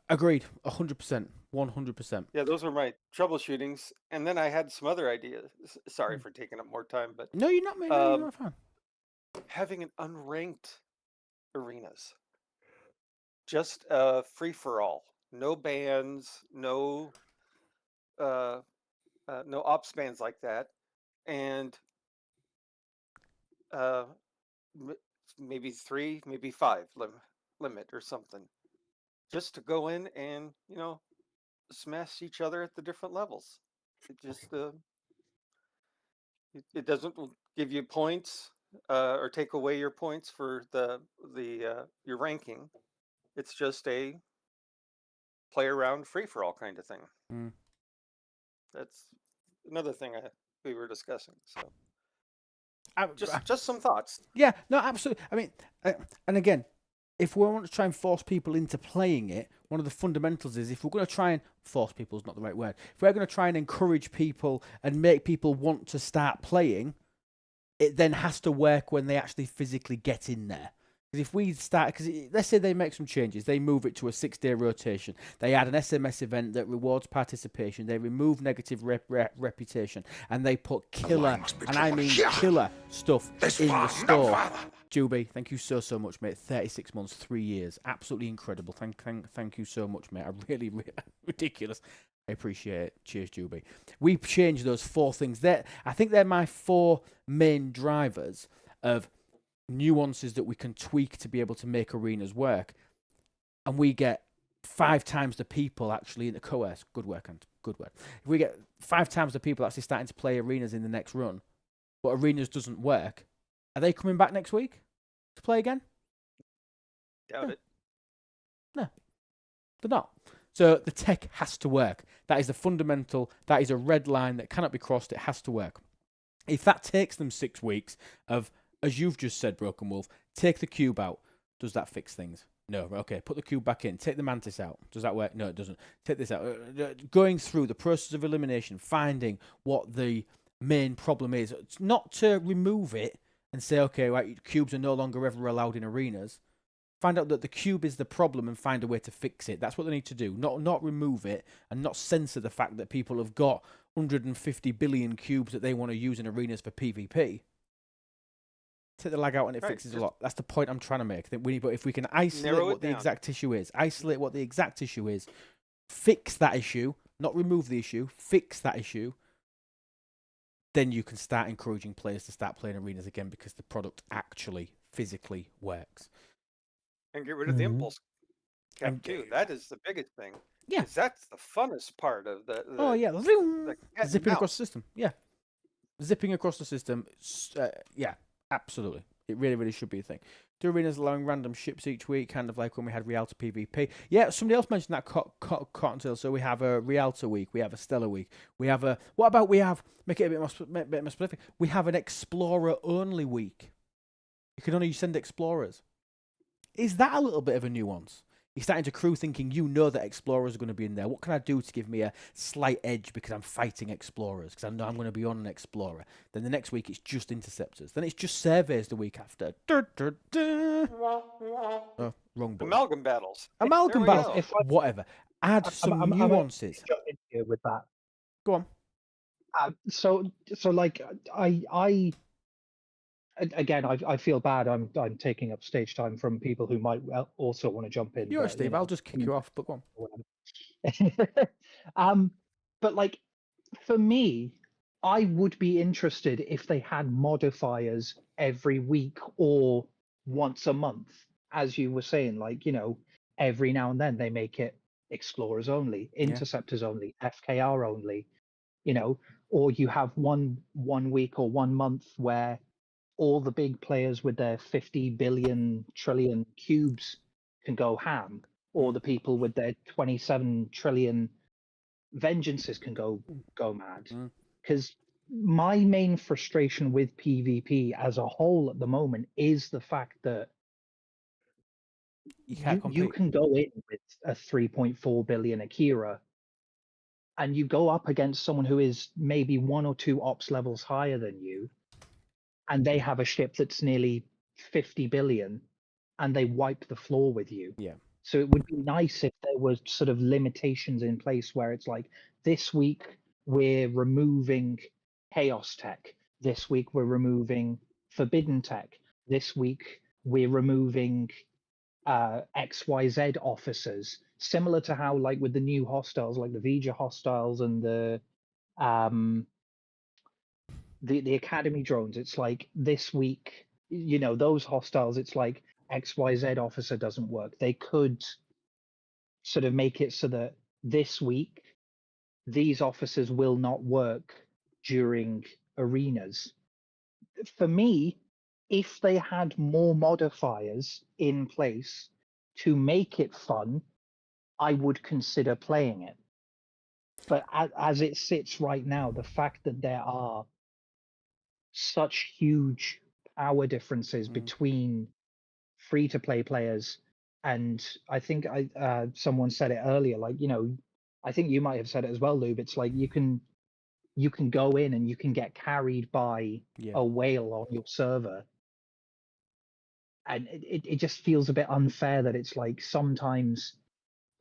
Agreed, 100%, 100%. Yeah, those are my troubleshootings, and then I had some other ideas. Sorry for taking up more time, but No, you're not, mate. No, you're not fine. having an unranked arenas, just free for all, no bans, no ops bans like that, and maybe 3, maybe 5 limit or something, just to go in and smash each other at the different levels. It just it doesn't give you points or take away your points for your ranking. It's just a play around free for all kind of thing. Mm. That's another thing we were discussing. So just some thoughts. Yeah, no, absolutely. I mean, and again, if we want to try and force people into playing it, one of the fundamentals is if we're going to try and force people is not the right word. If we're going to try and encourage people and make people want to start playing, it then has to work when they actually physically get in there. Because if we start, let's say they make some changes, they move it to a 6-day rotation, they add an SMS event that rewards participation, they remove negative reputation, and they put killer, and I mean killer stuff in the store. Juby, thank you so much, mate. 36 months, 3 years, absolutely incredible. Thank you so much, mate. I really ridiculous. I appreciate it. Cheers, Juby. We've changed those 4 things. I think they're my 4 main drivers of nuances that we can tweak to be able to make arenas work, and we get 5 times the people actually in the coerce. Good work, and good work. If we get 5 times the people actually starting to play arenas in the next run, but arenas doesn't work, are they coming back next week to play again? Doubt it. No, they're not. So the tech has to work. That is the fundamental. That is a red line that cannot be crossed. It has to work. If that takes them 6 weeks of, as you've just said, Broken Wolf, take the cube out. Does that fix things? No. Okay, put the cube back in. Take the mantis out. Does that work? No, it doesn't. Take this out. Going through the process of elimination, finding what the main problem is. It's not to remove it and say, okay, right, cubes are no longer ever allowed in arenas. Find out that the cube is the problem and find a way to fix it. That's what they need to do. Not remove it and not censor the fact that people have got 150 billion cubes that they want to use in arenas for PvP. Take the lag out and it fixes a lot. That's the point I'm trying to make. But if we can isolate what the exact issue is, fix that issue, not remove the issue, fix that issue, then you can start encouraging players to start playing arenas again because the product actually physically works. And get rid of the impulse cap too. That is the biggest thing. Yeah, that's the funnest part of the zipping across the system. Yeah, zipping across the system. Yeah, absolutely. It really, really should be a thing. Do arenas allowing random ships each week, kind of like when we had Rialto PvP. Yeah, somebody else mentioned that Cottontail. So we have a Rialto week, we have a Stellar week, we have a. What about we have? Make it a bit more specific. We have an Explorer only week. You can only send explorers. Is that a little bit of a nuance? You're starting to crew thinking you know that explorers are going to be in there. What can I do to give me a slight edge because I'm fighting explorers? Because I know I'm going to be on an explorer. Then the next week it's just interceptors. Then it's just surveys the week after. Oh, wrong button. Amalgam battles. Amalgam There we battles. go. Whatever. Add some nuances. Jump in here with that. Go on. So like I again, I feel bad. I'm taking up stage time from people who might also want to jump in. You're but, Steve. I'll just kick you off. But go on. But like for me, I would be interested if they had modifiers every week or once a month, as you were saying. Like every now and then they make it explorers only, interceptors only, FKR only. Or you have one week or 1 month where all the big players with their 50 billion trillion cubes can go ham, or the people with their 27 trillion vengeances can go mad. Because my main frustration with PvP as a whole at the moment is the fact that you can go in with a 3.4 billion Akira and you go up against someone who is maybe 1 or 2 ops levels higher than you, and they have a ship that's nearly 50 billion, and they wipe the floor with you. Yeah. So it would be nice if there were sort of limitations in place where it's like, this week we're removing chaos tech. This week we're removing forbidden tech. This week we're removing XYZ officers, similar to how, like, with the new hostiles, like the Vija hostiles and the academy drones, it's like this week, those hostiles, it's like XYZ officer doesn't work. They could sort of make it so that this week these officers will not work during arenas. For me, if they had more modifiers in place to make it fun, I would consider playing it. But as it sits right now, the fact that there are such huge power differences between free-to-play players, and I think someone said it earlier, like, I think you might have said it as well, Lube. It's like you can go in and you can get carried by a whale on your server. And it just feels a bit unfair that it's like sometimes,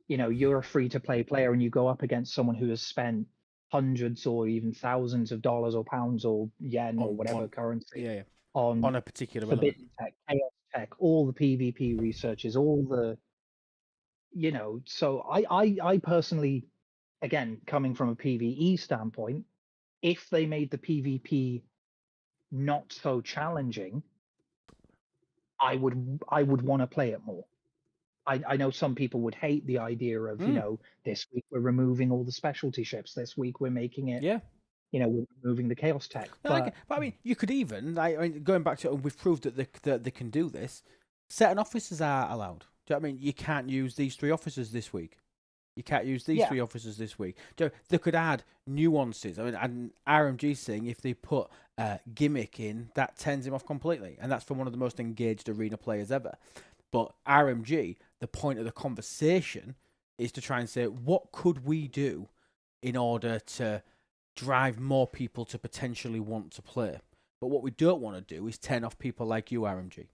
you're a free-to-play player and you go up against someone who has spent hundreds or even thousands of dollars or pounds or yen or whatever currency on a particular forbidden tech, chaos tech, all the PvP researches, all the, so I personally, again, coming from a PvE standpoint, if they made the PvP not so challenging, I would want to play it more. I know some people would hate the idea of, this week we're removing all the specialty ships. This week we're making it, we're removing the chaos tech. But I mean, you could even, going back to, we've proved that they can do this. Certain officers are allowed. Do you know what I mean? You can't use these 3 officers this week. You can't use these 3 officers this week. They could add nuances. I mean, and RMG's saying if they put gimmick in, that turns him off completely. And that's from one of the most engaged arena players ever. But RMG, the point of the conversation is to try and say, what could we do in order to drive more people to potentially want to play? But what we don't want to do is turn off people like you, RMG.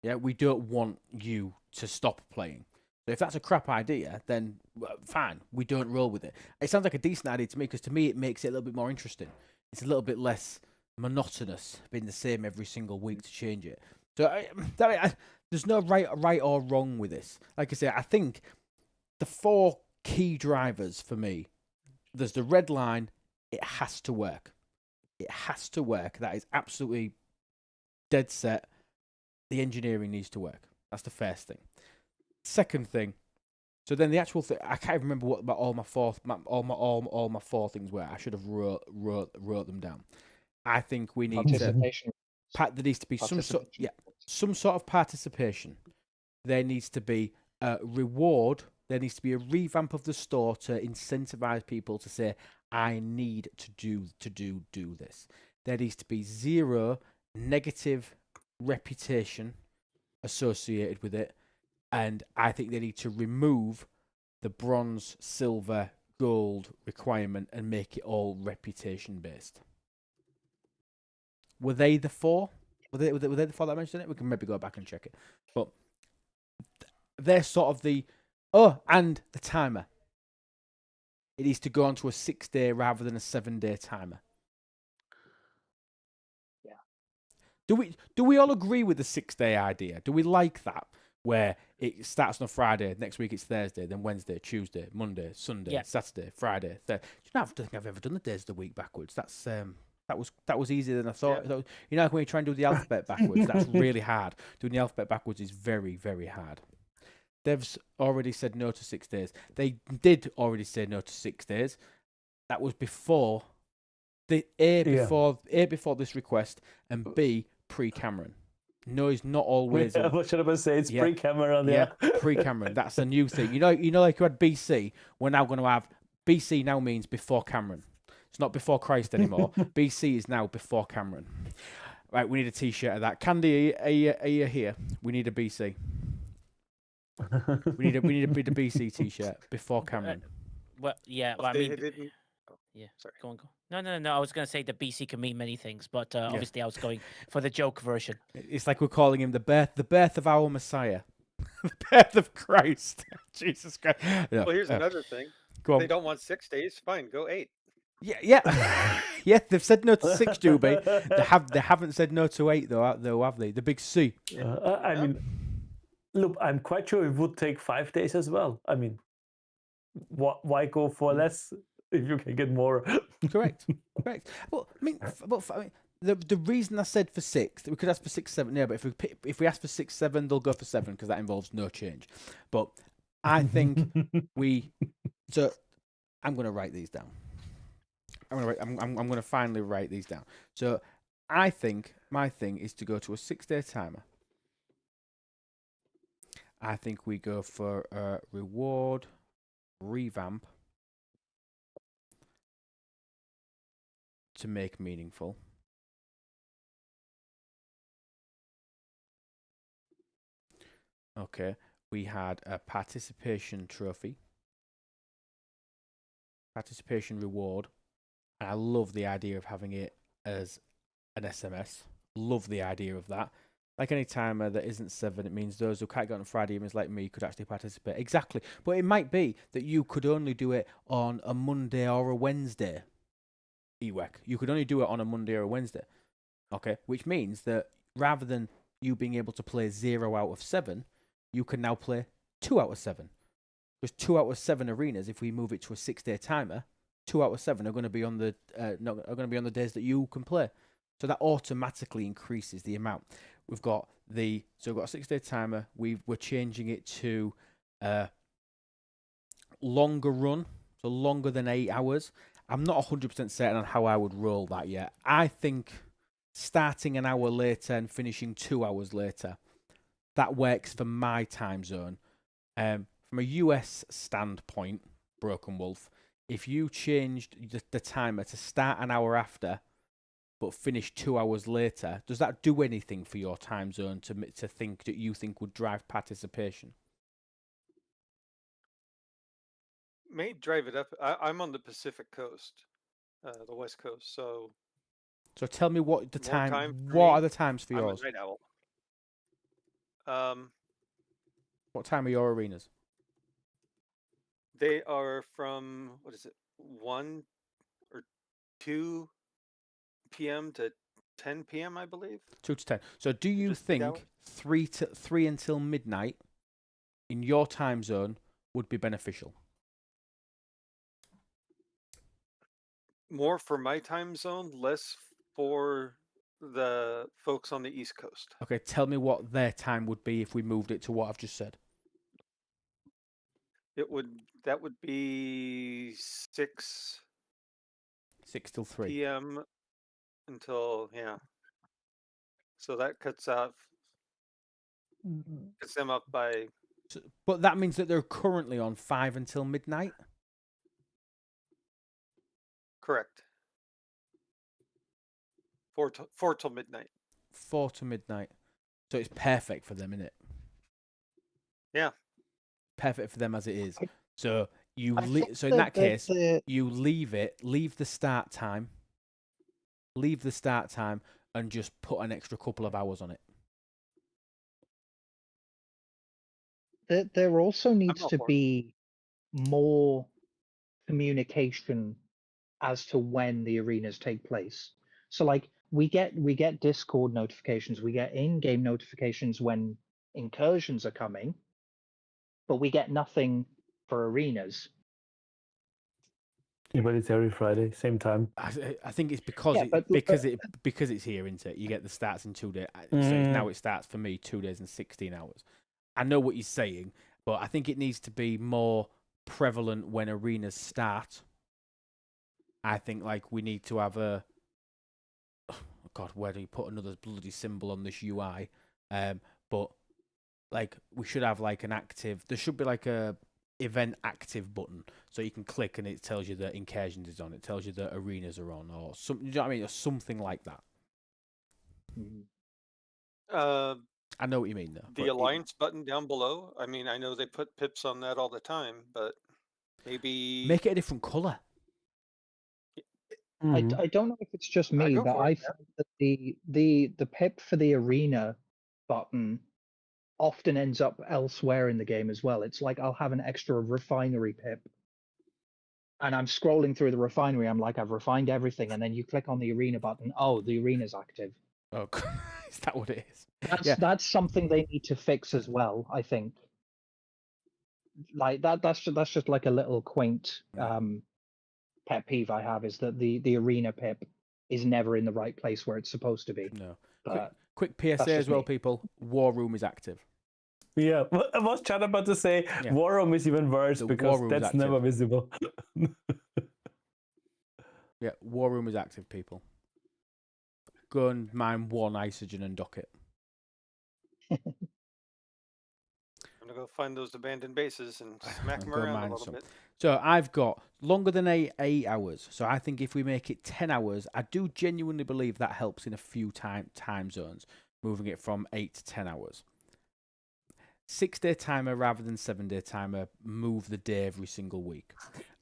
Yeah, we don't want you to stop playing. So if that's a crap idea, then fine, we don't roll with it. It sounds like a decent idea to me, because to me it makes it a little bit more interesting. It's a little bit less monotonous, being the same every single week to change it. So there's no right or wrong with this. Like I say, I think the 4 key drivers for me, there's the red line. It has to work. It has to work. That is absolutely dead set. The engineering needs to work. That's the first thing. Second thing, so then the actual thing, I can't remember what all my 4 things were. I should have wrote them down. I think we need to. There needs to be some sort of participation. There needs to be a reward. There needs to be a revamp of the store to incentivize people to say, I need to do this. There needs to be 0 negative reputation associated with it, and I think they need to remove the bronze, silver, gold requirement and make it all reputation based. Were they the four? Were they the four that I mentioned it? We can maybe go back and check it. But they're sort of the... Oh, and the timer. It needs to go on to a 6-day rather than a 7-day timer. Yeah. Do we all agree with the 6-day idea? Do we like that? Where it starts on a Friday, next week it's Thursday, then Wednesday, Tuesday, Monday, Sunday, Saturday, Friday. Do you know, I don't think I've ever done the days of the week backwards. That was easier than I thought. Yeah. You know, like when you try and do the alphabet backwards, that's really hard. Doing the alphabet backwards is very, very hard. Devs already said no to 6 days. They did already say no to 6 days. That was before before this request, and B, pre-Cameron. No, he's not always. What should I say? It's pre-Cameron. Yeah, pre-Cameron. That's a new thing. You know, like you had BC. We're now going to have BC. Now means before Cameron. It's not before Christ anymore. BC is now before Cameron. Right, we need a T-shirt of that. Candy, are you here? We need a BC. we need a BC T-shirt before Cameron. Well, yeah. Well, I mean, didn't... yeah. Sorry. Go on. No. I was going to say the BC can mean many things, but obviously I was going for the joke version. It's like we're calling him the birth of our Messiah, the birth of Christ. Jesus Christ. No, Well, here's another thing. Go on. They don't want 6 days. Fine, go 8. Yeah. Yeah. They've said no to 6, Doobie. They haven't said no to 8 though, have they? The big C. I mean, look, I'm quite sure it would take 5 days as well. I mean, why go for less if you can get more? Correct. Well, I mean, the reason I said for 6, we could ask for 6, 7. Yeah, but if we ask for 6, 7, they'll go for 7 because that involves no change. But I think So I'm going to write these down. I'm going to finally write these down. So I think my thing is to go to a 6-day timer. I think we go for a reward revamp to make meaningful. Okay, we had a participation trophy, participation reward, and I love the idea of having it as an SMS. Love the idea of that. Like any timer that isn't 7, it means those who can't get on Friday evenings like me could actually participate. Exactly. But it might be that you could only do it on a Monday or a Wednesday. EWEC. You could only do it on a Monday or a Wednesday. Okay. Which means that rather than you being able to play 0 out of 7, you can now play 2 out of 7. Because 2 out of 7 arenas, if we move it to a 6-day timer, 2 out of 7 are going to be on the are going to be on the days that you can play. So that automatically increases the amount. We've got a 6-day timer. We're changing it to longer run, so longer than 8 hours. I'm not 100% certain on how I would roll that yet. I think starting an hour later and finishing 2 hours later, that works for my time zone. From a US standpoint, Broken Wolf, if you changed the timer to start an hour after but finish 2 hours later, does that do anything for your time zone to think that you think would drive participation? May drive it up. I'm on the Pacific Coast, the West Coast, so... So tell me what the More time. for What me. are the times for I'm a yours? night owl. What time are your arenas? They are from, 1 or 2 p.m. to 10 p.m., I believe. 2 to 10. So do you Just 8 hours? think 3 until midnight in your time zone would be beneficial? More for my time zone, less for the folks on the East Coast. Okay, tell me what their time would be if we moved it to what I've just said. That would be 6 till 3 p.m. until, yeah. So that cuts them up by... But that means that they're currently on 5 until midnight? Correct. 4 till midnight. 4 to midnight. So it's perfect for them, isn't it? Yeah. Perfect for them as it is. I- So so in the- that the- case, the- you leave the start time, and just put an extra couple of hours on it. There also needs all to for it. be more communication as to when the arenas take place. So like we get Discord notifications, we get in-game notifications when incursions are coming, but we get nothing for arenas. Yeah, but it's every Friday, same time. I think it's because Yeah, because it's here, isn't it? You get the stats in 2 days. So now it starts for me 2 days and 16 hours. I know what you're saying, but I think it needs to be more prevalent when arenas start. I think like we need to have a God, where do you put another bloody symbol on this UI? But like we should have like an active. There should be like a event active button, so you can click and it tells you that incursions is on. It tells you that arenas are on, or some. You know what I mean? Or something like that. I know what you mean, though. The alliance button down below. I mean, I know they put pips on that all the time, but maybe make it a different color. I don't know if it's just me, but I find that the pip for the arena button often ends up elsewhere in the game as well. It's like I'll have an extra refinery pip, and I'm scrolling through the refinery. I'm like, I've refined everything, and then you click on the arena button. Oh, the arena's active. Oh, is that what it is? That's something they need to fix as well. I think. Like that's just like a little quaint pet peeve I have is that the arena pip is never in the right place where it's supposed to be. No. But Quick that's PSA as just well, me. people. War Room is active. Yeah, I was just about to say War Room is even worse because War Room's that's never active. visible. Yeah, War Room is active, people. Go and mine 1 isogen and dock it. I'm gonna go find those abandoned bases and smack them Go around a mine little some. bit. So I've got longer than 8 hours. So I think if we make it 10 hours, I do genuinely believe that helps in a few time zones, moving it from 8 to 10 hours. 6-day timer rather than 7-day timer. Move the day every single week.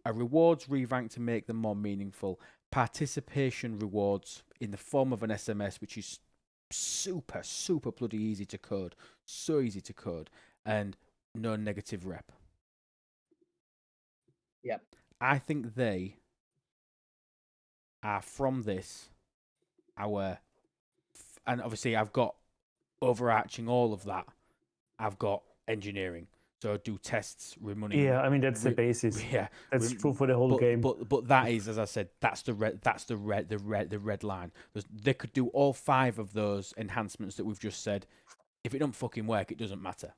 A rewards revamp to make them more meaningful. Participation rewards in the form of an SMS, which is super bloody easy to code. So easy to code. And no negative rep. Yep. I think they are from this, and obviously I've got overarching all of that. I've got engineering, so I do tests, running. Yeah, I mean that's the basis. Yeah, that's true for the whole game. But that is, as I said, that's the red line. They could do all 5 of those enhancements that we've just said. If it don't fucking work, it doesn't matter.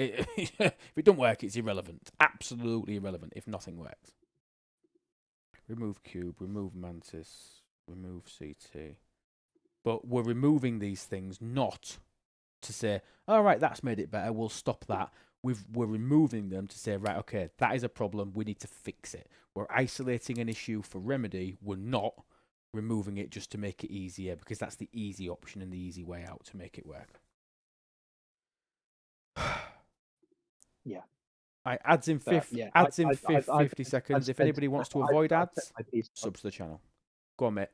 If it don't work, it's irrelevant. Absolutely irrelevant if nothing works. Remove cube, remove mantis, remove CT. But we're removing these things not to say, all right, that's made it better, we'll stop that. We're removing them to say, right, okay, that is a problem, we need to fix it. We're isolating an issue for remedy, we're not removing it just to make it easier, because that's the easy option and the easy way out to make it work. Yeah. Ads in 50 seconds. If anybody wants to avoid ads, sub to the channel. Go on, mate.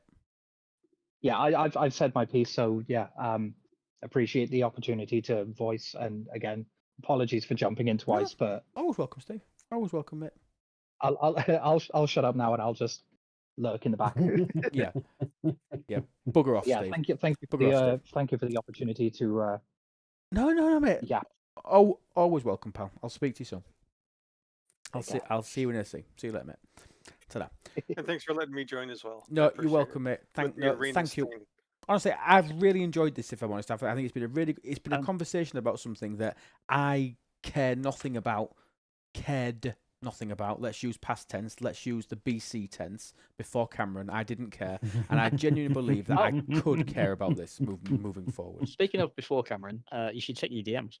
Yeah, I've said my piece, so yeah, appreciate the opportunity to voice, and again, apologies for jumping in twice, but always welcome, Steve. Always welcome, mate. I'll shut up now and I'll just lurk in the back. Yeah. Bugger off, yeah, Steve. thank you for the opportunity to. No, mate. Yeah. Oh, always welcome, pal. I'll speak to you soon. I'll see you when I see. See you later, mate. Ta-da. And thanks for letting me join as well. No, you're welcome, mate. Thank you. Honestly, I've really enjoyed this. If I'm honest, I think it's been a conversation about something that I cared nothing about. Let's use past tense. Let's use the BC tense before Cameron. I didn't care, and I genuinely believe that I could care about this moving forward. Speaking of before Cameron, you should check your DMs.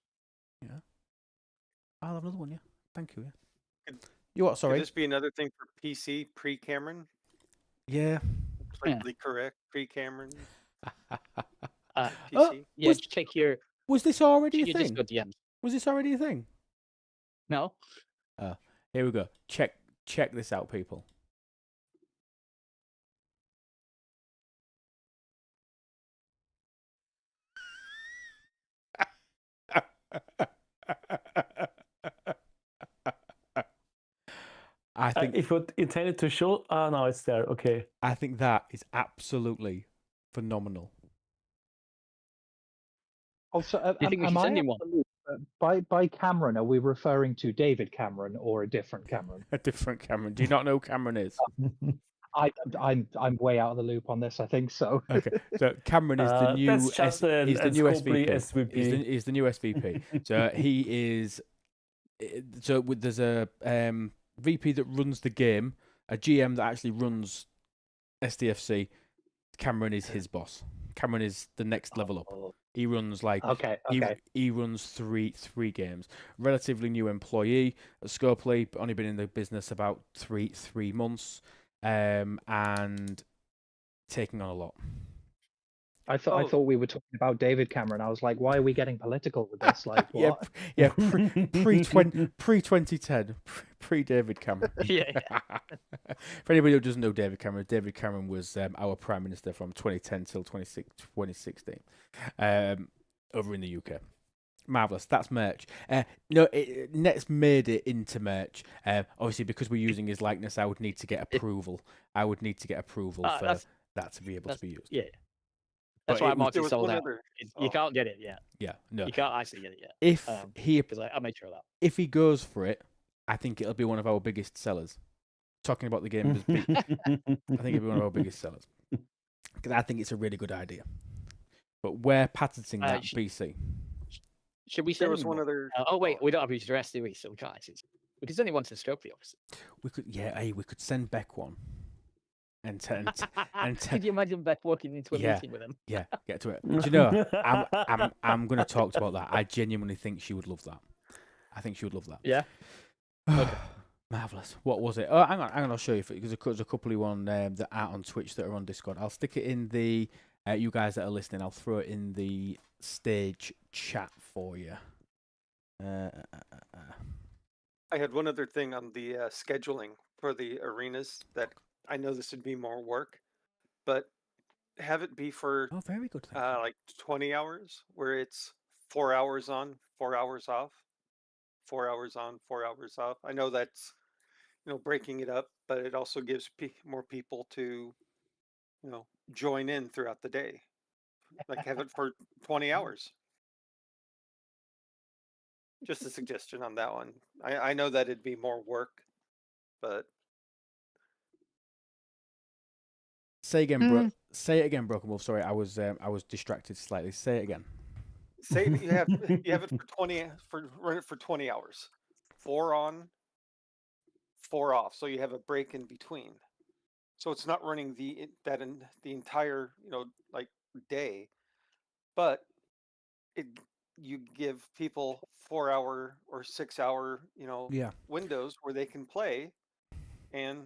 Yeah, I'll have another one. Yeah, thank you. Yeah. You what? Sorry. Could this be another thing for PC pre-Cameron? Yeah. Completely correct. Pre-Cameron. PC. Yeah, just check your. Was this already a You thing? just go DMs. Was this already a thing? No. Here we go. Check this out, people. I think if it intended to show, no, it's there. Okay. I think that is absolutely phenomenal. Also, Do you think we am should I send him out one? the loop? By Cameron, are we referring to David Cameron or a different Cameron? A different Cameron. Do you not know who Cameron is? I'm way out of the loop on this. I think so. Okay, so Cameron is the new That's just is the new Scopely SVP. Is the new SVP. So he is. So there's a VP that runs the game, a GM that actually runs STFC. Cameron is his boss. Cameron is the next level up. He runs he runs three games. Relatively new employee at Scopely, but only been in the business about three months, and taking on a lot. I thought we were talking about David Cameron. I was like, why are we getting political with this? Like, what? Yeah, pre 2010, pre David Cameron. Yeah. For anybody who doesn't know David Cameron was our prime minister from 2010 till 2016, over in the UK. Marvelous. That's merch. Net's made it into merch. Obviously, because we're using his likeness, I would need to get approval. For that to be able to be used. Yeah. That's why Mark is sold out. You can't get it yet. Yeah, no. You can't actually get it yet. If I made sure of that. If he goes for it, I think it'll be one of our biggest sellers. Talking about the game as big, I think it'll be one of our biggest sellers. Because I think it's a really good idea. But we're patenting that BC. Should we send him one? Oh wait, we don't have his address, do we? So we can't actually. We could send him one to Scopely, obviously. We could. We could send Beck one. And could you imagine Beck walking into a meeting with him? Yeah, get to it. Do you know? I'm going to talk about that. I genuinely think she would love that. I think she would love that. Yeah. Okay. Marvelous. What was it? Oh, hang on. I'll show you. Because there's a couple of one that aren't on Twitch that are on Discord. I'll stick it in the. You guys that are listening, I'll throw it in the stage chat for you. I had one other thing on the scheduling for the arenas that. I know this would be more work, but have it be for very good. Like 20 hours, where it's 4 hours on, 4 hours off, 4 hours on, 4 hours off. I know that's breaking it up, but it also gives more people to join in throughout the day. Like have it for 20 hours. Just a suggestion on that one. I know that it'd be more work, but. Say again, bro. Say it again, Broken Wolf. Sorry, I was distracted slightly. Say it again. Say you have it run it for 20 hours, 4 on, 4 off. So you have a break in between. So it's not running the entire like day, but you give people 4 hour or 6 hour windows where they can play, and.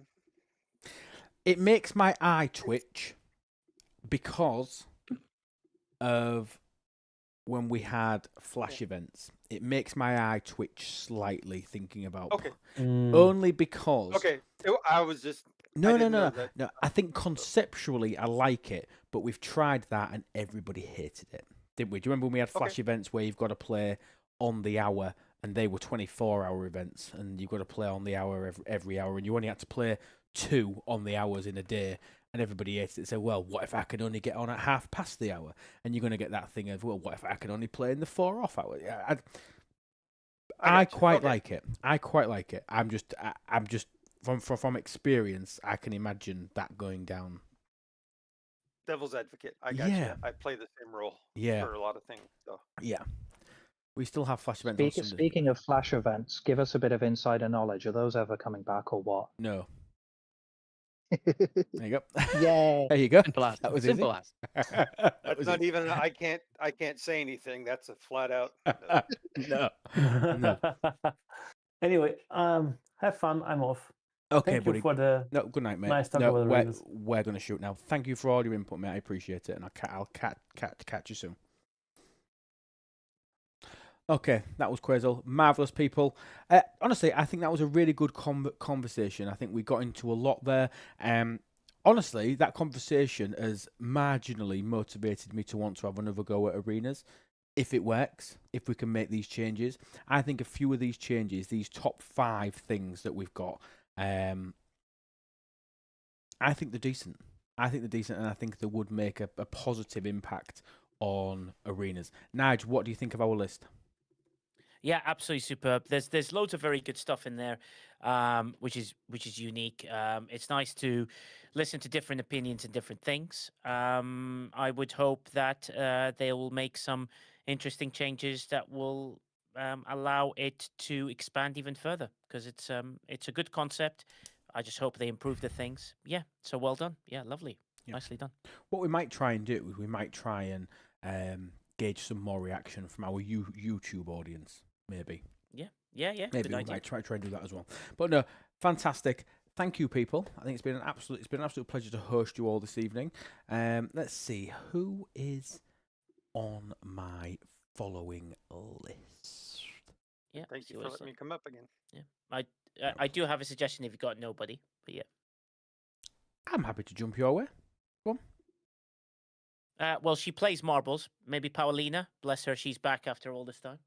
It makes my eye twitch because of when we had flash events. It makes my eye twitch slightly thinking about. Okay. Only because. Okay, I was just. No. I think conceptually I like it, but we've tried that and everybody hated it, didn't we? Do you remember when we had flash events where you've got to play on the hour and they were 24-hour events and you've got to play on the hour every hour and you only had to play 2 on the hours in a day, and everybody hates it. Say, well, what if I can only get on at half past the hour? And you're going to get that thing of, well, what if I can only play in the 4 off hour? I quite like it. I quite like it. I'm just from experience, I can imagine that going down. Devil's advocate. I got you. I play the same role for a lot of things. So. Yeah. We still have flash events. Speaking of flash events, give us a bit of insider knowledge. Are those ever coming back or what? No. There you go. Yeah. There you go. That was simple as. That's not even. I can't say anything. That's a flat out. No. Anyway, have fun. I'm off. Okay, Thank buddy. you for the No, good night, mate. nice talk No, about arenas. we're going to shoot now. Thank you for all your input, mate. I appreciate it, and I'll catch you soon. Okay, that was Quazel. Marvelous people. Honestly, I think that was a really good conversation. I think we got into a lot there. Honestly, that conversation has marginally motivated me to want to have another go at arenas. If it works, if we can make these changes, I think a few of these changes, these top 5 things that we've got, I think they're decent. And I think they would make a positive impact on arenas. Nige, what do you think of our list? Yeah, absolutely superb. There's loads of very good stuff in there, which is unique. It's nice to listen to different opinions and different things. I would hope that they will make some interesting changes that will allow it to expand even further, because it's a good concept. I just hope they improve the things. Yeah, so well done. Yeah, lovely. Yep. Nicely done. What we might try and do is we might try and gauge some more reaction from our YouTube audience, maybe. Yeah. Maybe we might try and do that as well. But no, fantastic. Thank you, people. I think it's been an absolute pleasure to host you all this evening. Let's see who is on my following list. Yeah. Thank you for letting me come up again. Yeah. I do have a suggestion if you've got nobody, but yeah. I'm happy to jump your way. Go on. Well, she plays marbles. Maybe Paulina. Bless her, she's back after all this time.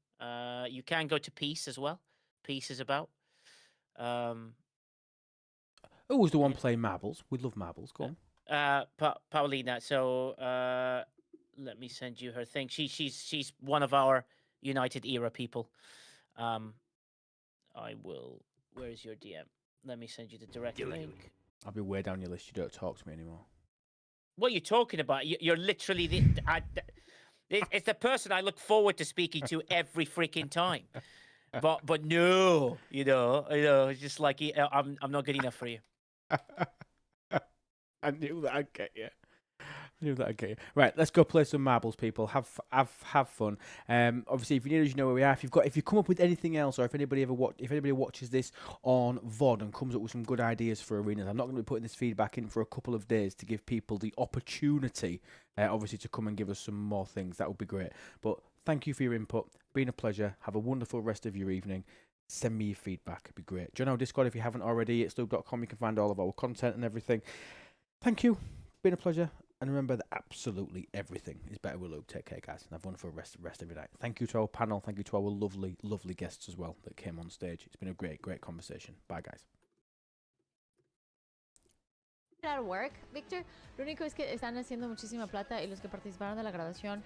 You can go to Peace as well. Peace is about. Who was the one playing marbles? We love marbles. Go on. Paulina. So let me send you her thing. She's one of our United era people. I will. Where's your DM? Let me send you the direct link. I'll be way down your list. You don't talk to me anymore. What are you talking about? You're literally it's the person I look forward to speaking to every freaking time. But no, it's just like I'm not good enough for you. I knew that I'd get you. Right, let's go play some marbles, people. Have fun. Obviously, if you need us, you know where we are. If you come up with anything else, or if anybody watches this on VOD and comes up with some good ideas for arenas, I'm not going to be putting this feedback in for a couple of days to give people the opportunity, obviously, to come and give us some more things. That would be great. But thank you for your input. Been a pleasure. Have a wonderful rest of your evening. Send me your feedback. It'd be great. Join our Discord if you haven't already. It's lube.com. You can find all of our content and everything. Thank you. Been a pleasure. And remember that absolutely everything is better with lube. Take care, guys. And have one for the rest of your night. Thank you to our panel. Thank you to our lovely, lovely guests as well that came on stage. It's been a great, great conversation. Bye, guys. Work, Victor. Lo único es que están haciendo muchísima plata y los que participaron de la grabación